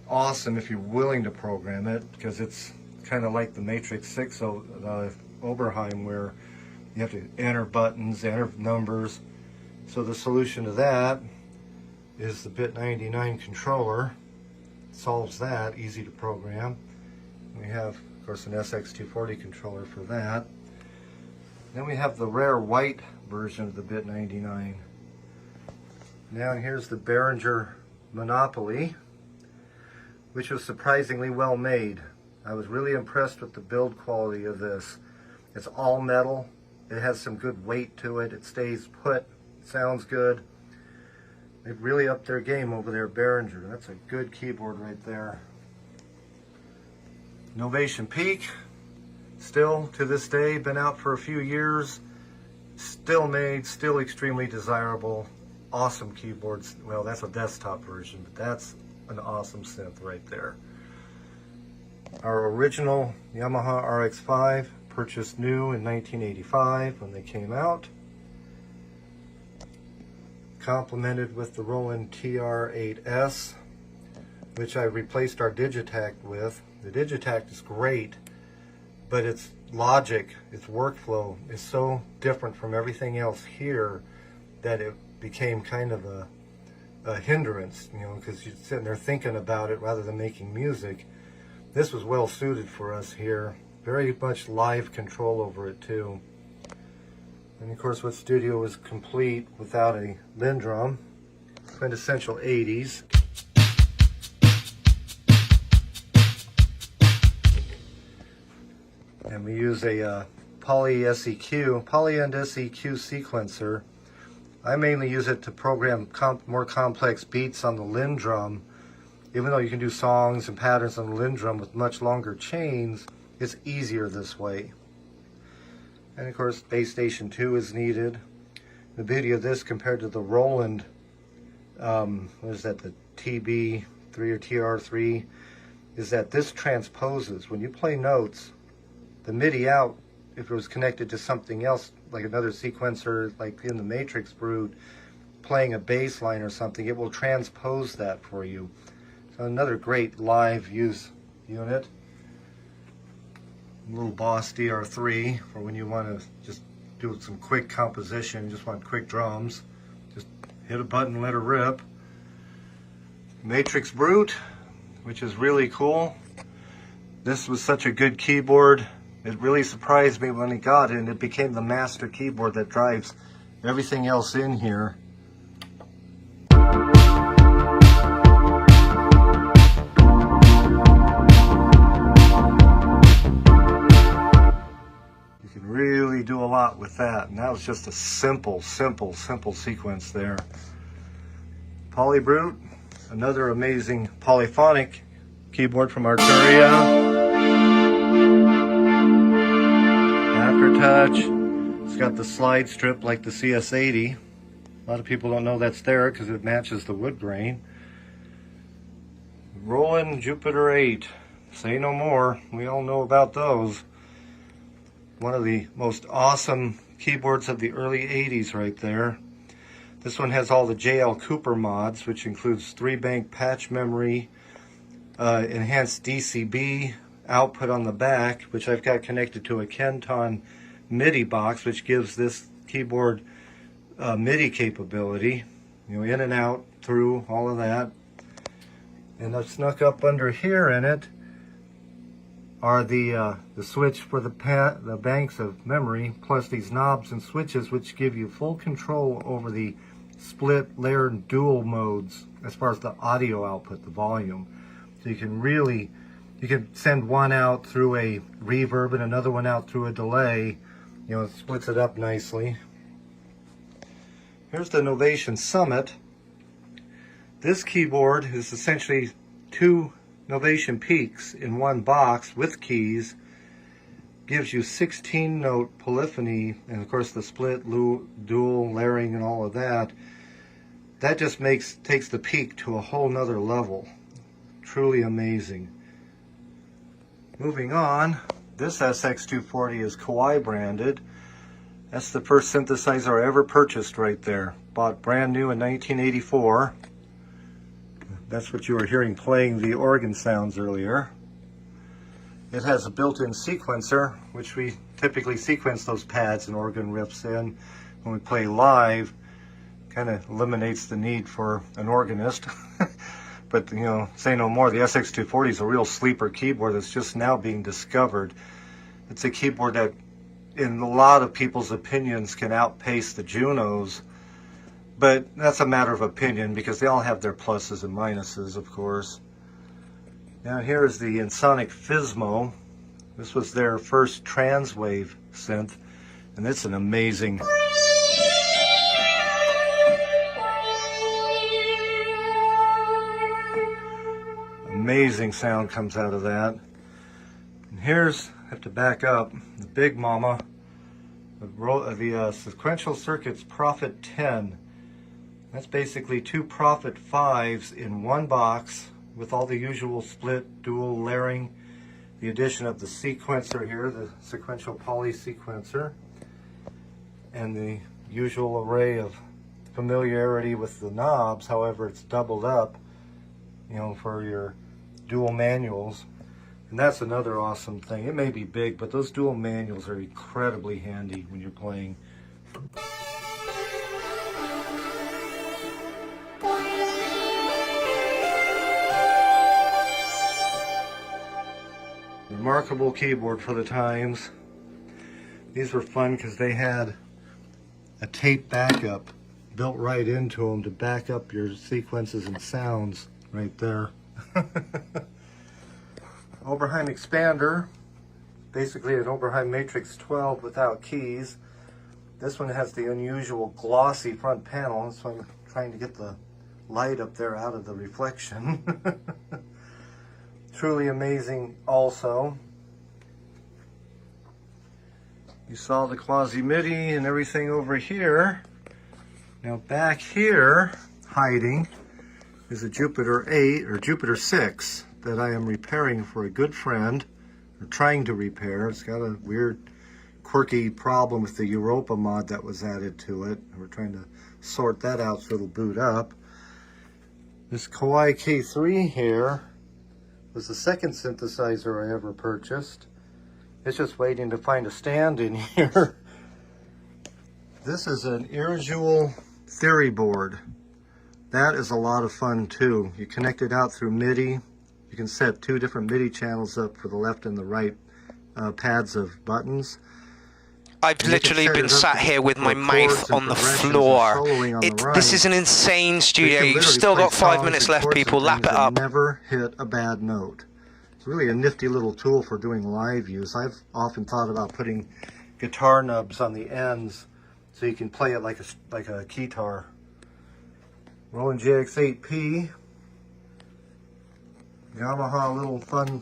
awesome if you're willing to program it, because it's kind of like the Matrix 6 Oberheim, where you have to enter buttons, enter numbers. So the solution to that is the Bit 99 controller. It solves that, easy to program. We have, of course, an SX240 controller for that. Then we have the rare white version of the Bit 99. Down here's the Behringer Monopoly, which was surprisingly well made. I was really impressed with the build quality of this. It's all metal. It has some good weight to it. It stays put. It sounds good. They've really upped their game over there at Behringer. That's a good keyboard right there. Novation Peak, still to this day, been out for a few years. Still made, still extremely desirable, awesome keyboards. Well, that's a desktop version, but that's an awesome synth right there. Our original Yamaha RX-5, purchased new in 1985 when they came out. Complemented with the Roland TR-8S, which I replaced our Digitac with. The Digitac is great, but its logic, its workflow is so different from everything else here that it became kind of a hindrance, you know, because you're sitting there thinking about it rather than making music. This was well suited for us here. Very much live control over it too. And of course, what studio was complete without a Lindrum? Quintessential 80s. And we use a Poly End SEQ sequencer. I mainly use it to program more complex beats on the Lindrum. Even though you can do songs and patterns on the Lindrum with much longer chains, it's easier this way. And of course, Bass Station 2 is needed. The beauty of this compared to the Roland, what is that, the TB3 or TR3, is that this transposes. When you play notes, the MIDI out, if it was connected to something else, like another sequencer, like in the Matrix Brute, playing a bass line or something, it will transpose that for you. So another great live use unit. Little Boss DR3 for when you want to just do some quick composition, just want quick drums. Just hit a button, let her rip. Matrix Brute, which is really cool. This was such a good keyboard. It really surprised me when I got it, and it became the master keyboard that drives everything else in here. Really do a lot with that, and that was just a simple sequence there. Poly Brute, another amazing polyphonic keyboard from Arturia. Aftertouch, it's got the slide strip like the CS80. A lot of people don't know that's there because it matches the wood grain. Roland Jupiter 8, say no more, we all know about those. One of the most awesome keyboards of the early 80s right there. This one has all the JL Cooper mods, which includes 3-bank patch memory, enhanced DCB output on the back, which I've got connected to a Kenton MIDI box, which gives this keyboard MIDI capability. You know, in and out, through, all of that. And I've snuck up under here in it are the switch for the banks of memory, plus these knobs and switches which give you full control over the split, layer, and dual modes as far as the audio output, the volume. So you can send one out through a reverb and another one out through a delay. You know, it splits it up nicely. Here's the Novation Summit. This keyboard is essentially two Novation Peaks in one box with keys. Gives you 16-note polyphony, and of course the split, dual, layering, and all of that. That just takes the Peak to a whole nother level. Truly amazing. Moving on, this SX240 is Kawai branded. That's the first synthesizer I ever purchased right there. Bought brand new in 1984. That's what you were hearing playing the organ sounds earlier. It has a built-in sequencer, which we typically sequence those pads and organ riffs in when we play live. Kind of eliminates the need for an organist. But, you know, say no more, the SX240 is a real sleeper keyboard that's just now being discovered. It's a keyboard that, in a lot of people's opinions, can outpace the Junos. But that's a matter of opinion because they all have their pluses and minuses, of course. Now here is the Ensoniq Physmo. This was their first transwave synth, and it's an amazing... amazing sound comes out of that. And here's, I have to back up, the Big Mama. the sequential circuits Prophet 10. That's basically 2 Prophet 5s in one box with all the usual split, dual layering, the addition of the sequencer here, the sequential poly sequencer, and the usual array of familiarity with the knobs. However, it's doubled up, you know, for your dual manuals. And that's another awesome thing. It may be big, but those dual manuals are incredibly handy when you're playing. Remarkable keyboard for the times. These were fun because they had a tape backup built right into them to back up your sequences and sounds right there. Oberheim expander, basically an Oberheim Matrix 12 without keys. This one has the unusual glossy front panel, so I'm trying to get the light up there out of the reflection. Truly amazing also. You saw the quasi-MIDI and everything over here. Now back here, hiding, is a Jupiter 8 or Jupiter 6 that I am repairing for a good friend, or trying to repair. It's got a weird, quirky problem with the Europa mod that was added to it. We're trying to sort that out so it'll boot up. This Kawai K3 here was the second synthesizer I ever purchased. It's just waiting to find a stand in here. This is an Irjul Theory board. That is a lot of fun too. You connect it out through MIDI. You can set 2 different MIDI channels up for the left and the right pads of buttons. I've literally been sat here with my mouth on the floor. This is an insane studio. You've still got 5 minutes left, people. Lap it up. Never hit a bad note. It's really a nifty little tool for doing live use. I've often thought about putting guitar nubs on the ends so you can play it like a keytar. Roland JX8P. Yamaha little fun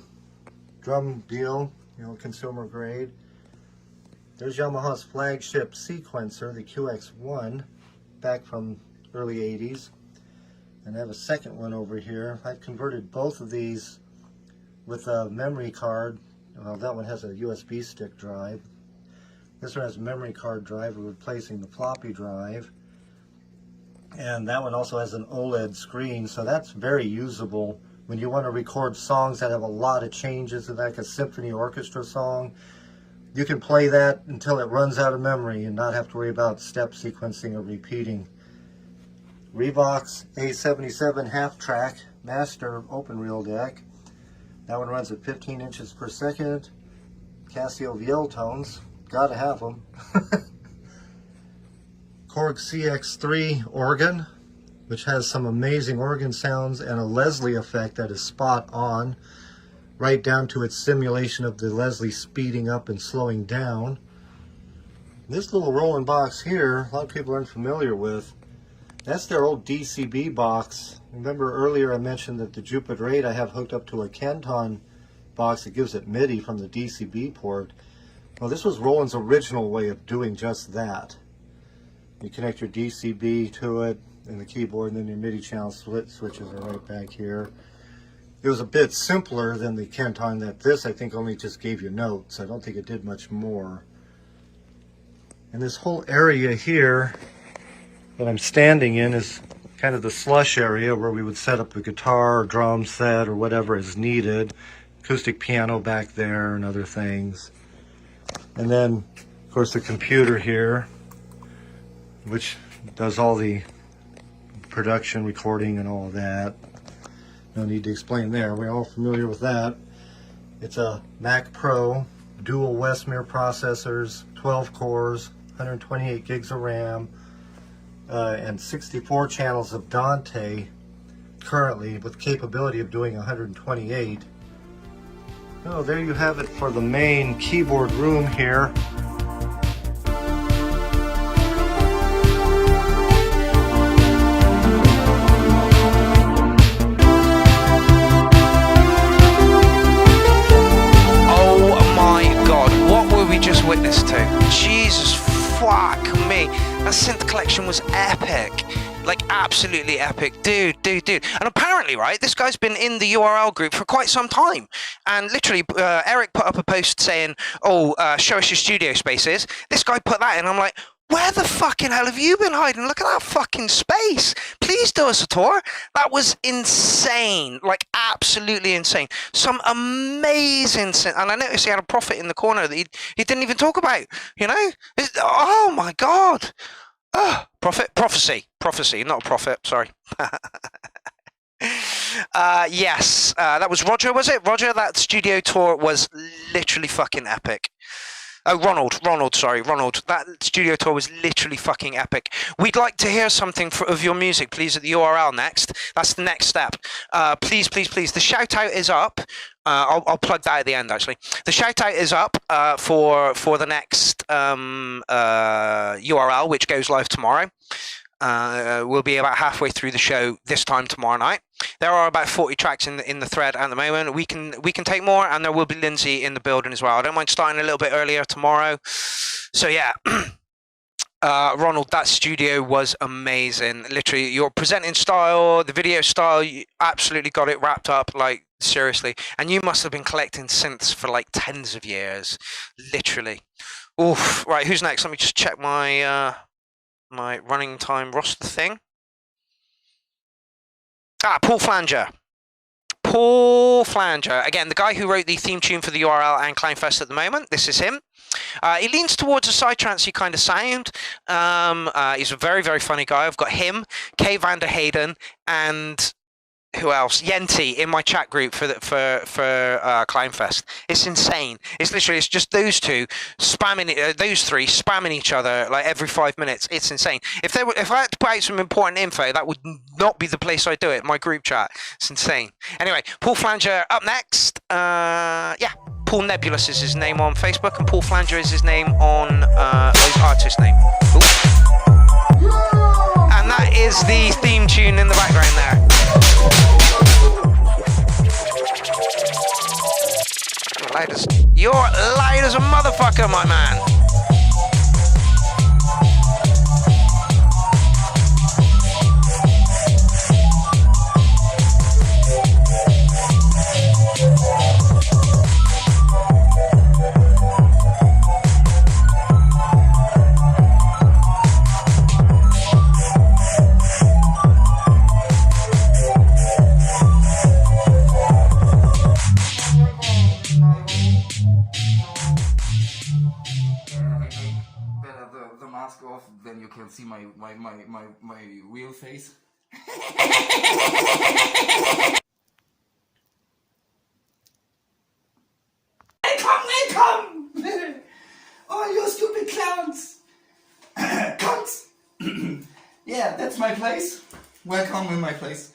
drum deal, you know, consumer grade. There's Yamaha's flagship sequencer, the QX1, back from early 80s. And I have a second one over here. I've converted both of these with a memory card. Well, that one has a USB stick drive. This one has a memory card drive. We're replacing the floppy drive. And that one also has an OLED screen, so that's very usable when you want to record songs that have a lot of changes, like a symphony orchestra song. You can play that until it runs out of memory and not have to worry about step sequencing or repeating. Revox A77 half-track master open reel deck. That one runs at 15 inches per second. Casio VL tones, gotta have them. Korg CX3 organ, which has some amazing organ sounds and a Leslie effect that is spot on, right down to its simulation of the Leslie speeding up and slowing down. This little Roland box here, a lot of people aren't familiar with. That's their old DCB box. Remember earlier I mentioned that the Jupiter 8 I have hooked up to a Canton box that gives it MIDI from the DCB port. Well, this was Roland's original way of doing just that. You connect your DCB to it and the keyboard, and then your MIDI channel switches are right back here. It was a bit simpler than the Canton that this I think only just gave you notes. I don't think it did much more. And this whole area here that I'm standing in is kind of the slush area where we would set up a guitar or drum set or whatever is needed. Acoustic piano back there and other things. And then, of course, the computer here, which does all the production, recording, and all of that. No need to explain there. We're all familiar with that. It's a Mac Pro, dual Westmere processors, 12 cores, 128 gigs of RAM, and 64 channels of Dante currently, with capability of doing 128. Oh, there you have it for the main keyboard room here. Oh my god, what were we just witness to? Jesus was epic. Like, absolutely epic. Dude. And apparently, right, this guy's been in the URL group for quite some time. And literally, Eric put up a post saying, oh, show us your studio spaces. This guy put that in. I'm like, where the fucking hell have you been hiding? Look at that fucking space. Please do us a tour. That was insane. Like, absolutely insane. Some amazing... And I noticed he had a prophet in the corner that he didn't even talk about, you know? Oh, my God. Oh, prophecy, not a prophet, sorry. Yes, that was Roger, was it? Roger, that studio tour was literally fucking epic. Oh, Ronald, that studio tour was literally fucking epic. We'd like to hear something of your music, please, at the URL next. That's the next step. Please. The shout out is up. I'll plug that at the end, actually. The shout out is up for the next URL, which goes live tomorrow. We'll be about halfway through the show this time tomorrow night. There are about 40 tracks in the thread at the moment. We can take more, and there will be Lindsay in the building as well. I don't mind starting a little bit earlier tomorrow. So yeah, Ronald, that studio was amazing. Literally, your presenting style, the video style, you absolutely got it wrapped up. Like, seriously. And you must have been collecting synths for like tens of years, literally. Oof. Right, who's next? Let me just check my my running time roster thing. Paul Flanger. Again, the guy who wrote the theme tune for the URL and CLOWNFEST at the moment. This is him. He leans towards a psytrancey kind of sound. He's a very, very funny guy. I've got him, Kay Van der Hayden, and who else? Yenti in my chat group for CLOWNFEST. It's insane. It's literally, it's just those two spamming those three spamming each other like every 5 minutes. It's insane. If I had to put out some important info, that would not be the place I do it. My group chat. It's insane. Anyway, Paul Flanger up next. Yeah, Paul Nebulous is his name on Facebook, and Paul Flanger is his name on his artist name. Ooh. And that is the theme tune in the background there. You're loud as a motherfucker, my man. Off, then you can see my real face. Welcome! Oh, you stupid clowns! Cunts! Yeah, that's my place. Welcome in my place.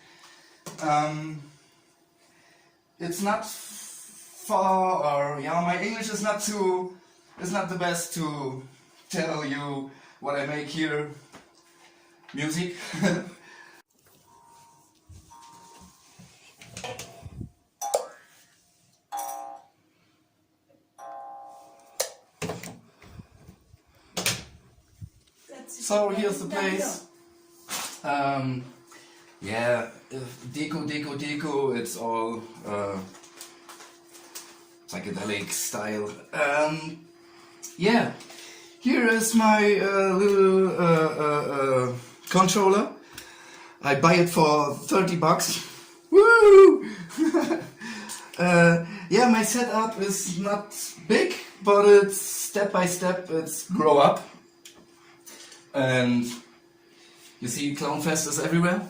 It's not far, or my English is not the best to tell you what I make here, music. So here's the place. Yeah, deco. It's all psychedelic style. Yeah. Here is my little controller. I buy it for $30. Woo! Yeah, my setup is not big, but it's step by step. It's grow up, and you see, CLOWNFEST is everywhere.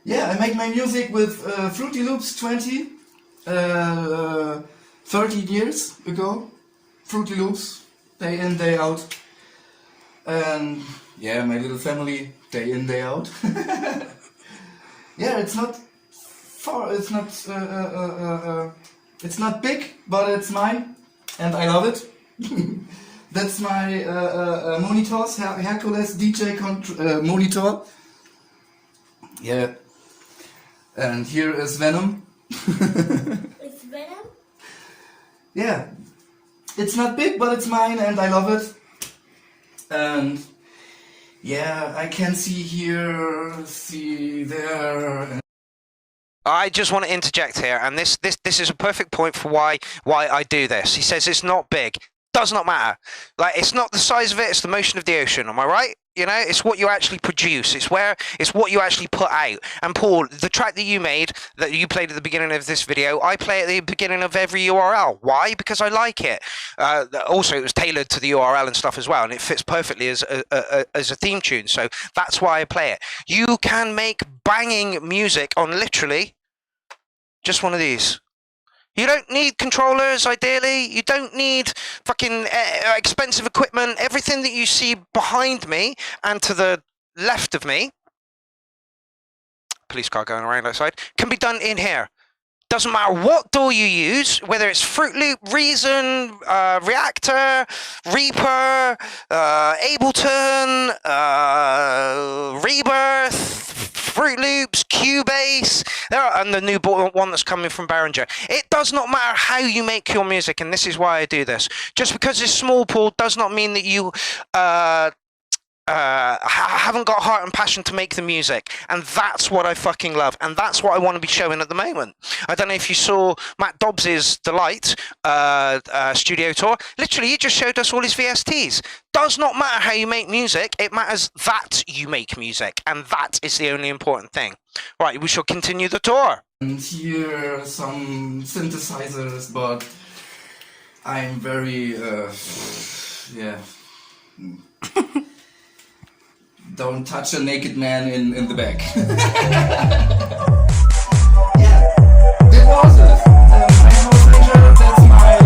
Yeah, I make my music with Fruity Loops 30 years ago. Fruity Loops, day in, day out, and yeah, my little family, day in, day out. Yeah, it's not far, it's not big, but it's mine, and I love it. That's my monitors, Hercules DJ monitor. Yeah, and here is Venom. It's Venom? Yeah. It's not big, but it's mine, and I love it. And yeah, I can see here, see there. I just want to interject here, and this is a perfect point for why I do this. He says it's not big. Does not matter. Like, it's not the size of it, it's the motion of the ocean. Am I right? You know, it's what you actually produce. It's what you actually put out. And Paul, the track that you made, that you played at the beginning of this video, I play at the beginning of every URL. Why? Because I like it. Also, it was tailored to the URL and stuff as well, and it fits perfectly as a theme tune. So that's why I play it. You can make banging music on literally just one of these. You don't need controllers, ideally. You don't need fucking expensive equipment. Everything that you see behind me and to the left of me, police car going around outside, can be done in here. Doesn't matter what DAW you use, whether it's Fruit Loop, Reason, Reactor, Reaper, Ableton, Rebirth, Fruit Loops, Cubase, and the new one that's coming from Behringer. It does not matter how you make your music, and this is why I do this. Just because it's small, Paul, does not mean that you haven't got heart and passion to make the music, and that's what I fucking love, and that's what I want to be showing at the moment. I don't know if you saw Matt Dobbs's Delight studio tour. Literally, he just showed us all his VSTs. Does not matter how you make music, it matters that you make music, and that is the only important thing. Right, we shall continue the tour. And here some synthesizers, but I'm very yeah. Don't touch a naked man in the back. Yeah, it was it. I know Flanders, that's my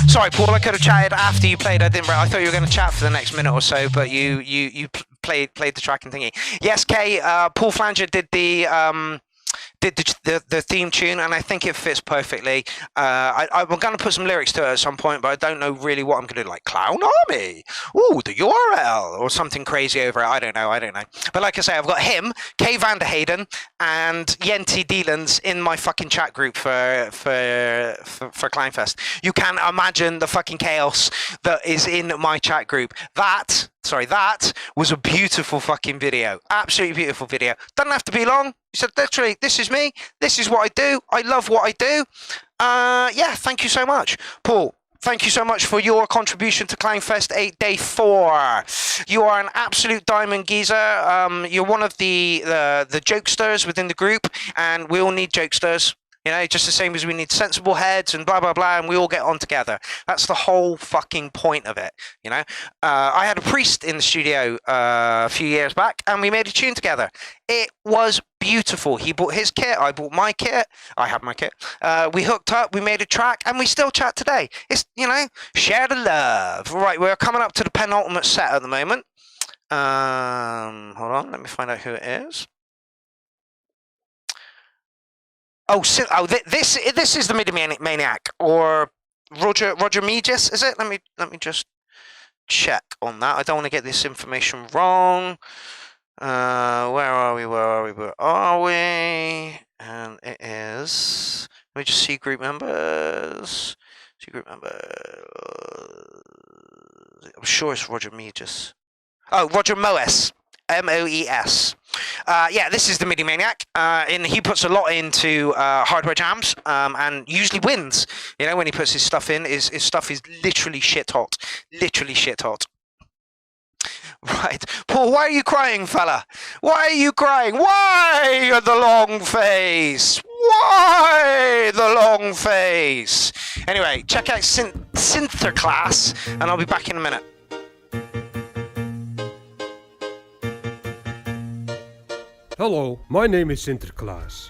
Sorry, Paul, I could have chatted after you played. I thought you were going to chat for the next minute or so, but you played the track and thingy. Yes, Kay, Paul Flanger did the theme tune, and I think it fits perfectly. I'm going to put some lyrics to it at some point, but I don't know really what I'm going to do, like CLOWNARMY, ooh, the URL, or something crazy over it. I don't know. But like I say, I've got him, Kay Vanderhayden, and Yenti Dealens in my fucking chat group for CLOWNFEST. You can imagine the fucking chaos that is in my chat group. That was a beautiful fucking video. Absolutely beautiful video. Doesn't have to be long. You said, literally, this is me. This is what I do. I love what I do. Yeah, thank you so much. Paul, thank you so much for your contribution to CLOWNFEST 8 Day 4. You are an absolute diamond, geezer. You're one of the jokesters within the group, and we all need jokesters. You know, just the same as we need sensible heads and blah, blah, blah, and we all get on together. That's the whole fucking point of it, you know? I had a priest in the studio a few years back, and we made a tune together. It was beautiful. He bought his kit, I bought my kit, I had my kit. We hooked up, we made a track, and we still chat today. It's, you know, share the love. Right, we're coming up to the penultimate set at the moment. Hold on, let me find out who it is. This is the Mindy Maniac, or Roger Megis, is it? Let me just check on that. I don't want to get this information wrong. Where are we? And it is. Let me just see group members. I'm sure it's Roger Megis. Oh, Roger Moes. Moes. Yeah, this is the Mindy Maniac, and he puts a lot into hardware jams, and usually wins. You know, when he puts his stuff in, his stuff is literally shit hot. Right, Paul, why are you crying, fella? Why are you crying? Why the long face? Why the long face? Anyway, check out Syntherclass, and I'll be back in a minute. Hello, my name is Sinterklaas,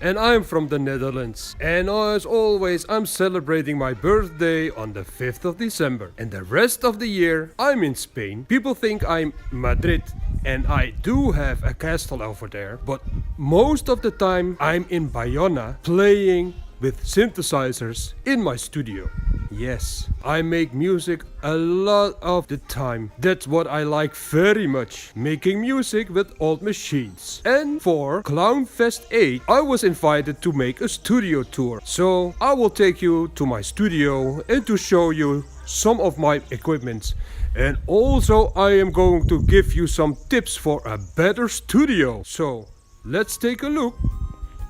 and I'm from the Netherlands. And as always, I'm celebrating my birthday on the 5th of December. And the rest of the year, I'm in Spain. People think I'm Madrid, and I do have a castle over there. But most of the time, I'm in Bayona playing with synthesizers in my studio. Yes, I make music a lot of the time. That's what I like very much, making music with old machines. And for CLOWNFEST 8, I was invited to make a studio tour. So I will take you to my studio and to show you some of my equipment. And also I am going to give you some tips for a better studio. So let's take a look.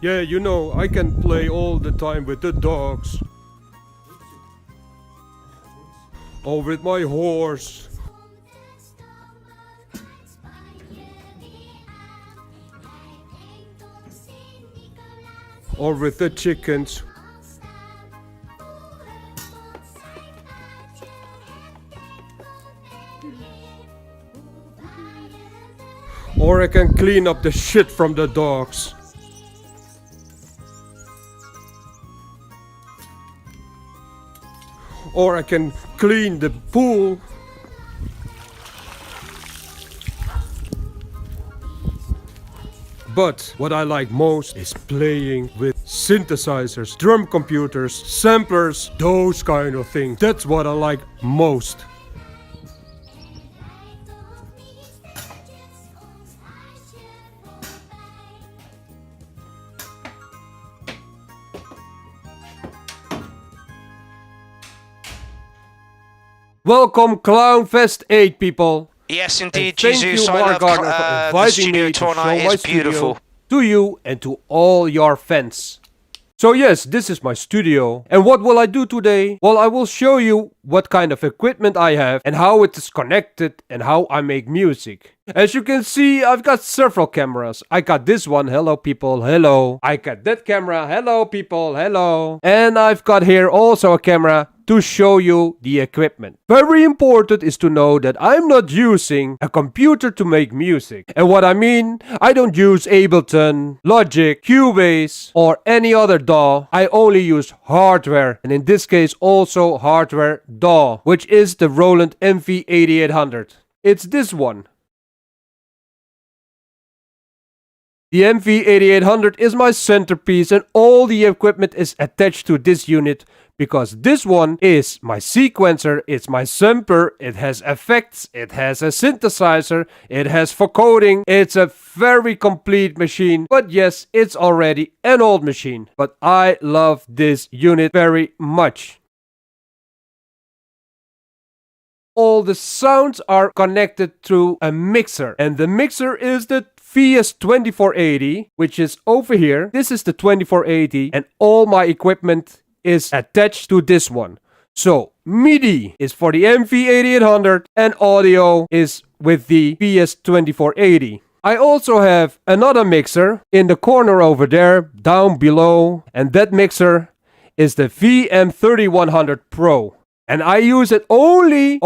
Yeah, you know, I can play all the time with the dogs. Or with my horse. Or with the chickens. Or I can clean up the shit from the dogs. Or I can clean the pool. But what I like most is playing with synthesizers, drum computers, samplers, those kind of things. That's what I like most. Welcome CLOWNFEST 8, people. Yes, indeed, Thank Jesus. you, I Mark love Gardner, for the inviting studio me to tour show night. my It's beautiful. studio to you and to all your fans. So yes, this is my studio. And what will I do today? Well, I will show you what kind of equipment I have and how it is connected and how I make music. As you can see, I've got several cameras. I got this one, hello people, hello. I got that camera, hello people, hello. And I've got here also a camera to show you the equipment. Very important is to know that I'm not using a computer to make music. And what I mean, I don't use Ableton, Logic, Cubase or any other DAW. I only use hardware, and in this case also hardware DAW, which is the Roland MV8800. It's this one. The MV8800 is my centerpiece and all the equipment is attached to this unit because this one is my sequencer, it's my sampler, it has effects, it has a synthesizer, it has vocoding. It's a very complete machine, but yes, it's already an old machine. But I love this unit very much. All the sounds are connected through a mixer, and the mixer is the VS2480, which is over here. This is the 2480, and all my equipment is attached to this one. So MIDI is for the MV8800 and audio is with the VS2480. I also have another mixer in the corner over there, down below, and that mixer is the VM3100 Pro. And I use it only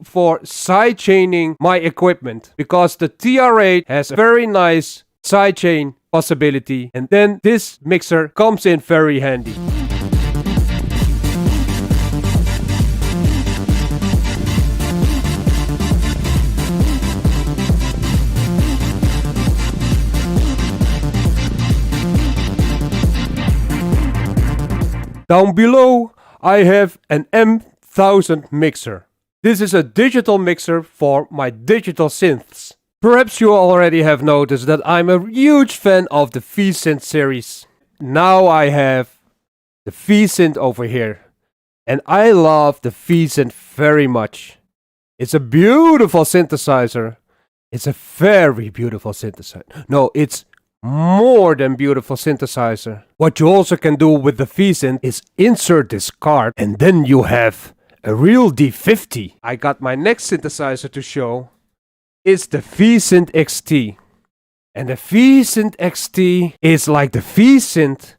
for sidechaining my equipment because the TR8 has a very nice sidechain possibility, and then this mixer comes in very handy. Down below, I have an M1000 mixer. This is a digital mixer for my digital synths. Perhaps you already have noticed that I'm a huge fan of the V-Synth series. Now I have the V-Synth over here. And I love the V-Synth very much. It's a beautiful synthesizer. It's a very beautiful synthesizer. No, it's more than beautiful synthesizer. What you also can do with the V-Synth is insert this card and then you have a real D50. I got my next synthesizer to show. It's the V-Synth XT. And the V-Synth XT is like the V-Synth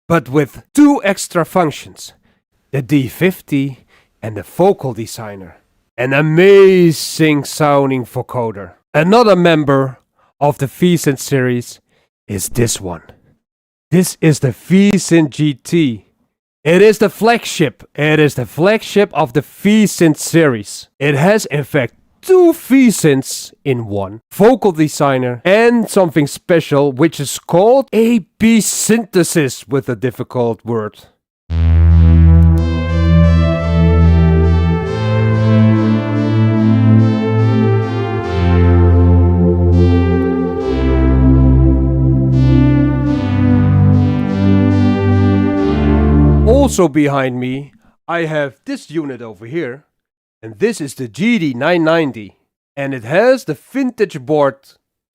but with two extra functions. The D50 and the vocal designer. An amazing sounding vocoder. Another member of the V-Synth series is this one. This is the V-Synth GT. It is the flagship. It is the flagship of the V-Synth series. It has in fact 2 V-Synths in one. Vocal designer and something special which is called AP synthesis with a difficult word. Also behind me, I have this unit over here, and this is the GD990, and it has the vintage board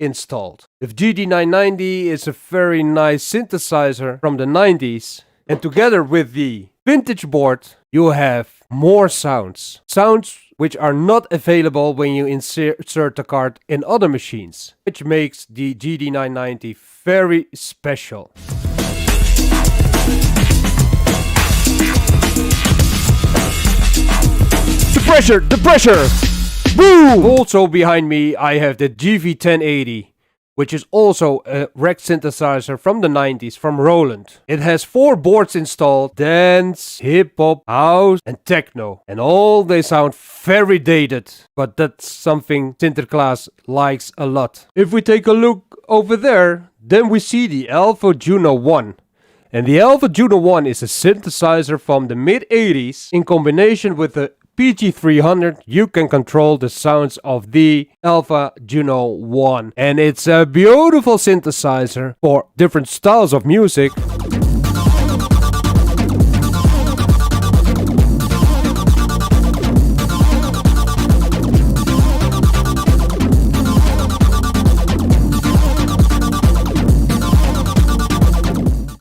installed. The GD990 is a very nice synthesizer from the 90s, and together with the vintage board, you have more sounds. Sounds which are not available when you insert the card in other machines, which makes the GD990 very special. The pressure! Boom! Also behind me I have the GV1080, which is also a rack synthesizer from the 90s from Roland. It has 4 boards installed, dance, hip-hop, house and techno. And all they sound very dated, but that's something Sinterklaas likes a lot. If we take a look over there, then we see the Alpha Juno 1. And the Alpha Juno 1 is a synthesizer from the mid-80s. In combination with the PG300, you can control the sounds of the Alpha Juno 1. And it's a beautiful synthesizer for different styles of music.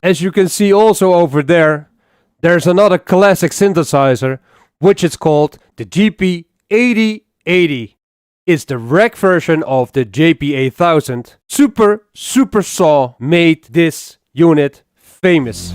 As you can see also over there, there's another classic synthesizer, which is called the GP8080. It's the rack version of the JP8000. Super Saw made this unit famous.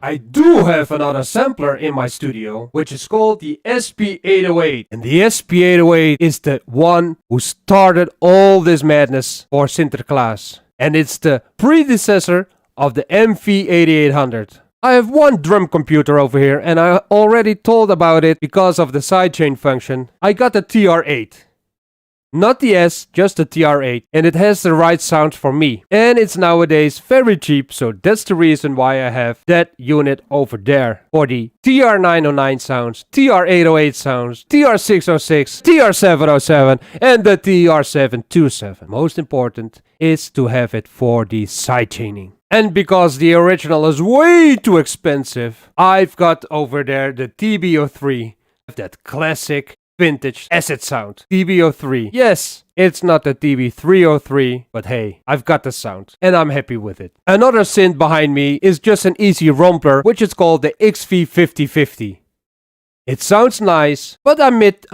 I do have another sampler in my studio, which is called the SP808. And the SP808 is the one who started all this madness for Sinterklaas. And it's the predecessor of the MV8800. I have one drum computer over here, and I already told about it because of the sidechain function. I got the TR8. Not the S, just the TR8, and it has the right sound for me. And it's nowadays very cheap, so that's the reason why I have that unit over there. For the TR909 sounds, TR808 sounds, TR606, TR707, and the TR727. Most important is to have it for the sidechaining. And because the original is way too expensive, I've got over there the TB03, that classic vintage acid sound. TB03. Yes, it's not the TB303, but hey, I've got the sound and I'm happy with it. Another synth behind me is just an easy rompler, which is called the XV5050. It sounds nice, but I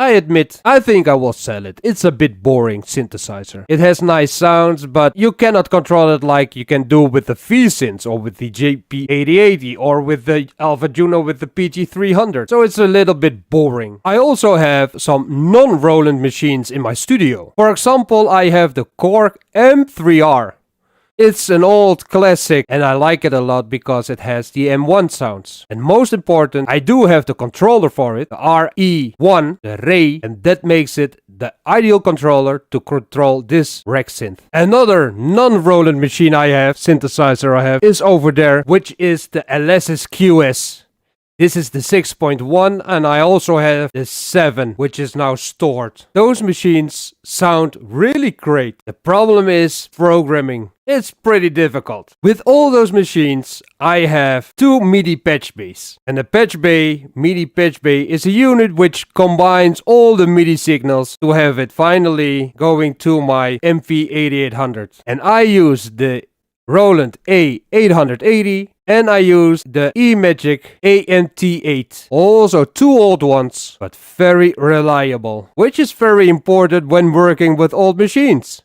admit, I think I will sell it. It's a bit boring synthesizer. It has nice sounds, but you cannot control it like you can do with the V-Synths or with the JP8080 or with the Alpha Juno with the PG300. So it's a little bit boring. I also have some non-Roland machines in my studio. For example, I have the Korg M3R. It's an old classic and I like it a lot because it has the M1 sounds. And most important, I do have the controller for it, the RE1, the Ray, and that makes it the ideal controller to control this rack synth. Another non-Roland machine synthesizer I have, is over there, which is the Alesis QS. This is the 6.1 and I also have the 7, which is now stored. Those machines sound really great. The problem is programming. It's pretty difficult. With all those machines, I have 2 MIDI patch bays. And the MIDI patch bay is a unit which combines all the MIDI signals to have it finally going to my MV8800. And I use the Roland A880 and I use the eMagic ANT8. Also 2 old ones, but very reliable, which is very important when working with old machines.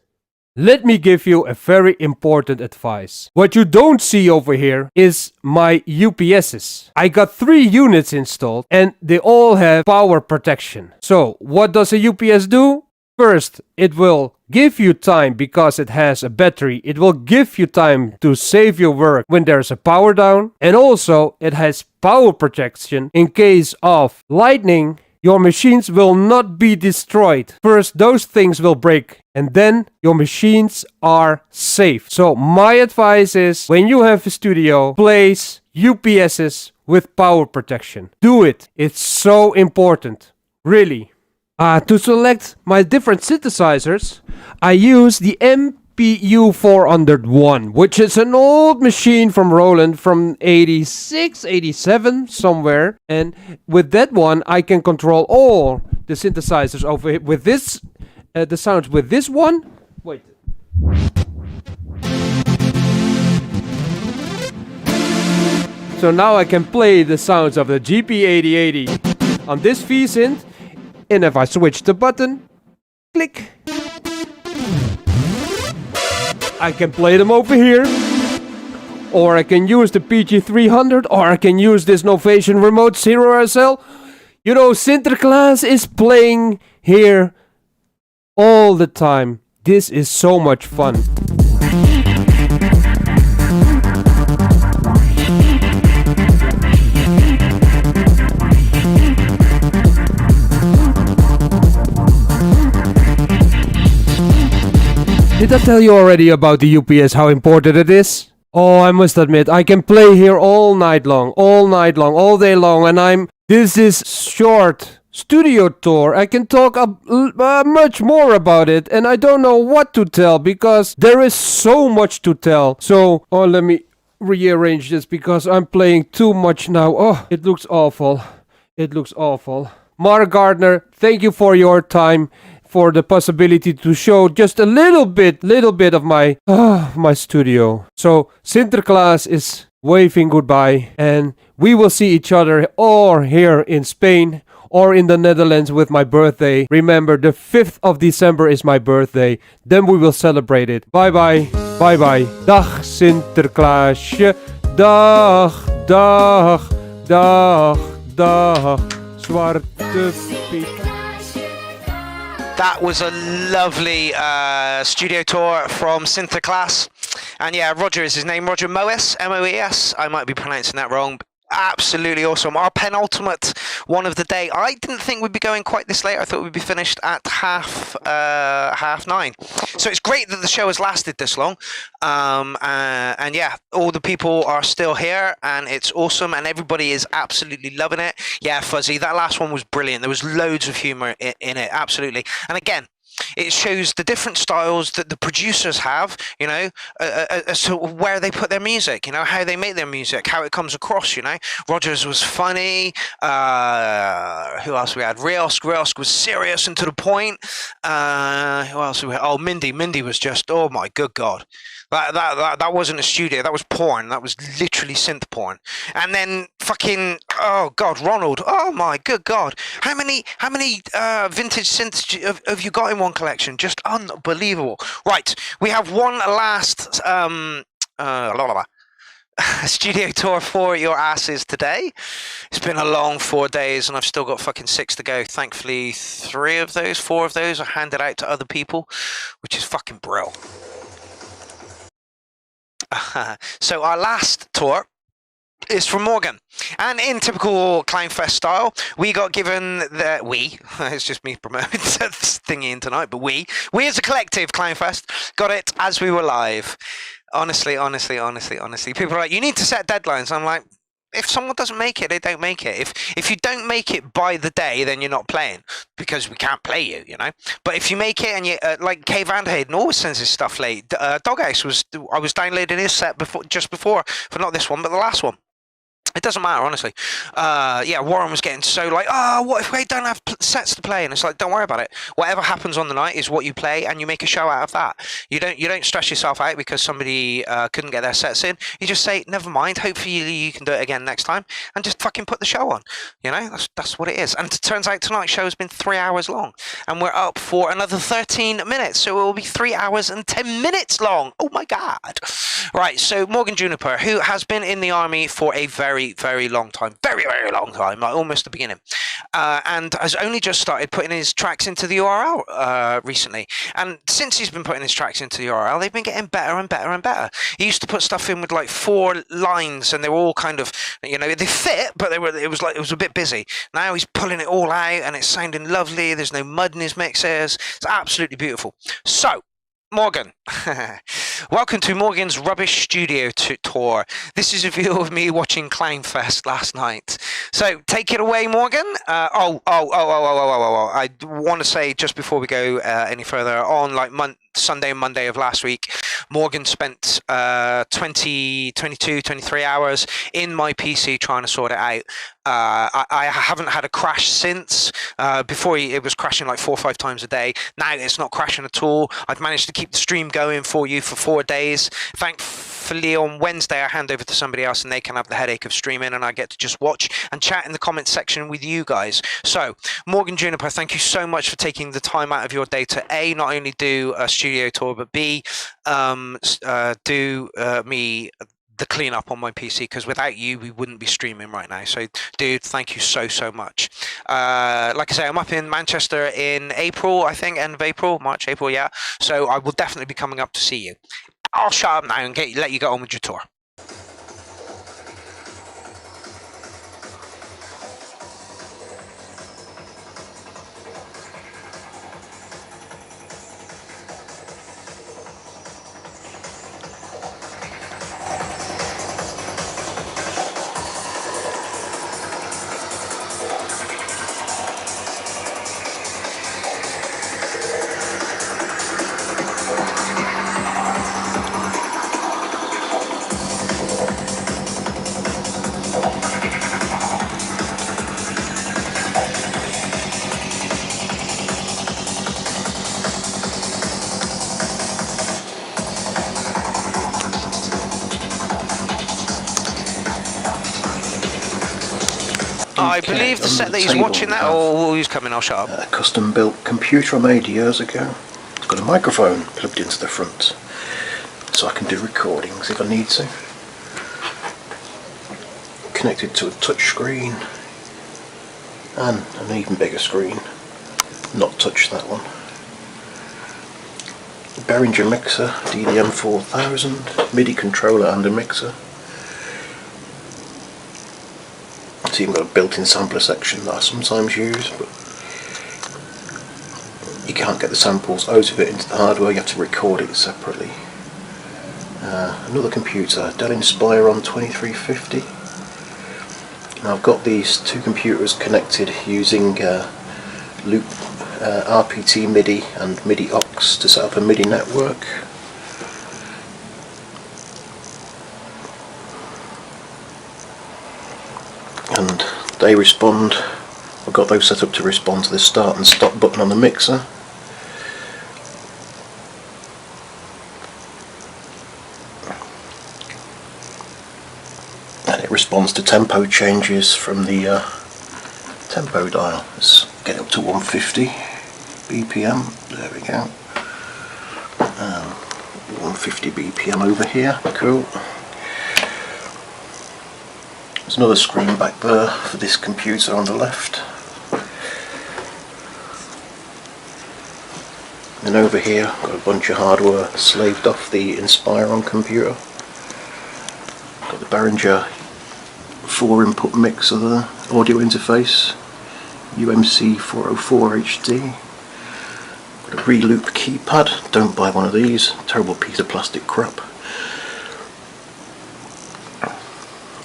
let me give you a very important advice. What you don't see over here is my UPSs. I got 3 units installed and they all have power protection. So what does a UPS do? First, it will give you time because it has a battery. It will give you time to save your work when there's a power down. And also, it has power protection in case of lightning. Your machines will not be destroyed. First, those things will break, and then your machines are safe. So my advice is, when you have a studio, place UPSs with power protection. Do it. It's so important. Really. To select my different synthesizers, I use the MPU 401, which is an old machine from Roland from 86, 87, somewhere. And with that one, I can control all the synthesizers over here. With this, the sounds with this one. Wait. So now I can play the sounds of the GP8080 on this V-synth. And if I switch the button, click, I can play them over here. Or I can use the PG300, or I can use this Novation Remote 0 SL. You know, Sinterklaas is playing here all the time. This is so much fun. Did I tell you already about the UPS, how important it is? Oh, I must admit, I can play here all night long, all day long, and this is short studio tour. I can talk much more about it, and I don't know what to tell, because there is so much to tell. So, let me rearrange this, because I'm playing too much now. Oh, it looks awful. It looks awful. Mark Gardner, thank you for your time, for the possibility to show just a little bit of my my studio. So Sinterklaas is waving goodbye, and we will see each other or here in Spain or in the Netherlands with my birthday. Remember, the 5th of December is my birthday. Then we will celebrate it. Bye bye. Bye bye. Dag Sinterklaasje. Dag, dag, dag, dag. Zwarte Piet. That was a lovely studio tour from Sinterklaas. And yeah, Roger is his name, Roger Moes, M-O-E-S. I might be pronouncing that wrong. Absolutely awesome. Our penultimate one of the day. I didn't think we'd be going quite this late. I thought we'd be finished at half 9. So it's great that the show has lasted this long. And yeah, all the people are still here, and it's awesome, and everybody is absolutely loving it. Yeah, Fuzzy, that last one was brilliant. There was loads of humor in it, absolutely. And again, it shows the different styles that the producers have, you know, as to where they put their music, you know, how they make their music, how it comes across, you know. Rogers was funny. Who else we had? Ryosk. Ryosk was serious and to the point. Who else we had? Oh, Mindy. Mindy was just, oh my good God. That wasn't a studio. That was porn. That was literally synth porn. And then fucking, oh God, Ronald. Oh my good God. How many vintage synths have you got in one collection? Just unbelievable. Right, we have one last studio tour for your asses today. It's been a long 4 days, and I've still got fucking 6 to go. Thankfully, 4 of those are handed out to other people, which is fucking brilliant. So our last tour is from Morgan, and in typical CLOWNFEST style, we got given it's just me promoting this thingy in tonight, but we as a collective, CLOWNFEST, got it as we were live. Honestly, people are like, you need to set deadlines. I'm like, if someone doesn't make it, they don't make it. If you don't make it by the day, then you're not playing, because we can't play you, you know. But if you make it, and you like Kay Van Hayden always sends his stuff late. Doghouse I was downloading his set just before, for not this one, but the last one. It doesn't matter, honestly. Yeah, Warren was getting so like, oh, what if we don't have sets to play? And it's like, don't worry about it. Whatever happens on the night is what you play, and you make a show out of that. You don't stress yourself out because somebody couldn't get their sets in. You just say, never mind. Hopefully you can do it again next time, and just fucking put the show on. You know, that's what it is. And it turns out tonight's show has been 3 hours long, and we're up for another 13 minutes, so it will be 3 hours and 10 minutes long. Oh my god! Right. So Morgan Juniper, who has been in the army for a very long time, very long time, like almost the beginning, and has only just started putting his tracks into the URL recently. And since he's been putting his tracks into the URL, they've been getting better and better and better. He used to put stuff in with like 4 lines, and they were all kind of, you know, they fit, but it was a bit busy. Now he's pulling it all out, and it's sounding lovely. There's no mud in his mixes. It's absolutely beautiful. So, Morgan, welcome to Morgan's Rubbish Studio Tour. This is a view of me watching CLOWNFEST last night. So take it away, Morgan. I want to say just before we go any further, on like Sunday and Monday of last week, Morgan spent 23 hours in my PC trying to sort it out. I haven't had a crash since. Before it was crashing like 4 or 5 times a day. Now it's not crashing at all. I've managed to keep the stream going for you for 4 days. Thankfully on Wednesday I hand over to somebody else and they can have the headache of streaming, and I get to just watch and chat in the comment section with you guys. So Morgan Juniper, thank you so much for taking the time out of your day to A, not only do a studio tour, but B, do me the cleanup on my PC, because without you we wouldn't be streaming right now. So dude, thank you so much. Like I say, I'm up in Manchester in April, I think, end of April, March, April, yeah. So I will definitely be coming up to see you. I'll shut up now and let you get on with your tour. I believe the set that he's watching that, or who's coming, I'll shut up. A custom built computer I made years ago. It's got a microphone plugged into the front, so I can do recordings if I need to. Connected to a touch screen and an even bigger screen. Not touched that one. Behringer mixer, DDM 4000, MIDI controller and a mixer. It's even got a built-in sampler section that I sometimes use, but you can't get the samples out of it into the hardware, you have to record it separately. Another computer, Dell Inspiron 2350. Now I've got these 2 computers connected using loop RPT MIDI and MIDI aux to set up a MIDI network. And they respond, I've got those set up to respond to the start and stop button on the mixer. And it responds to tempo changes from the tempo dial. Let's get up to 150 BPM, there we go. 150 BPM over here, cool. There's another screen back there for this computer on the left. And over here, got a bunch of hardware slaved off the Inspiron computer. Got the Behringer 4-input mixer there, audio interface, UMC 404 HD. Got a reloop keypad, don't buy one of these, terrible piece of plastic crap.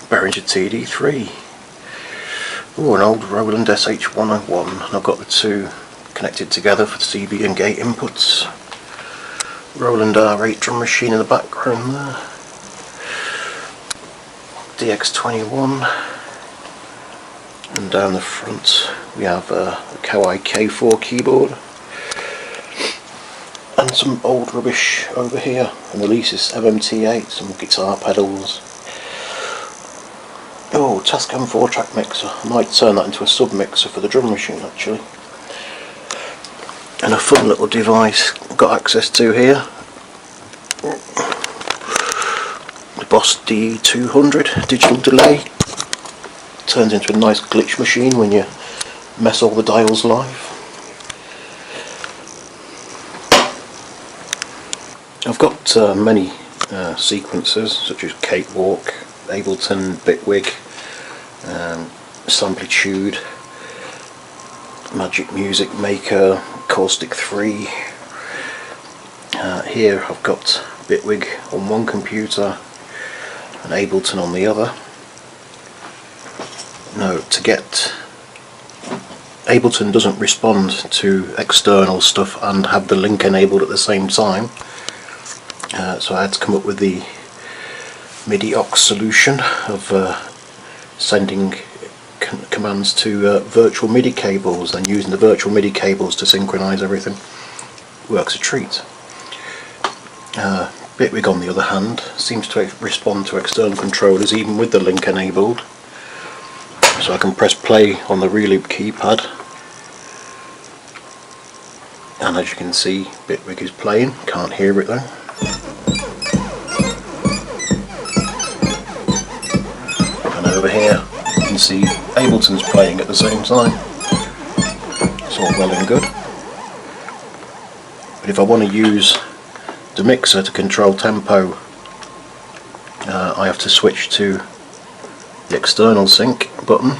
Behringer TD3. Oh, an old Roland SH101, and I've got the 2 connected together for CV and gate inputs. Roland R8 drum machine in the background there. DX21, and down the front we have a Kawai K4 keyboard and some old rubbish over here, and the Alesis MMT8, some guitar pedals. Oh, Tascam 4-track mixer. I might turn that into a sub-mixer for the drum machine actually. And a fun little device I've got access to here. The Boss D200 digital delay. Turns into a nice glitch machine when you mess all the dials live. I've got many sequencers such as Cakewalk, Ableton, Bitwig, Samplitude, Magic Music Maker, Caustic 3. Here I've got Bitwig on one computer and Ableton on the other. Now, to get Ableton doesn't respond to external stuff and have the link enabled at the same time, so I had to come up with the MIDI aux solution of sending commands to virtual MIDI cables, and using the virtual MIDI cables to synchronize everything. Works a treat. Bitwig on the other hand seems to respond to external controllers even with the link enabled, so I can press play on the reloop keypad, and as you can see Bitwig is playing. Can't hear it though. And over here you can see Ableton's playing at the same time. It's all well and good. But if I want to use the mixer to control tempo, I have to switch to the external sync button,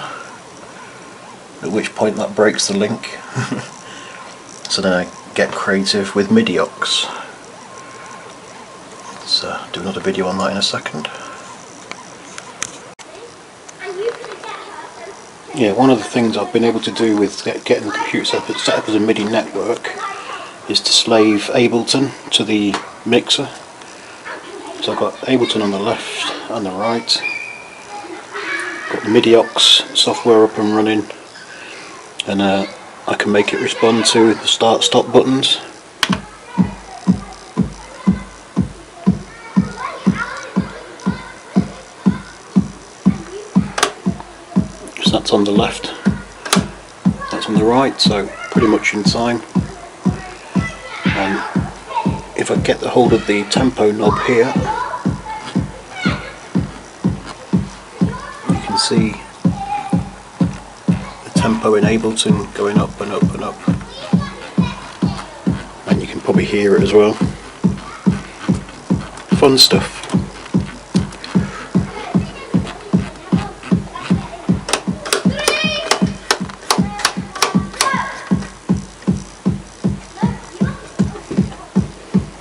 at which point that breaks the link. So then I get creative with MIDI aux. Let's do another video on that in a second. Yeah, one of the things I've been able to do with getting the computer set up as a MIDI network is to slave Ableton to the mixer. So I've got Ableton on the left and the right. Got the MIDI aux software up and running, and I can make it respond to the start-stop buttons. So that's on the left, that's on the right, so pretty much in time. And if I get the hold of the tempo knob here, you can see the tempo in Ableton going up and up and up, and you can probably hear it as well. Fun stuff.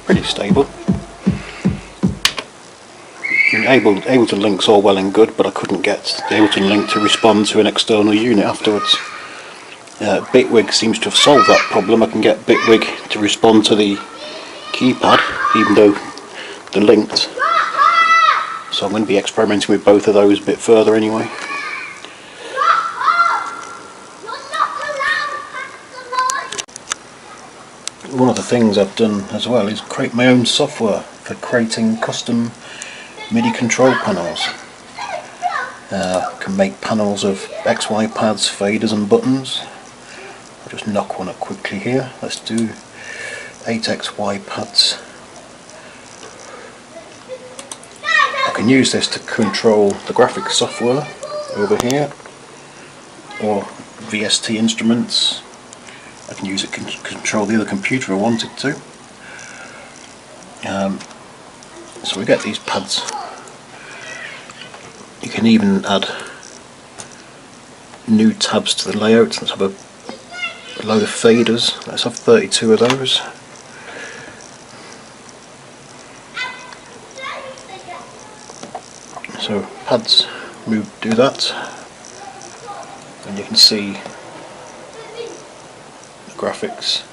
Pretty stable. Ableton link's all well and good, but I couldn't get the Ableton link to respond to an external unit afterwards. Bitwig seems to have solved that problem. I can get Bitwig to respond to the keypad even though they're linked. So I'm going to be experimenting with both of those a bit further anyway. One of the things I've done as well is create my own software for creating custom MIDI control panels. I can make panels of XY pads, faders and buttons. I'll just knock one up quickly here. Let's do 8 XY pads. I can use this to control the graphics software over here, or VST instruments. I can use it to control the other computer I wanted to. So we get these pads. You can even add new tabs to the layout. Let's have a load of faders. Let's have 32 of those. So pads do that, and you can see the graphics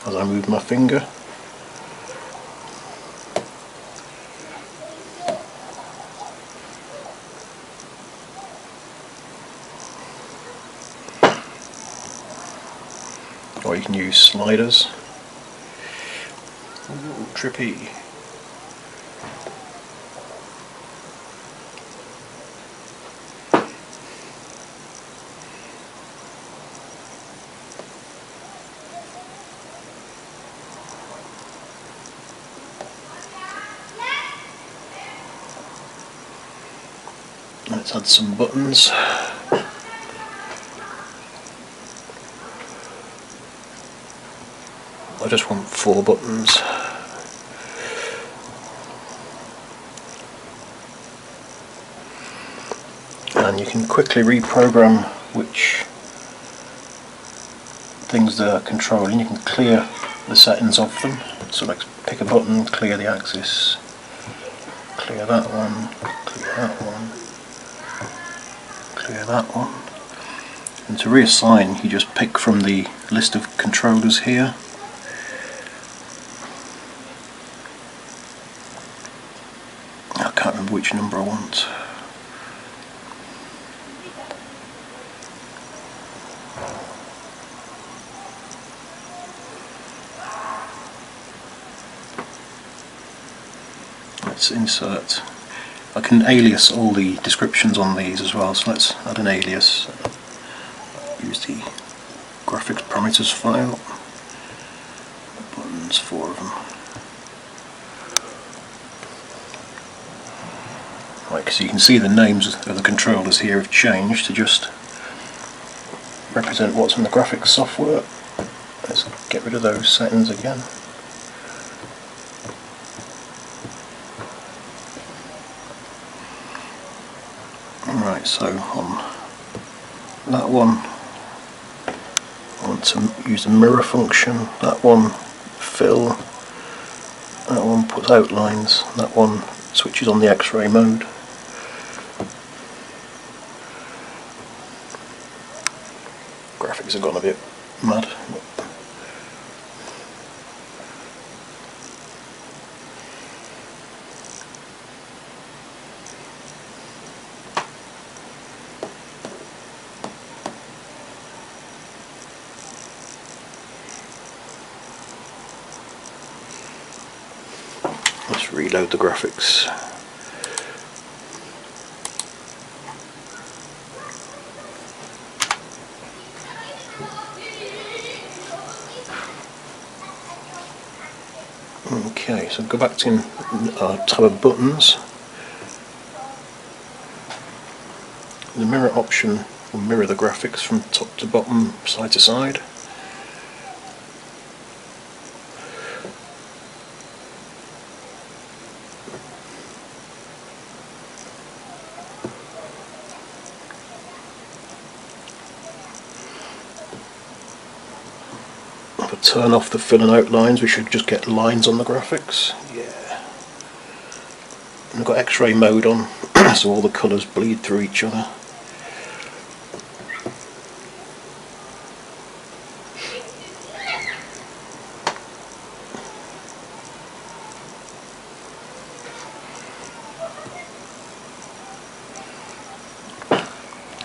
as I move my finger. or you can use sliders. Ooh, trippy. Let's add some buttons. I just want 4 buttons. And you can quickly reprogram which things they're controlling. You can clear the settings of them. So let's pick a button, clear the axis, clear that one, clear that one, clear that one. And to reassign, you just pick from the list of controllers here. I can't remember which number I want. Let's insert. I can alias all the descriptions on these as well, so let's add an alias. Use the graphics parameters file. Buttons, 4 of them. Right, so you can see the names of the controllers here have changed to just represent what's in the graphics software. Let's get rid of those settings again. Right, so on that one I want to use the mirror function, that one fill, that one puts outlines, that one switches on the X-ray mode. Graphics have gone a bit mad. Let's reload the graphics. Okay, so go back to our tab of buttons. The mirror option will mirror the graphics from top to bottom, side to side. If I turn off the fill and outlines, we should just get lines on the graphics. Yeah. And I've got X-ray mode on, so all the colours bleed through each other.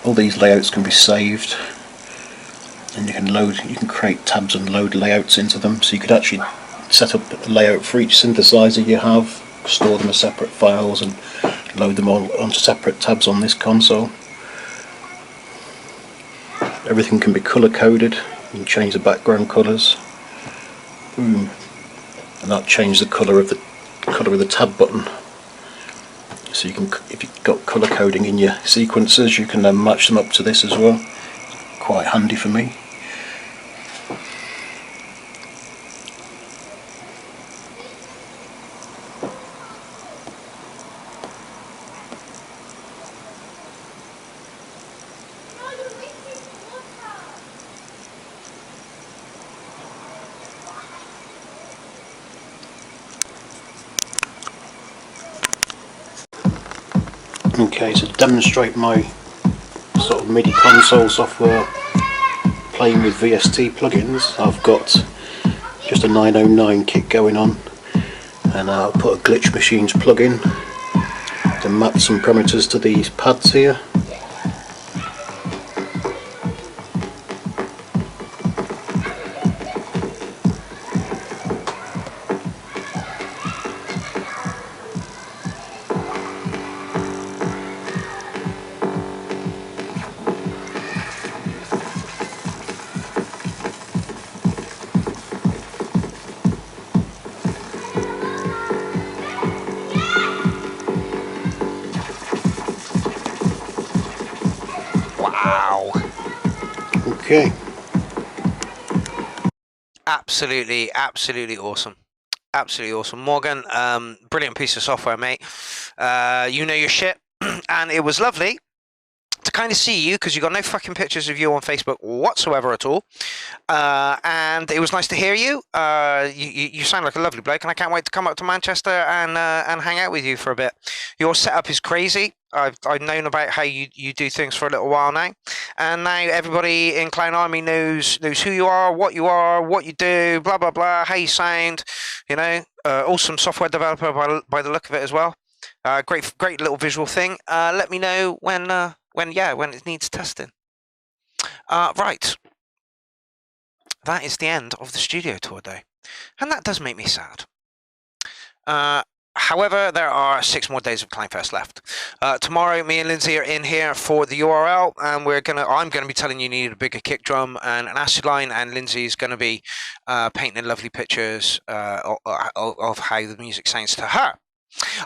All these layouts can be saved, and you can create tabs and load layouts into them, so you could actually set up a layout for each synthesizer you have, store them as separate files and load them all onto separate tabs on this console. Everything can be colour coded. You can change the background colours. Boom. And that changes the colour of the tab button. So you can, if you've got colour coding in your sequences, you can then match them up to this as well. Quite handy for me. Okay, so to demonstrate my sort of MIDI console software playing with VST plugins, I've got just a 909 kit going on, and I'll put a Glitch Machines plugin to map some parameters to these pads here. Okay. Absolutely awesome. Absolutely awesome. Morgan, brilliant piece of software, mate. You know your shit. And it was lovely to kind of see you, because you got no fucking pictures of you on Facebook whatsoever at all. And it was nice to hear you. You sound like a lovely bloke, and I can't wait to come up to Manchester and hang out with you for a bit. Your setup is crazy. I've known about how you do things for a little while now, and now everybody in CLOWNARMY knows who you are, what you do, blah blah blah, how you sound. You know, awesome software developer by the look of it as well. Great little visual thing. Let me know when it needs testing. Right. That is the end of the studio tour day, and that does make me sad. However, there are 6 more days of CLOWNFEST left. Tomorrow, me and Lindsay are in here for the URL, and I'm gonna be telling you need a bigger kick drum and an acid line, and Lindsay's gonna be painting lovely pictures of how the music sounds to her.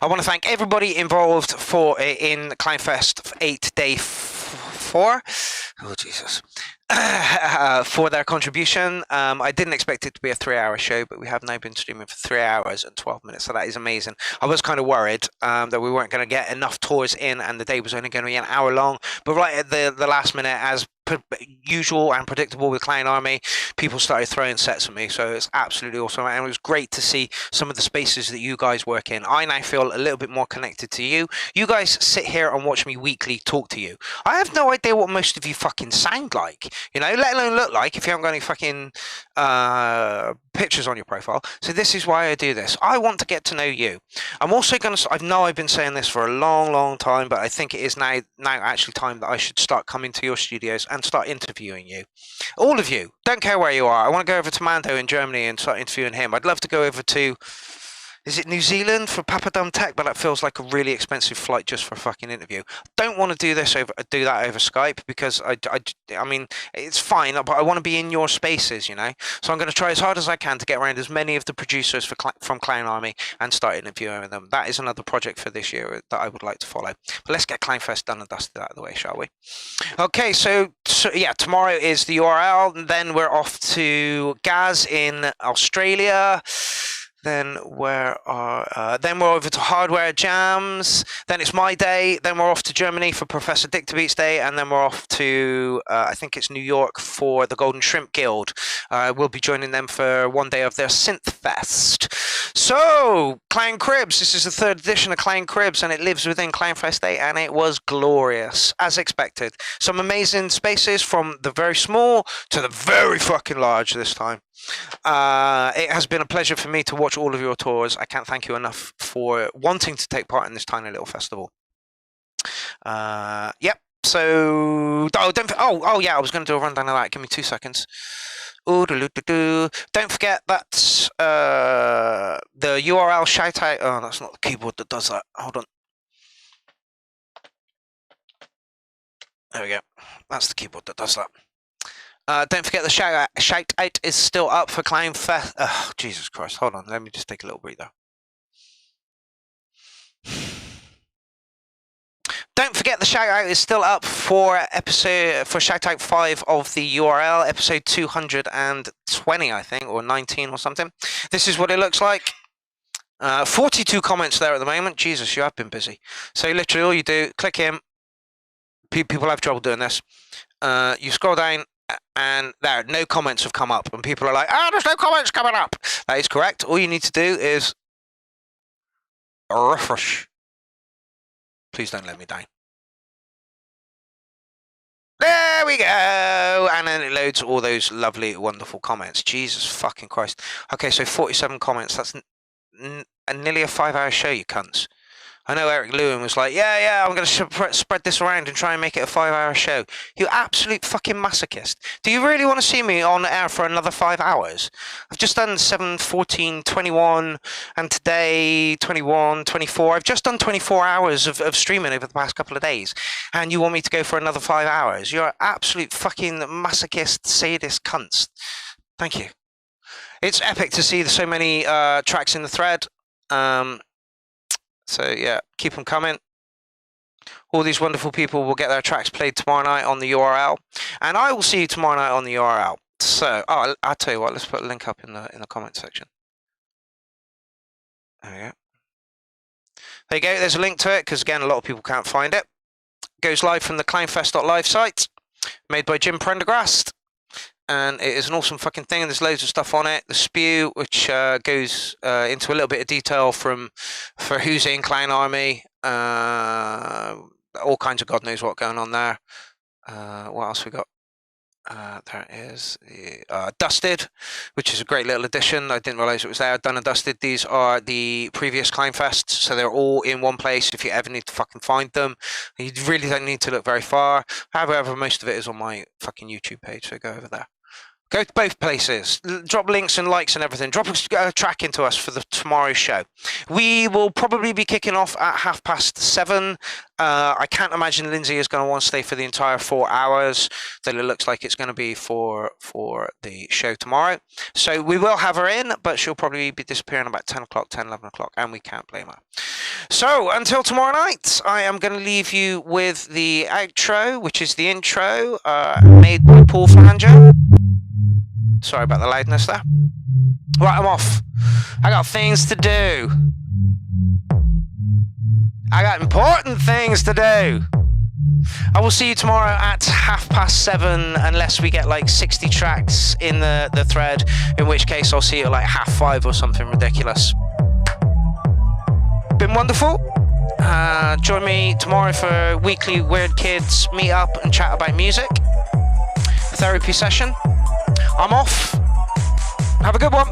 I want to thank everybody involved in CLOWNFEST 8-day 4. Oh Jesus. For their contribution. I didn't expect it to be a 3-hour show, but we have now been streaming for 3 hours and 12 minutes, so that is amazing. I was kind of worried that we weren't going to get enough tours in, and the day was only going to be an hour long, but right at the last minute, as usual and predictable with CLOWNARMY, people started throwing sets at me, so it's absolutely awesome, and it was great to see some of the spaces that you guys work in. I now feel a little bit more connected to you. You guys sit here and watch me weekly talk to you. I have no idea what most of you fucking sound like, you know, let alone look like, if you haven't got any fucking pictures on your profile. So this is why I do this. I want to get to know you. I'm also going to, I know I've been saying this for a long time, but I think it is now actually time that I should start coming to your studios and start interviewing you. All of you. Don't care where you are. I want to go over to Mando in Germany and start interviewing him. I'd love to go over to, is it New Zealand for Papadum Tech? But that feels like a really expensive flight just for a fucking interview. Don't want to do that over Skype, because I mean, it's fine, but I want to be in your spaces, you know. So I'm going to try as hard as I can to get around as many of the producers from CLOWNARMY and start interviewing them. That is another project for this year that I would like to follow. But let's get CLOWNFEST done and dusted out of the way, shall we? Okay, so yeah, tomorrow is the URL. Then we're off to Gaz in Australia. Then we're over to Hardware Jams. Then it's my day. Then we're off to Germany for Professor Dictabeat's day, and then we're off to I think it's New York for the Golden Shrimp Guild. We'll be joining them for one day of their Synth Fest. So Clown Cribs. This is the 3rd edition of Clown Cribs, and it lives within CLOWNFEST Day, and it was glorious as expected. Some amazing spaces, from the very small to the very fucking large this time. It has been a pleasure for me to watch all of your tours. I can't thank you enough for wanting to take part in this tiny little festival. Yep. So, oh yeah, I was going to do a rundown of that. Give me 2 seconds. Don't forget that the URL shout out. Oh, that's not the keyboard that does that. Hold on. There we go. That's the keyboard that does that. Don't forget the shout out is still up for CLOWNFEST. Oh, Jesus Christ. Hold on. Let me just take a little breather. Don't forget the shout out is still up for shout out 5 of the URL, episode 220, I think, or 19 or something. This is what it looks like. 42 comments there at the moment. Jesus, you have been busy. So literally all you do, click in. People have trouble doing this. You scroll down, and there, no comments have come up, and people are like, "Oh, there's no comments coming up." That is correct. All you need to do is refresh. Please don't let me down. There we go, and then it loads all those lovely, wonderful comments. Jesus fucking Christ. Okay, so 47 comments. That's nearly a 5-hour show, you cunts. I know Eric Lewin was like, yeah, I'm going to spread this around and try and make it a 5-hour show. You absolute fucking masochist. Do you really want to see me on air for another 5 hours? I've just done 7, 14, 21, and today 21, 24. I've just done 24 hours of streaming over the past couple of days, and you want me to go for another 5 hours? You're absolute fucking masochist, sadist cunts. Thank you. It's epic to see so many tracks in the thread. So yeah, keep them coming. All these wonderful people will get their tracks played tomorrow night on the URL, and I will see you tomorrow night on the URL. So, I'll tell you what. Let's put a link up in the comment section. There we go. There you go. There's a link to it because again, a lot of people can't find it. Goes live from the CLOWNFEST.live site, made by Jim Prendergast. And it is an awesome fucking thing, and there's loads of stuff on it. The spew, which goes into a little bit of detail for who's in CLOWNARMY, all kinds of God knows what going on there. What else we got? There is the Dusted, which is a great little addition. I didn't realise it was there. Done and Dusted. These are the previous CLOWNFESTs, so they're all in one place if you ever need to fucking find them. You really don't need to look very far. However, most of it is on my fucking YouTube page, so go over there. Go to both places. Drop links and likes and everything. Drop a track into us for the tomorrow's show. We will probably be kicking off at 7:30. I can't imagine Lindsay is going to want to stay for the entire 4 hours that it looks like it's going to be for the show tomorrow. So we will have her in, but she'll probably be disappearing about 10 o'clock, 10, 11 o'clock, and we can't blame her. So until tomorrow night, I am going to leave you with the outro, which is the intro made by Paul Flanders. Sorry about the loudness there. Right, I'm off. I got things to do. I got important things to do. I will see you tomorrow at 7:30, unless we get like 60 tracks in the thread, in which case I'll see you at like 5:30 or something ridiculous. Been wonderful. Join me tomorrow for weekly Weird Kids meet up and chat about music. Therapy session. I'm off. Have a good one.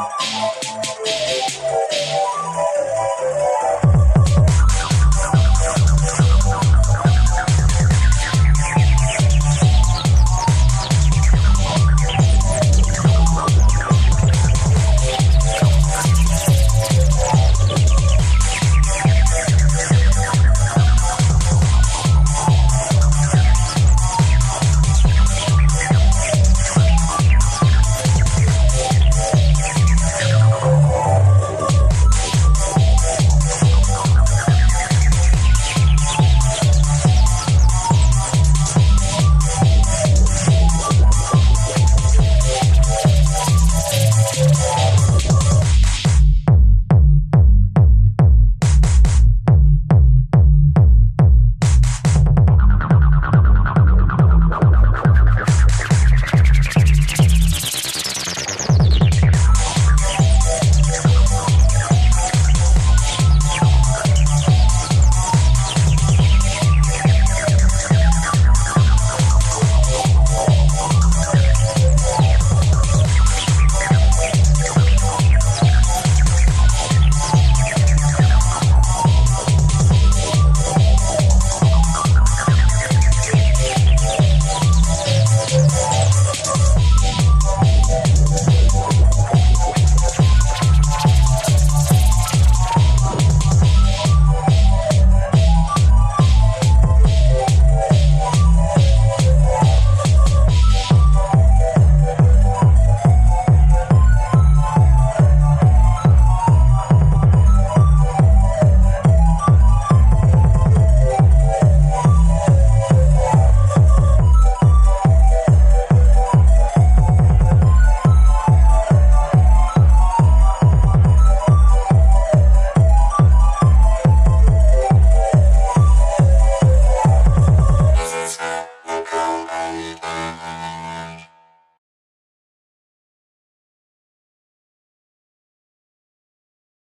Bye.